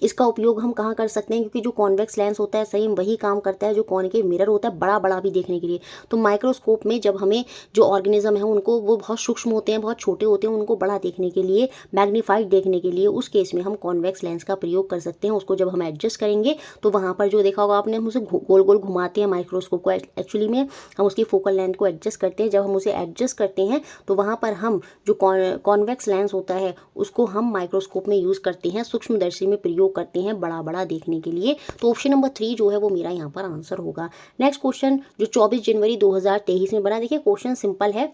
इसका उपयोग हम कहाँ कर सकते हैं, क्योंकि जो कॉन्वेक्स लेंस होता है सेम वही काम करता है जो कॉनकेव मिरर होता है, बड़ा बड़ा भी देखने के लिए। तो माइक्रोस्कोप में जब हमें जो ऑर्गेनिज्म है उनको, वो बहुत सूक्ष्म होते हैं, बहुत छोटे होते हैं, उनको बड़ा देखने के लिए, मैग्नीफाइड देखने के लिए, उस केस में हम कॉन्वेक्स लेंस का प्रयोग कर सकते हैं। उसको जब हम एडजस्ट करेंगे तो वहाँ पर जो देखा होगा आपने, हम उसे गोल गोल घुमाते हैं माइक्रोस्कोप को, एक्चुअली में हम उसकी फोकल लेंथ को एडजस्ट करते हैं। जब हम उसे एडजस्ट करते हैं तो वहाँ पर हम जो कॉन्वेक्स लेंस होता है उसको हम माइक्रोस्कोप में यूज़ करते हैं, सूक्ष्मदर्शी में प्रयोग करते हैं बड़ा बड़ा देखने के लिए। तो ऑप्शन नंबर 3 जो है वो मेरा यहाँ पर आंसर होगा। नेक्स्ट क्वेश्चन जो 24 जनवरी 2023 में बना, देखिए क्वेश्चन सिंपल है।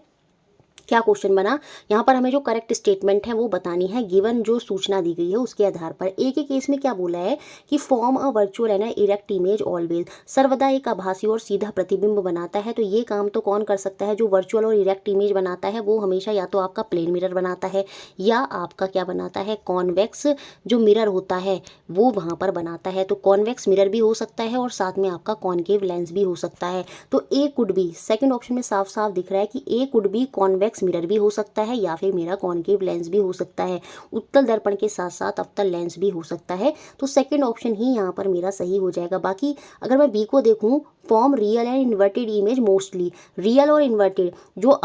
क्या क्वेश्चन बना, यहाँ पर हमें जो करेक्ट स्टेटमेंट है वो बतानी है गिवन जो सूचना दी गई है उसके आधार पर। एक ही केस में क्या बोला है कि form a virtual and erect image always, सर्वदा एक आभासी और सीधा प्रतिबिंब बनाता है। तो ये काम तो कौन कर सकता है, जो वर्चुअल और इरेक्ट इमेज बनाता है वो हमेशा या तो आपका प्लेन मिरर बनाता है या आपका क्या बनाता है, कॉन्वेक्स जो मिरर होता है वो वहाँ पर बनाता है। तो कॉन्वेक्स मिरर भी हो सकता है और साथ में आपका कॉनकेव लेंस भी हो सकता है। तो ए कुड बी, सेकंड ऑप्शन में साफ साफ दिख रहा है कि ए कुड बी कॉन्वेक्स मिरर भी हो सकता है या फिर मेरा कॉनकेव लेंस भी हो सकता है। उत्तल दर्पण के साथ साथ अवतल लेंस भी हो सकता है। तो सेकंड ऑप्शन ही यहाँ पर मेरा सही हो जाएगा। बाकी अगर मैं बी को देखूँ, form real and inverted image, mostly real और इन्वर्टेड जो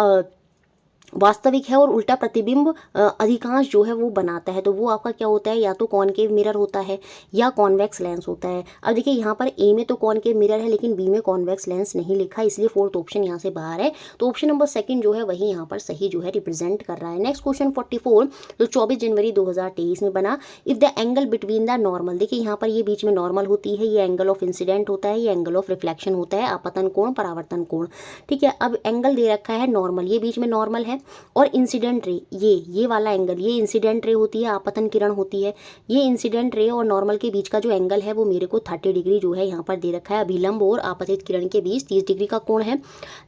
वास्तविक है और उल्टा प्रतिबिंब अधिकांश जो है वो बनाता है। तो वो आपका क्या होता है, या तो कॉनकेव मिरर होता है या कॉन्वेक्स लेंस होता है। अब देखिए यहाँ पर ए में तो कॉनकेव मिरर है लेकिन बी में कॉन्वेक्स लेंस नहीं लिखा, इसलिए फोर्थ ऑप्शन यहाँ से बाहर है। तो ऑप्शन नंबर सेकंड जो है वही यहाँ पर सही जो है रिप्रेजेंट कर रहा है। नेक्स्ट क्वेश्चन 44 जो 24 जनवरी 2023 में बना, if the angle between the normal, देखिए यहाँ पर ये बीच में नॉर्मल होती है, ये एंगल ऑफ इंसिडेंट होता है, ये एंगल ऑफ रिफ्लेक्शन होता है, आपतन कोण परावर्तन कोण। ठीक है, अब एंगल दे रखा है नॉर्मल, ये बीच में नॉर्मल है, और इंसिडेंट रे ये वाला एंगल, ये इंसिडेंट रे होती है, आपतन किरण होती है। ये इंसिडेंट रे और नॉर्मल के बीच का जो एंगल है वो मेरे को 30 डिग्री जो है यहाँ पर दे रखा है। अभिलंब और आपतित किरण के बीच 30 डिग्री का कोण है।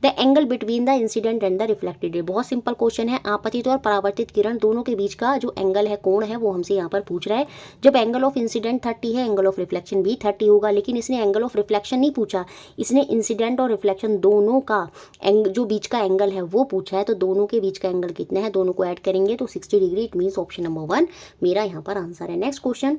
The angle between the incident and the reflected ray, बहुत सिंपल क्वेश्चन है। आपतित और परावर्तित किरण दोनों के बीच का जो एंगल है, कोण है, वो हमसे यहाँ पर पूछ रहा है। जब एंगल ऑफ इंसिडेंट 30 है, एंगल ऑफ रिफ्लेक्शन भी 30 होगा, लेकिन इसने एंगल ऑफ रिफ्लेक्शन नहीं पूछा, इसने इंसिडेंट और रिफ्लेक्शन दोनों का जो बीच का एंगल है वो पूछा है। तो दोनों के बीच का एंगल कितना है, दोनों को ऐड करेंगे तो 60 degree. It means option number 1 मेरा यहाँ पर आंसर है। नेक्स्ट क्वेश्चन,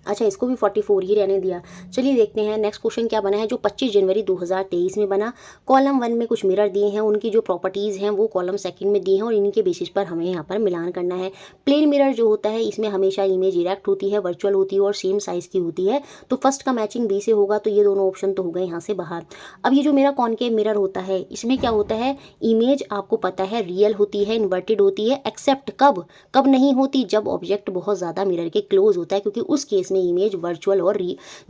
अच्छा इसको भी 44 ही रहने दिया। चलिए देखते हैं नेक्स्ट क्वेश्चन क्या बना है जो 25 जनवरी 2023 में बना। कॉलम 1 में कुछ मिरर दिए हैं, उनकी जो प्रॉपर्टीज़ हैं वो कॉलम सेकंड में दी हैं और इनके बेसिस पर हमें यहाँ पर मिलान करना है। प्लेन मिरर जो होता है इसमें हमेशा इमेज इरेक्ट होती है, वर्चुअल होती है और सेम साइज़ की होती है। तो फर्स्ट का मैचिंग बी से होगा, तो ये दोनों ऑप्शन तो हो गए यहाँ से बाहर। अब ये जो मेरा कॉनकेव मिरर होता है इसमें क्या होता है, इमेज आपको पता है रियल होती है, इन्वर्टेड होती है, एक्सेप्ट कब नहीं होती, जब ऑब्जेक्ट बहुत ज़्यादा मिरर के क्लोज होता है, क्योंकि उस केस में इमेज वर्चुअल और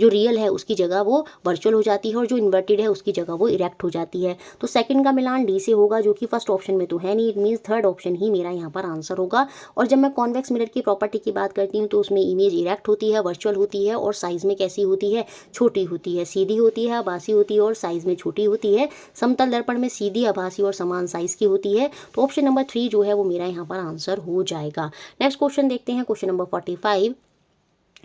जो रियल है उसकी जगह वो वर्चुअल हो जाती है और जो इन्वर्टेड है उसकी जगह वो इरेक्ट हो जाती है। तो सेकंड का मिलान डी से होगा जो कि फर्स्ट ऑप्शन में तो है नहीं। इट मीन्स थर्ड ऑप्शन ही मेरा यहाँ पर आंसर होगा। और जब मैं कॉन्वेक्स मिरर की प्रॉपर्टी की बात करती हूँ तो उसमें इमेज इरेक्ट होती है, वर्चुअल होती है और साइज में कैसी होती है, छोटी होती है, सीधी होती है, आभासी होती है और साइज में छोटी होती है। समतल दर्पण में सीधी, आभासी और समान साइज की होती है। तो ऑप्शन नंबर 3 जो है वो मेरा यहाँ पर आंसर हो जाएगा। नेक्स्ट क्वेश्चन देखते हैं, क्वेश्चन नंबर 45।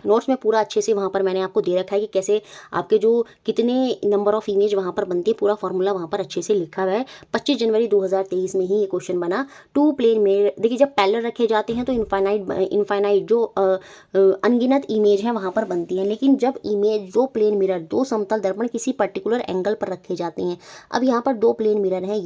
नोट्स में पूरा अच्छे से वहाँ पर मैंने आपको दे रखा है कि कैसे आपके जो कितने नंबर ऑफ इमेज वहाँ पर बनती है, पूरा फॉर्मूला वहाँ पर अच्छे से लिखा हुआ है। 25 जनवरी 2023 में ही ये क्वेश्चन बना। टू प्लेन में देखिए जब पैरेलल रखे जाते हैं तो इनफाइनाइट जो अनगिनत इमेज है वहाँ पर बनती है, लेकिन जब इमेज दो प्लेन मिरर, दो समतल दर्पण किसी पर्टिकुलर एंगल पर रखे जाते हैं। अब यहाँ पर दो प्लेन मिरर हैं,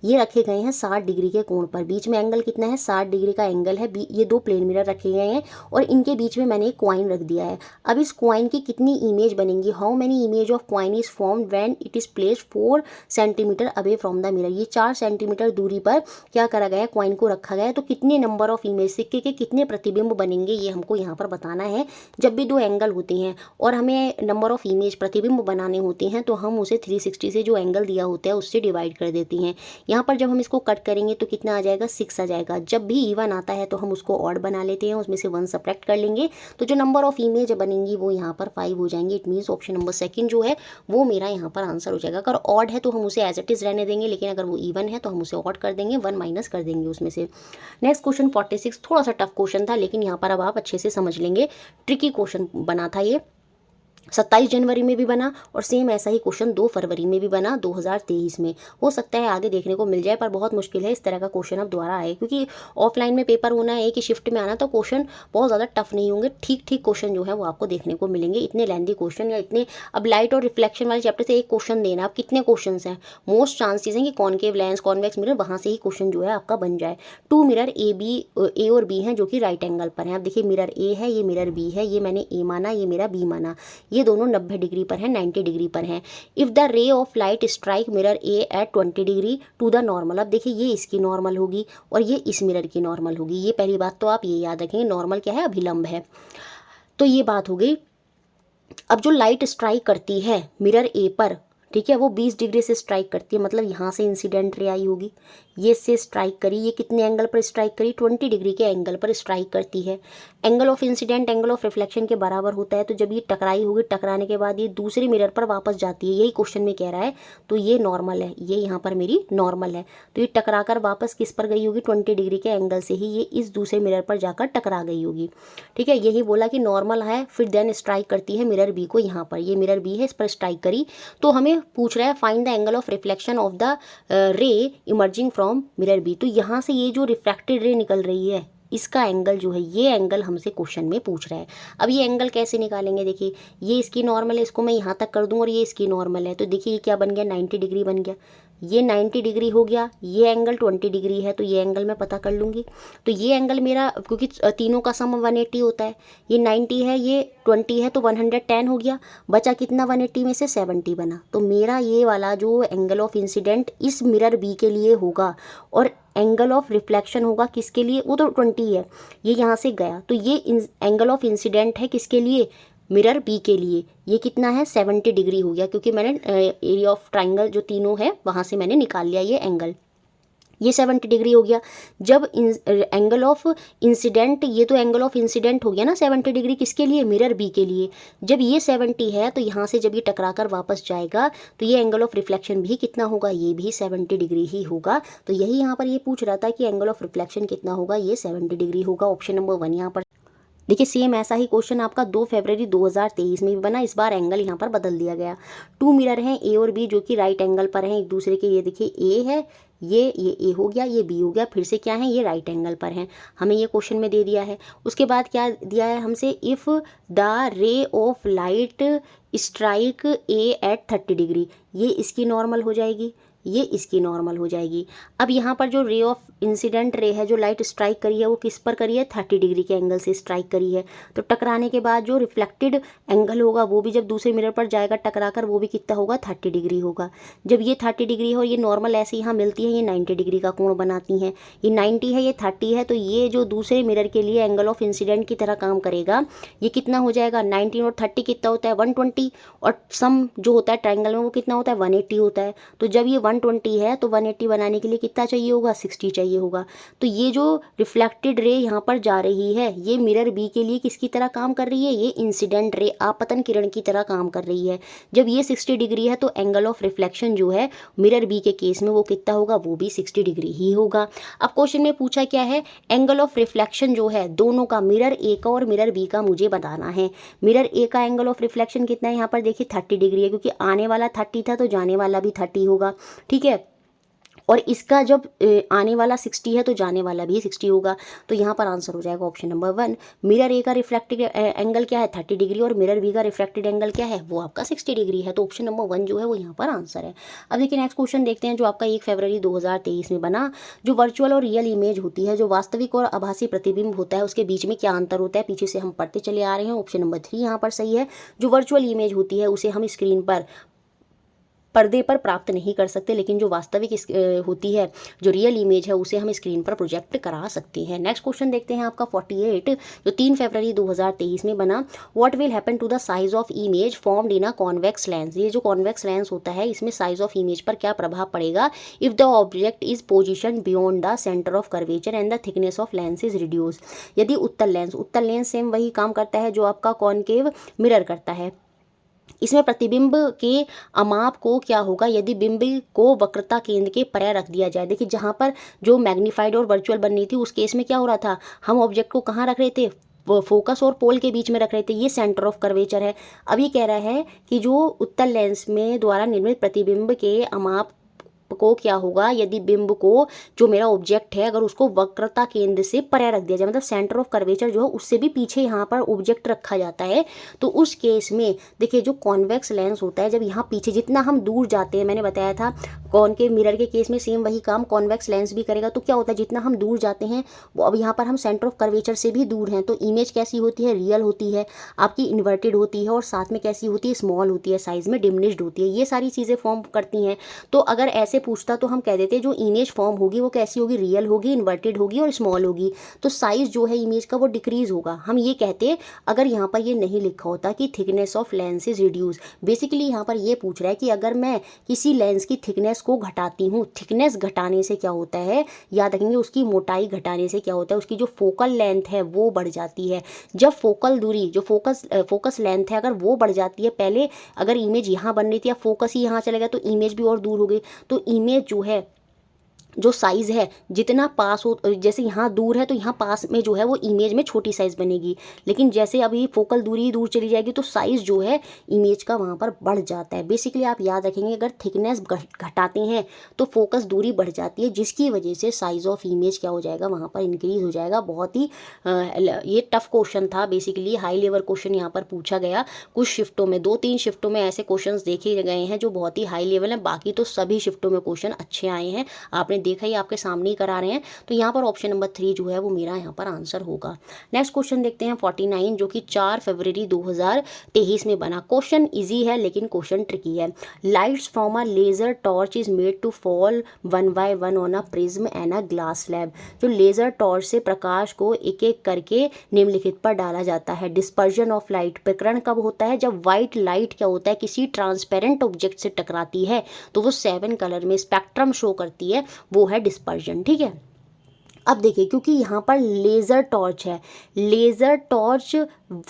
ये रखे गए हैं 60 डिग्री के कोण पर, बीच में एंगल कितना है, 60 डिग्री का एंगल है। ये दो प्लेन मिरर रखे गए हैं और इनके बीच में मैंने एक कॉइन दिया है। अब इस कॉइन की कितनी इमेज बनेंगी, how many image of coin is formed when it is placed 4 centimetre away from the mirror. ये 4 सेंटीमीटर दूरी पर क्या करा गया है, कॉइन को रखा गया है। तो कितने नंबर ऑफ इमेज, सिक्के के कितने प्रतिबिंब बनेंगे ये हमको यहाँ पर बताना है। जब भी दो एंगल होते हैं और हमें नंबर ऑफ इमेज प्रतिबिंब बनाने होते हैं तो हम उसे 360 से जो एंगल दिया होता है उससे डिवाइड कर देते हैं। यहाँ पर जब हम इसको कट करेंगे तो कितना आ जाएगा, 6 आ जाएगा। जब भी इवन आता है तो हम उसको ऑड बना लेते हैं, उसमें से 1 सब्ट्रैक्ट कर लेंगे, तो जो नंबर ऑफ इमेज बनेंगी वो यहाँ पर 5 हो जाएंगे। It means option number second जो है वो मेरा यहाँ पर आंसर हो जाएगा। अगर ऑड है तो हम उसे एज इट इज रहने देंगे, लेकिन अगर वो इवन है तो हम उसे ऑड कर देंगे, 1 माइनस कर देंगे उसमें से। नेक्स्ट क्वेश्चन 46, थोड़ा सा टफ क्वेश्चन था लेकिन यहाँ पर अब आप अच्छे से समझ लेंगे, ट्रिकी क्वेश्चन बना था ये। 27 जनवरी में भी बना और सेम ऐसा ही क्वेश्चन 2 फरवरी में भी बना 2023 में। हो सकता है आगे देखने को मिल जाए, पर बहुत मुश्किल है इस तरह का क्वेश्चन अब दोबारा आए, क्योंकि ऑफलाइन में पेपर होना है, एक ही शिफ्ट में आना, तो क्वेश्चन बहुत ज़्यादा टफ नहीं होंगे, ठीक ठीक क्वेश्चन जो है वो आपको देखने को मिलेंगे। इतने लेंथी क्वेश्चन या इतने, अब लाइट और रिफ्लेक्शन वाले चैप्टर से एक क्वेश्चन देना, अब कितने क्वेश्चन हैं, मोस्ट चांसेस हैं कि कॉनकेव लेंस, कॉन्वेक्स मिरर, वहाँ से ही क्वेश्चन जो है आपका बन जाए। 2 मिरर ए और बी हैं जो कि राइट एंगल पर हैं। अब देखिए मिरर ए है, ये मिरर बी है, ये मैंने ए माना, ये मेरा बी माना, ये दोनों 90 डिग्री पर है, 90 डिग्री पर है। If the ray of light strike mirror A at 20 degree to the normal, अब देखिए ये इसकी नॉर्मल होगी और ये इस मिरर की नॉर्मल होगी। ये पहली बात तो आप ये याद रखेंगे, नॉर्मल क्या है, अभिलंब है। तो ये बात हो गई। अब जो लाइट स्ट्राइक करती है मिरर ए पर, ठीक है, वो 20 डिग्री से स्ट्राइक करती है, मतलब यहाँ से इंसिडेंट रे आई होगी, ये से स्ट्राइक करी, ये कितने एंगल पर स्ट्राइक करी, 20 डिग्री के एंगल पर स्ट्राइक करती है। Angle of incident angle of reflection के बराबर होता है, तो जब ये टकराई होगी, टकराने के बाद ये दूसरे मिरर पर वापस जाती है, यही क्वेश्चन में कह रहा है, तो ये नॉर्मल है, ये यहाँ पर मेरी नॉर्मल है। तो ये टकरा कर वापस किस पर गई होगी, 20 डिग्री के एंगल से ही ये इस दूसरे मिरर पर जाकर टकरा गई होगी। ठीक है, यही बोला कि नॉर्मल है, फिर देन स्ट्राइक करती है मिरर बी को, यहाँ पर ये मिरर बी है, इस पर स्ट्राइक करी। तो हमें पूछ रहा है find the angle of reflection of the ray emerging from mirror B. तो यहाँ से ये जो रिफ्रैक्टेड रे निकल रही है, इसका एंगल जो है, ये एंगल हमसे क्वेश्चन में पूछ रहा है। अब ये एंगल कैसे निकालेंगे, देखिए ये इसकी नॉर्मल है, इसको मैं यहाँ तक कर दूँ और ये इसकी नॉर्मल है, तो देखिए ये क्या बन गया, 90 डिग्री बन गया। ये 90 डिग्री हो गया, ये एंगल 20 डिग्री है, तो ये एंगल मैं पता कर लूँगी। तो ये एंगल मेरा, क्योंकि तीनों का सम 180 होता है, ये 90 है, ये 20 है, तो 110 हो गया, बचा कितना 180 में से 70 बना। तो मेरा ये वाला जो एंगल ऑफ इंसिडेंट इस मिरर बी के लिए होगा, और एंगल ऑफ रिफ्लेक्शन होगा किसके लिए, वो तो 20 है, ये यहाँ से गया, तो ये एंगल ऑफ इंसिडेंट है किसके लिए, मिरर बी के लिए, ये कितना है, 70 डिग्री हो गया, क्योंकि मैंने एरिया ऑफ ट्राइंगल जो तीनों है वहाँ से मैंने निकाल लिया ये एंगल, ये 70 डिग्री हो गया। जब एंगल ऑफ इंसिडेंट, ये तो एंगल ऑफ इंसिडेंट हो गया ना 70 डिग्री, किसके लिए, मिरर बी के लिए। जब ये 70 है, तो यहाँ से जब ये टकरा कर वापस जाएगा, तो ये एंगल ऑफ रिफ्लेक्शन भी कितना होगा, ये भी 70 डिग्री ही होगा। तो यही यहाँ पर ये पूछ रहा था कि एंगल ऑफ रिफ्लेक्शन कितना होगा, ये 70 डिग्री होगा। ऑप्शन नंबर 1 यहाँ पर। देखिए सेम ऐसा ही क्वेश्चन आपका 2 फरवरी 2023 में भी बना, इस बार एंगल यहाँ पर बदल दिया गया। 2 मिरर हैं ए और बी जो कि राइट एंगल पर हैं एक दूसरे के, ये देखिए ए है, ये ए हो गया, ये बी हो गया, फिर से क्या है, ये राइट एंगल पर हैं, हमें ये क्वेश्चन में दे दिया है। उसके बाद क्या दिया है हमसे, if the ray of light strike A at 30 degree, ये इसकी नॉर्मल हो जाएगी, ये इसकी नॉर्मल हो जाएगी। अब यहाँ पर जो रे ऑफ इंसिडेंट रे है, जो लाइट स्ट्राइक करी है, वो किस पर करी है, 30 डिग्री के एंगल से स्ट्राइक करी है। तो टकराने के बाद जो रिफ्लेक्टेड एंगल होगा, वो भी जब दूसरे मिरर पर जाएगा टकरा कर, वो भी कितना होगा, 30 डिग्री होगा। जब ये 30 डिग्री हो, ये नॉर्मल ऐसे यहाँ मिलती है, ये 90 डिग्री का कोण बनाती हैं, ये 90 है, ये 30 है, तो ये जो दूसरे मिरर के लिए एंगल ऑफ इंसिडेंट की तरह काम करेगा, ये कितना हो जाएगा, 19 और 30 कितना होता है, 120, और सम जो होता है ट्राइंगल में वो कितना होता है, 180 होता है। तो जब ये 120 है, तो 180 बनाने के लिए कितना चाहिए होगा, 60 चाहिए होगा। तो ये जो रिफ्लेक्टेड रे यहाँ पर जा रही है, ये मिरर बी के लिए किसकी तरह काम कर रही है, ये इंसिडेंट रे, आपतन किरण की तरह काम कर रही है। जब ये 60 डिग्री है, तो एंगल ऑफ रिफ्लेक्शन जो है मिरर बी के केस में वो कितना होगा, वो भी 60 डिग्री ही होगा। अब क्वेश्चन में पूछा क्या है, एंगल ऑफ रिफ्लेक्शन जो है दोनों का, मिरर ए का और मिरर बी का मुझे बताना है। मिरर ए का एंगल ऑफ रिफ्लेक्शन कितना है, यहाँ पर देखिए 30 डिग्री है, क्योंकि आने वाला 30 था, तो जाने वाला भी 30 होगा, ठीक है। और इसका जब आने वाला 60 है, तो जाने वाला भी 60 होगा। तो यहाँ पर आंसर हो जाएगा ऑप्शन नंबर 1। मिरर ए का रिफ्लेक्टेड एंगल क्या है, 30 डिग्री, और मिरर बी का रिफ्लेक्टेड एंगल क्या है, वो आपका 60 डिग्री है। तो ऑप्शन नंबर 1 जो है वो यहाँ पर आंसर है। अब देखिए नेक्स्ट क्वेश्चन देखते हैं, जो आपका 1 फरवरी 2023 में बना। जो वर्चुअल और रियल इमेज होती है, जो वास्तविक और आभासी प्रतिबिंब होता है, उसके बीच में क्या अंतर होता है, पीछे से हम पढ़ते चले आ रहे हैं। ऑप्शन नंबर 3 यहाँ पर सही है। जो वर्चुअल इमेज होती है, उसे हम स्क्रीन पर, पर्दे पर प्राप्त नहीं कर सकते, लेकिन जो वास्तविक होती है, जो रियल इमेज है, उसे हम स्क्रीन पर प्रोजेक्ट करा सकते हैं। नेक्स्ट क्वेश्चन देखते हैं आपका 48, जो 3 फरवरी 2023 में बना। What will happen to the size of image formed in a convex lens. ये जो कॉन्वेक्स लेंस होता है, इसमें साइज ऑफ इमेज पर क्या प्रभाव पड़ेगा, if the object is position beyond the centre of curvature and the thickness of lens is reduce. यदि उत्तल लेंस सेम वही काम करता है जो आपका कॉनकेव मिरर करता है। इसमें प्रतिबिंब के अमाप को क्या होगा, यदि बिंब को वक्रता केंद्र के परे रख दिया जाए। देखिए जहाँ पर जो मैग्नीफाइड और वर्चुअल बन रही थी, उस केस में क्या हो रहा था, हम ऑब्जेक्ट को कहाँ रख रहे थे, फोकस और पोल के बीच में रख रहे थे, ये सेंटर ऑफ कर्वेचर है। अब ये कह रहा है कि जो उत्तल लेंस में द्वारा निर्मित प्रतिबिंब के अमाप को क्या होगा यदि बिंब को, जो मेरा ऑब्जेक्ट है, अगर उसको वक्रता केंद्र से परे रख दिया जाए, मतलब सेंटर ऑफ कर्वेचर जो है उससे भी पीछे यहाँ पर ऑब्जेक्ट रखा जाता है, तो उस केस में देखिए जो कॉन्वेक्स लेंस होता है, जब यहाँ पीछे जितना हम दूर जाते हैं, मैंने बताया था कॉनकेव मिरर के केस में सेम वही काम कॉन्वेक्स लेंस भी करेगा, तो क्या होता है जितना हम दूर जाते हैं वो, अब यहाँ पर हम सेंटर ऑफ कर्वेचर से भी दूर हैं, तो इमेज कैसी होती है, रियल होती है, आपकी इन्वर्टेड होती है, और साथ में कैसी होती है, स्मॉल होती है, साइज में डिमिनिश्ड होती है, ये सारी चीज़ें फॉर्म करती हैं। तो अगर ऐसे पूछता तो हम कह देते जो इमेज फॉर्म होगी वो कैसी होगी, रियल होगी, इन्वर्टेड होगी और स्मॉल होगी, तो साइज जो है इमेज का वो डिक्रीज होगा। हम ये कहते अगर यहाँ पर ये नहीं लिखा होता कि thickness of lens is reduce, basically यहाँ पर ये पूछ रहा है कि अगर मैं किसी लेंस की थिकनेस को घटाती हूँ, थिकनेस घटाने से क्या होता है, याद रखेंगे उसकी मोटाई घटाने से क्या होता है, उसकी जो फोकल लेंथ है वो बढ़ जाती है। जब फोकल दूरी, जो फोकस लेंथ है, अगर वो बढ़ जाती है, पहले अगर इमेज यहाँ बन रही थी या फोकस ही यहाँ चला गया तो इमेज भी और दूर हो गई, तो इमेज जो है, जो साइज़ है जितना पास हो, जैसे यहाँ दूर है तो यहाँ पास में जो है वो इमेज में छोटी साइज़ बनेगी, लेकिन जैसे अभी फोकल दूरी दूर चली जाएगी तो साइज़ जो है इमेज का वहाँ पर बढ़ जाता है। बेसिकली आप याद रखेंगे अगर थिकनेस घटाते हैं तो फोकस दूरी बढ़ जाती है, जिसकी वजह से साइज़ ऑफ इमेज क्या हो जाएगा, वहाँ पर इंक्रीज़ हो जाएगा। बहुत ही ये टफ क्वेश्चन था, बेसिकली हाई लेवल क्वेश्चन यहाँ पर पूछा गया। कुछ शिफ्टों में, 2-3 शिफ्टों में ऐसे क्वेश्चन देखे गए हैं जो बहुत ही हाई लेवल हैं, बाकी तो सभी शिफ्टों में क्वेश्चन अच्छे आए हैं, आपने देखा ही, आपके सामने ही करा रहे हैं। तो यहाँ पर ऑप्शन नंबर 3 जो है वो मेरा यहाँ पर आंसर होगा। नेक्स्ट क्वेश्चन देखते हैं 49, जो कि 4 फरवरी 2023 में बना। क्वेश्चन इजी है लेकिन क्वेश्चन ट्रिकी है। Lights from a laser torch is made to fall one by one on a prism and a glass slab. जो लेजर टॉर्च से प्रकाश को एक एक करके निम्नलिखित पर डाला जाता है। डिस्पर्जन ऑफ लाइट, प्रकरण कब होता है, जब व्हाइट लाइट क्या होता है किसी ट्रांसपेरेंट ऑब्जेक्ट से टकराती है तो वो 7 कलर में स्पेक्ट्रम शो करती है, वो है डिस्पर्जन। ठीक है, अब देखिए क्योंकि यहाँ पर लेज़र टॉर्च है, लेज़र टॉर्च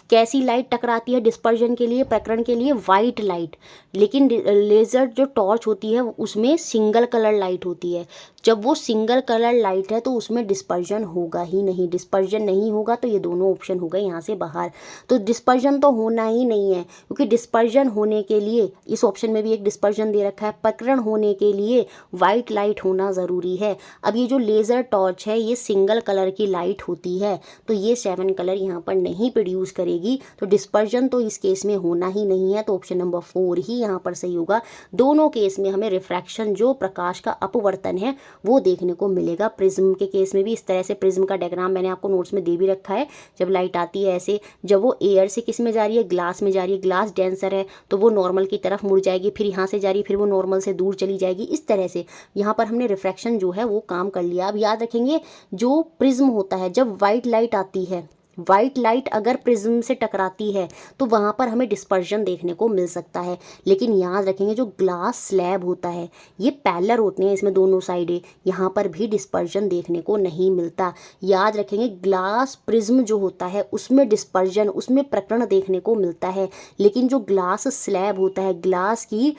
कैसी लाइट टकराती है डिस्पर्जन के लिए, प्रकरण के लिए वाइट लाइट, लेकिन लेज़र जो टॉर्च होती है उसमें सिंगल कलर लाइट होती है। जब वो सिंगल कलर लाइट है तो उसमें डिस्पर्जन होगा ही नहीं, डिस्पर्जन नहीं होगा तो ये दोनों ऑप्शन हो गए यहाँ से बाहर। तो डिस्पर्जन तो होना ही नहीं है, क्योंकि डिस्पर्जन होने के लिए, इस ऑप्शन में भी एक डिस्पर्जन दे रखा है, प्रकरण होने के लिए वाइट लाइट होना ज़रूरी है। अब ये जो लेज़र टॉर्च है ये सिंगल कलर की लाइट होती है, तो ये 7 कलर यहाँ पर नहीं प्रोड्यूस करेगी, तो डिस्पर्जन तो इस केस में होना ही नहीं है, तो ऑप्शन नंबर 4 ही यहाँ पर सही होगा। दोनों केस में हमें रिफ्रैक्शन, जो प्रकाश का अपवर्तन है वो देखने को मिलेगा। प्रिज्म के केस में भी इस तरह से, प्रिज्म का डायग्राम मैंने आपको नोट्स में दे भी रखा है। जब लाइट आती है ऐसे, जब वो एयर से किस में जा रही है, ग्लास में जा रही है, ग्लास डेंसर है तो वो नॉर्मल की तरफ मुड़ जाएगी, फिर यहाँ से जा रही है, फिर वो नॉर्मल से दूर चली जाएगी। इस तरह से यहाँ पर हमने रिफ्रैक्शन जो है वो काम कर लिया। अब याद रखेंगे जो प्रिज्म होता है, जब वाइट लाइट आती है, वाइट लाइट अगर प्रिज्म से टकराती है तो वहाँ पर हमें डिस्पर्जन देखने को मिल सकता है। लेकिन याद रखेंगे जो ग्लास स्लैब होता है ये पैरेलल होते हैं, इसमें दोनों साइडें, यहाँ पर भी डिस्पर्जन देखने को नहीं मिलता। याद रखेंगे ग्लास प्रिज्म जो होता है उसमें डिस्पर्जन, उसमें प्रकरण देखने को मिलता है, लेकिन जो ग्लास स्लैब होता है, ग्लास की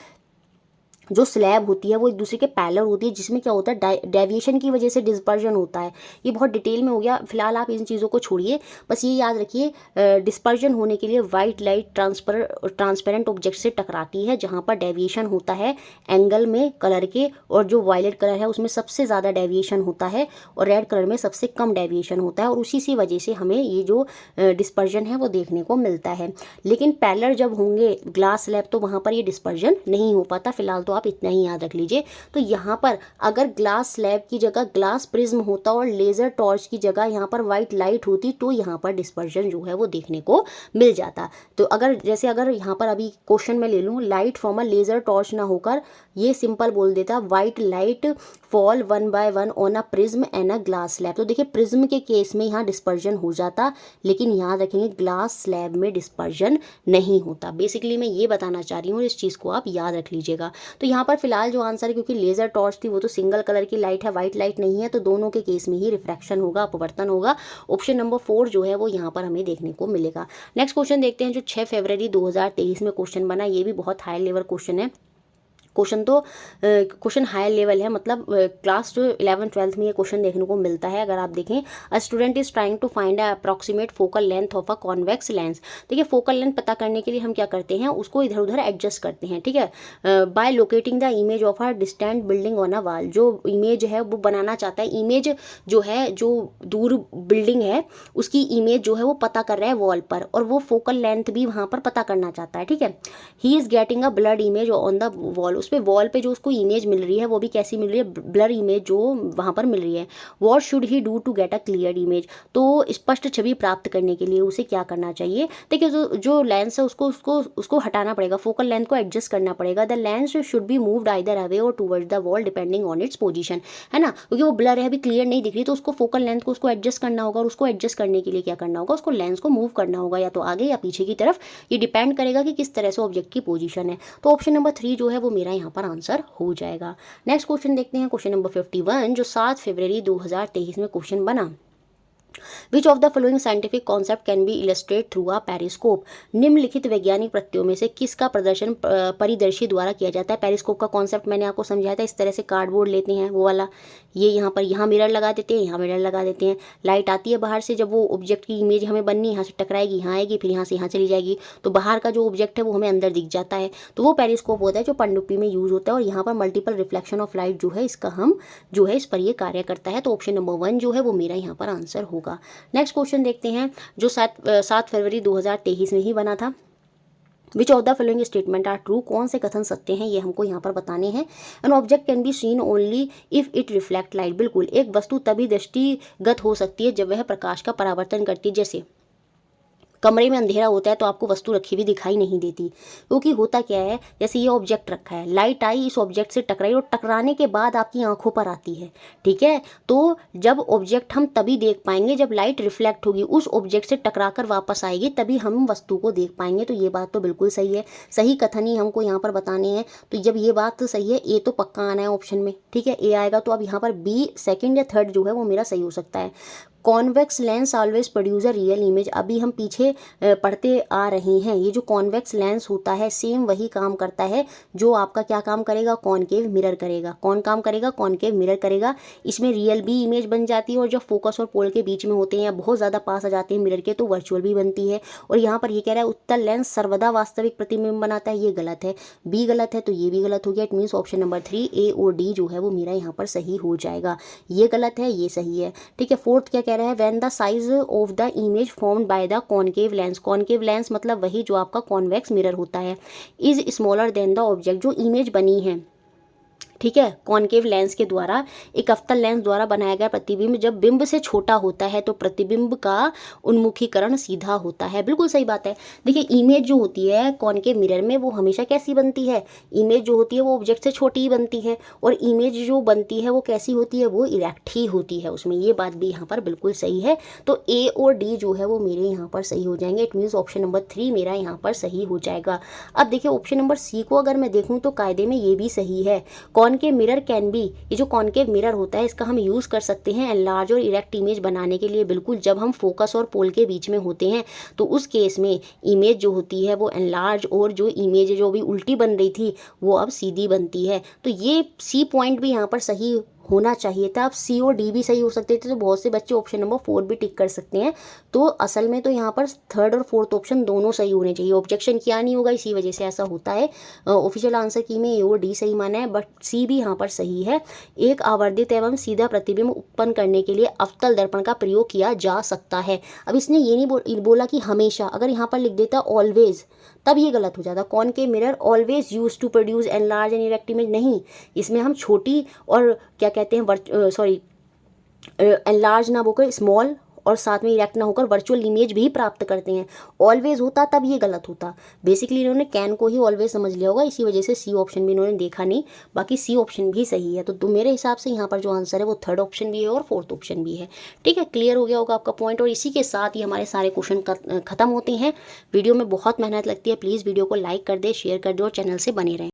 जो स्लैब होती है वो एक दूसरे के पैरेलल होती है, जिसमें क्या होता है डेविएशन की वजह से डिस्पर्जन होता है। ये बहुत डिटेल में हो गया, फिलहाल आप इन चीज़ों को छोड़िए, बस ये याद रखिए डिस्पर्जन होने के लिए वाइट लाइट ट्रांसपेरेंट ऑब्जेक्ट से टकराती है, जहाँ पर डेविएशन होता है एंगल में कलर के, और जो वायलेट कलर है उसमें सबसे ज़्यादा डेविएशन होता है और रेड कलर में सबसे कम डेविएशन होता है, और उसी सी वजह से हमें ये जो डिस्पर्जन है वो देखने को मिलता है। लेकिन पैरेलल जब होंगे ग्लास स्लैब तो वहाँ पर ये डिस्पर्जन नहीं हो पाता। फिलहाल तो आप इतना ही याद रख लीजिए। तो यहाँ पर अगर ग्लास स्लैब की जगह ग्लास प्रिज्म होता और लेज़र टॉर्च की जगह यहाँ पर वाइट लाइट होती तो यहाँ पर डिस्पर्जन जो है वो देखने को मिल जाता। तो अगर जैसे अगर यहाँ पर अभी क्वेश्चन में ले लूँ, light from a laser torch ना होकर ये सिंपल बोल देता white light fall one by one on a prism and a glass slab, तो देखिए प्रिज्म के केस में यहाँ डिस्पर्जन हो जाता, लेकिन याद रखेंगे ग्लास स्लैब में डिस्पर्जन नहीं होता। बेसिकली मैं ये बताना चाह रही हूँ, इस चीज़ को आप याद रख लीजिएगा। तो यहाँ पर फिलहाल जो आंसर है, क्योंकि लेज़र टॉर्च थी वो तो सिंगल कलर की लाइट है, वाइट लाइट नहीं है, तो दोनों के केस में ही रिफ्रैक्शन होगा, अपवर्तन होगा। ऑप्शन नंबर 4 जो है वो यहाँ पर हमें देखने को मिलेगा। नेक्स्ट क्वेश्चन देखते हैं जो 6 फरवरी 2023 में क्वेश्चन बना, ये भी बहुत हाई लेवल क्वेश्चन है। क्वेश्चन तो क्वेश्चन हायर लेवल है, मतलब क्लास जो 11th-12th में ये क्वेश्चन देखने को मिलता है। अगर आप देखें, a student is trying to find a approximate focal length of a convex lens. देखिए फोकल लेंथ पता करने के लिए हम क्या करते हैं, उसको इधर उधर एडजस्ट करते हैं, ठीक है, by locating the image of a distant building on a wall. जो इमेज है वो बनाना चाहता है, इमेज जो है जो दूर बिल्डिंग है उसकी इमेज जो है वो पता कर रहा है वॉल पर, और वो फोकल लेंथ भी वहाँ पर पता करना चाहता है, ठीक है। He is getting a blood image on the wall. उस पर वॉल पे जो उसको इमेज मिल रही है वो भी कैसी मिल रही है, ब्लर इमेज जो वहाँ पर मिल रही है। What should he do to get a clear image. तो स्पष्ट छवि प्राप्त करने के लिए उसे क्या करना चाहिए। देखिए जो लेंस है उसको उसको उसको हटाना पड़ेगा, फोकल लेंथ को एडजस्ट करना पड़ेगा। The lens should be moved either away or towards the wall depending on its position, है ना, क्योंकि वो ब्लर है, अभी क्लियर नहीं दिख रही, तो उसको फोकल लेंथ को उसको एडजस्ट करना होगा, और उसको एडजस्ट करने के लिए क्या करना होगा, उसको लेंस को मूव करना होगा या तो आगे या पीछे की तरफ। ये डिपेंड करेगा कि किस तरह से ऑब्जेक्ट की पोजीशन है। तो ऑप्शन नंबर 3 जो है वो मेरा यहाँ पर आंसर हो जाएगा। नेक्स्ट क्वेश्चन देखते हैं, क्वेश्चन नंबर 51 जो 7 फरवरी 2023 में क्वेश्चन बना। Which of the following scientific concept can be illustrate through a periscope. निम्नलिखित वैज्ञानिक प्रत्ययों में से किसका प्रदर्शन परिदर्शी द्वारा किया जाता है। पेरिस्कोप का कॉन्सेप्ट मैंने आपको समझाया था, इस तरह से कार्डबोर्ड लेते हैं वो वाला, ये यहाँ पर यहाँ मिरर लगा देते हैं, यहाँ मिरर लगा देते हैं, लाइट आती है बाहर से, जब वो ऑब्जेक्ट की इमेज हमें बननी, यहाँ से टकराएगी, यहाँ आएगी, फिर यहाँ से यहाँ चली जाएगी, तो बाहर का जो ऑब्जेक्ट है वो हमें अंदर दिख जाता है, तो वो पेरिस्कोप होता है जो पनडुब्बी में यूज होता है। और यहाँ पर मल्टीपल रिफ्लेक्शन ऑफ लाइट जो है इसका हम जो है इस पर ये कार्य करता है। तो ऑप्शन नंबर 1 जो है वो मेरा यहाँ पर आंसर होगा। नेक्स्ट क्वेश्चन देखते हैं जो 7 फरवरी 2023 में ही बना था। Which of the following statement are true. कौन से कथन सत्य हैं ये हमको यहाँ पर बताने हैं। An object can be seen only if it reflect light. बिल्कुल, एक वस्तु तभी दृष्टिगत हो सकती है जब वह प्रकाश का परावर्तन करती है। जैसे कमरे में अंधेरा होता है तो आपको वस्तु रखी हुई दिखाई नहीं देती, क्योंकि होता क्या है, जैसे ये ऑब्जेक्ट रखा है, लाइट आई, इस ऑब्जेक्ट से टकराई, और टकराने के बाद आपकी आंखों पर आती है, ठीक है। तो जब ऑब्जेक्ट हम तभी देख पाएंगे जब लाइट रिफ्लेक्ट होगी, उस ऑब्जेक्ट से टकराकर वापस आएगी, तभी हम वस्तु को देख पाएंगे। तो ये बात तो बिल्कुल सही है, सही कथन ही हमको यहाँ पर बताने हैं। तो जब ये बात तो सही है, ए तो पक्का आना है ऑप्शन में, ठीक है, ए आएगा। तो अब यहाँ पर बी सेकेंड या थर्ड जो है वो मेरा सही हो सकता है। Convex lens always produce a real image. अभी हम पीछे पढ़ते आ रहे हैं, ये जो कॉन्वेक्स लेंस होता है सेम वही काम करता है जो आपका क्या काम करेगा, कॉनकेव मिरर करेगा। कौन काम करेगा, कॉनकेव मिरर करेगा। इसमें रियल भी इमेज बन जाती है, और जब फोकस और पोल के बीच में होते हैं या बहुत ज़्यादा पास आ जाते हैं मिरर के तो वर्चुअल भी बनती है। और यहाँ पर ये कह रहा है उत्तल लेंस सर्वदा वास्तविक प्रतिबिंब बनाता है, ये गलत है, बी गलत है, तो ये भी गलत हो गया। इट मीन्स ऑप्शन नंबर 3 ए और डी जो है वो मेरा यहाँ पर सही हो जाएगा। ये गलत है, ये सही है, ठीक है। फोर्थ क्या कह रहा है, when the size of the image formed by the concave lens. Concave lens मतलब वही जो आपका कॉन्वेक्स मिरर होता है, is smaller than the object. जो इमेज बनी है, ठीक है, कॉनकेव लेंस के द्वारा, एक अवतल लेंस द्वारा बनाया गया प्रतिबिंब जब बिंब से छोटा होता है तो प्रतिबिंब का उन्मुखीकरण सीधा होता है। बिल्कुल सही बात है। देखिए इमेज जो होती है कॉनकेव मिरर में वो हमेशा कैसी बनती है, इमेज जो होती है वो ऑब्जेक्ट से छोटी ही बनती है, और इमेज जो बनती है वो कैसी होती है, वो इरेक्ट ही होती है उसमें। ये बात भी यहाँ पर बिल्कुल सही है। तो ए और डी जो है वो मेरे यहाँ पर सही हो जाएंगे। इट मीन्स ऑप्शन नंबर 3 मेरा यहाँ पर सही हो जाएगा। अब देखिए ऑप्शन नंबर सी को अगर मैं देखूँ तो कायदे में ये भी सही है। कॉनकेव मिरर कैन बी, ये जो कॉनकेव मिरर होता है इसका हम यूज़ कर सकते हैं एनलार्ज और इरेक्ट इमेज बनाने के लिए। बिल्कुल, जब हम फोकस और पोल के बीच में होते हैं तो उस केस में इमेज जो होती है वो एनलार्ज, और जो इमेज जो भी उल्टी बन रही थी वो अब सीधी बनती है। तो ये सी पॉइंट भी यहाँ पर सही होना चाहिए था। अब सी और डी भी सही हो सकते थे, तो बहुत से बच्चे ऑप्शन नंबर 4 भी टिक कर सकते हैं। तो असल में तो यहाँ पर थर्ड और फोर्थ ऑप्शन दोनों सही होने चाहिए। ऑब्जेक्शन किया नहीं होगा, इसी वजह से ऐसा होता है। ऑफिशियल आंसर की में ए और डी सही माना है, बट सी भी यहाँ पर सही है। एक आवर्धित एवं सीधा प्रतिबिंब उत्पन्न करने के लिए अवतल दर्पण का प्रयोग किया जा सकता है। अब इसने ये नहीं बोला कि हमेशा, अगर यहाँ पर लिख देता ऑलवेज तब ये गलत हो जाता। Concave mirror always use to produce enlarge and erect image, नहीं, इसमें हम छोटी और क्या कहते हैं एनलार्ज ना होकर स्मॉल और साथ में इरेक्ट ना होकर वर्चुअल इमेज भी प्राप्त करते हैं। ऑलवेज होता तब ये गलत होता। बेसिकली इन्होंने कैन को ही ऑलवेज समझ लिया होगा, इसी वजह से सी ऑप्शन भी इन्होंने देखा नहीं, बाकी सी ऑप्शन भी सही है। तो मेरे हिसाब से यहाँ पर जो आंसर है वो थर्ड ऑप्शन भी है और फोर्थ ऑप्शन भी है। ठीक है, क्लियर हो गया होगा आपका पॉइंट। और इसी के साथ ही हमारे सारे क्वेश्चन खत्म होते हैं। वीडियो में बहुत मेहनत लगती है, प्लीज़ वीडियो को लाइक कर दे, शेयर कर दे और चैनल से बने रहें।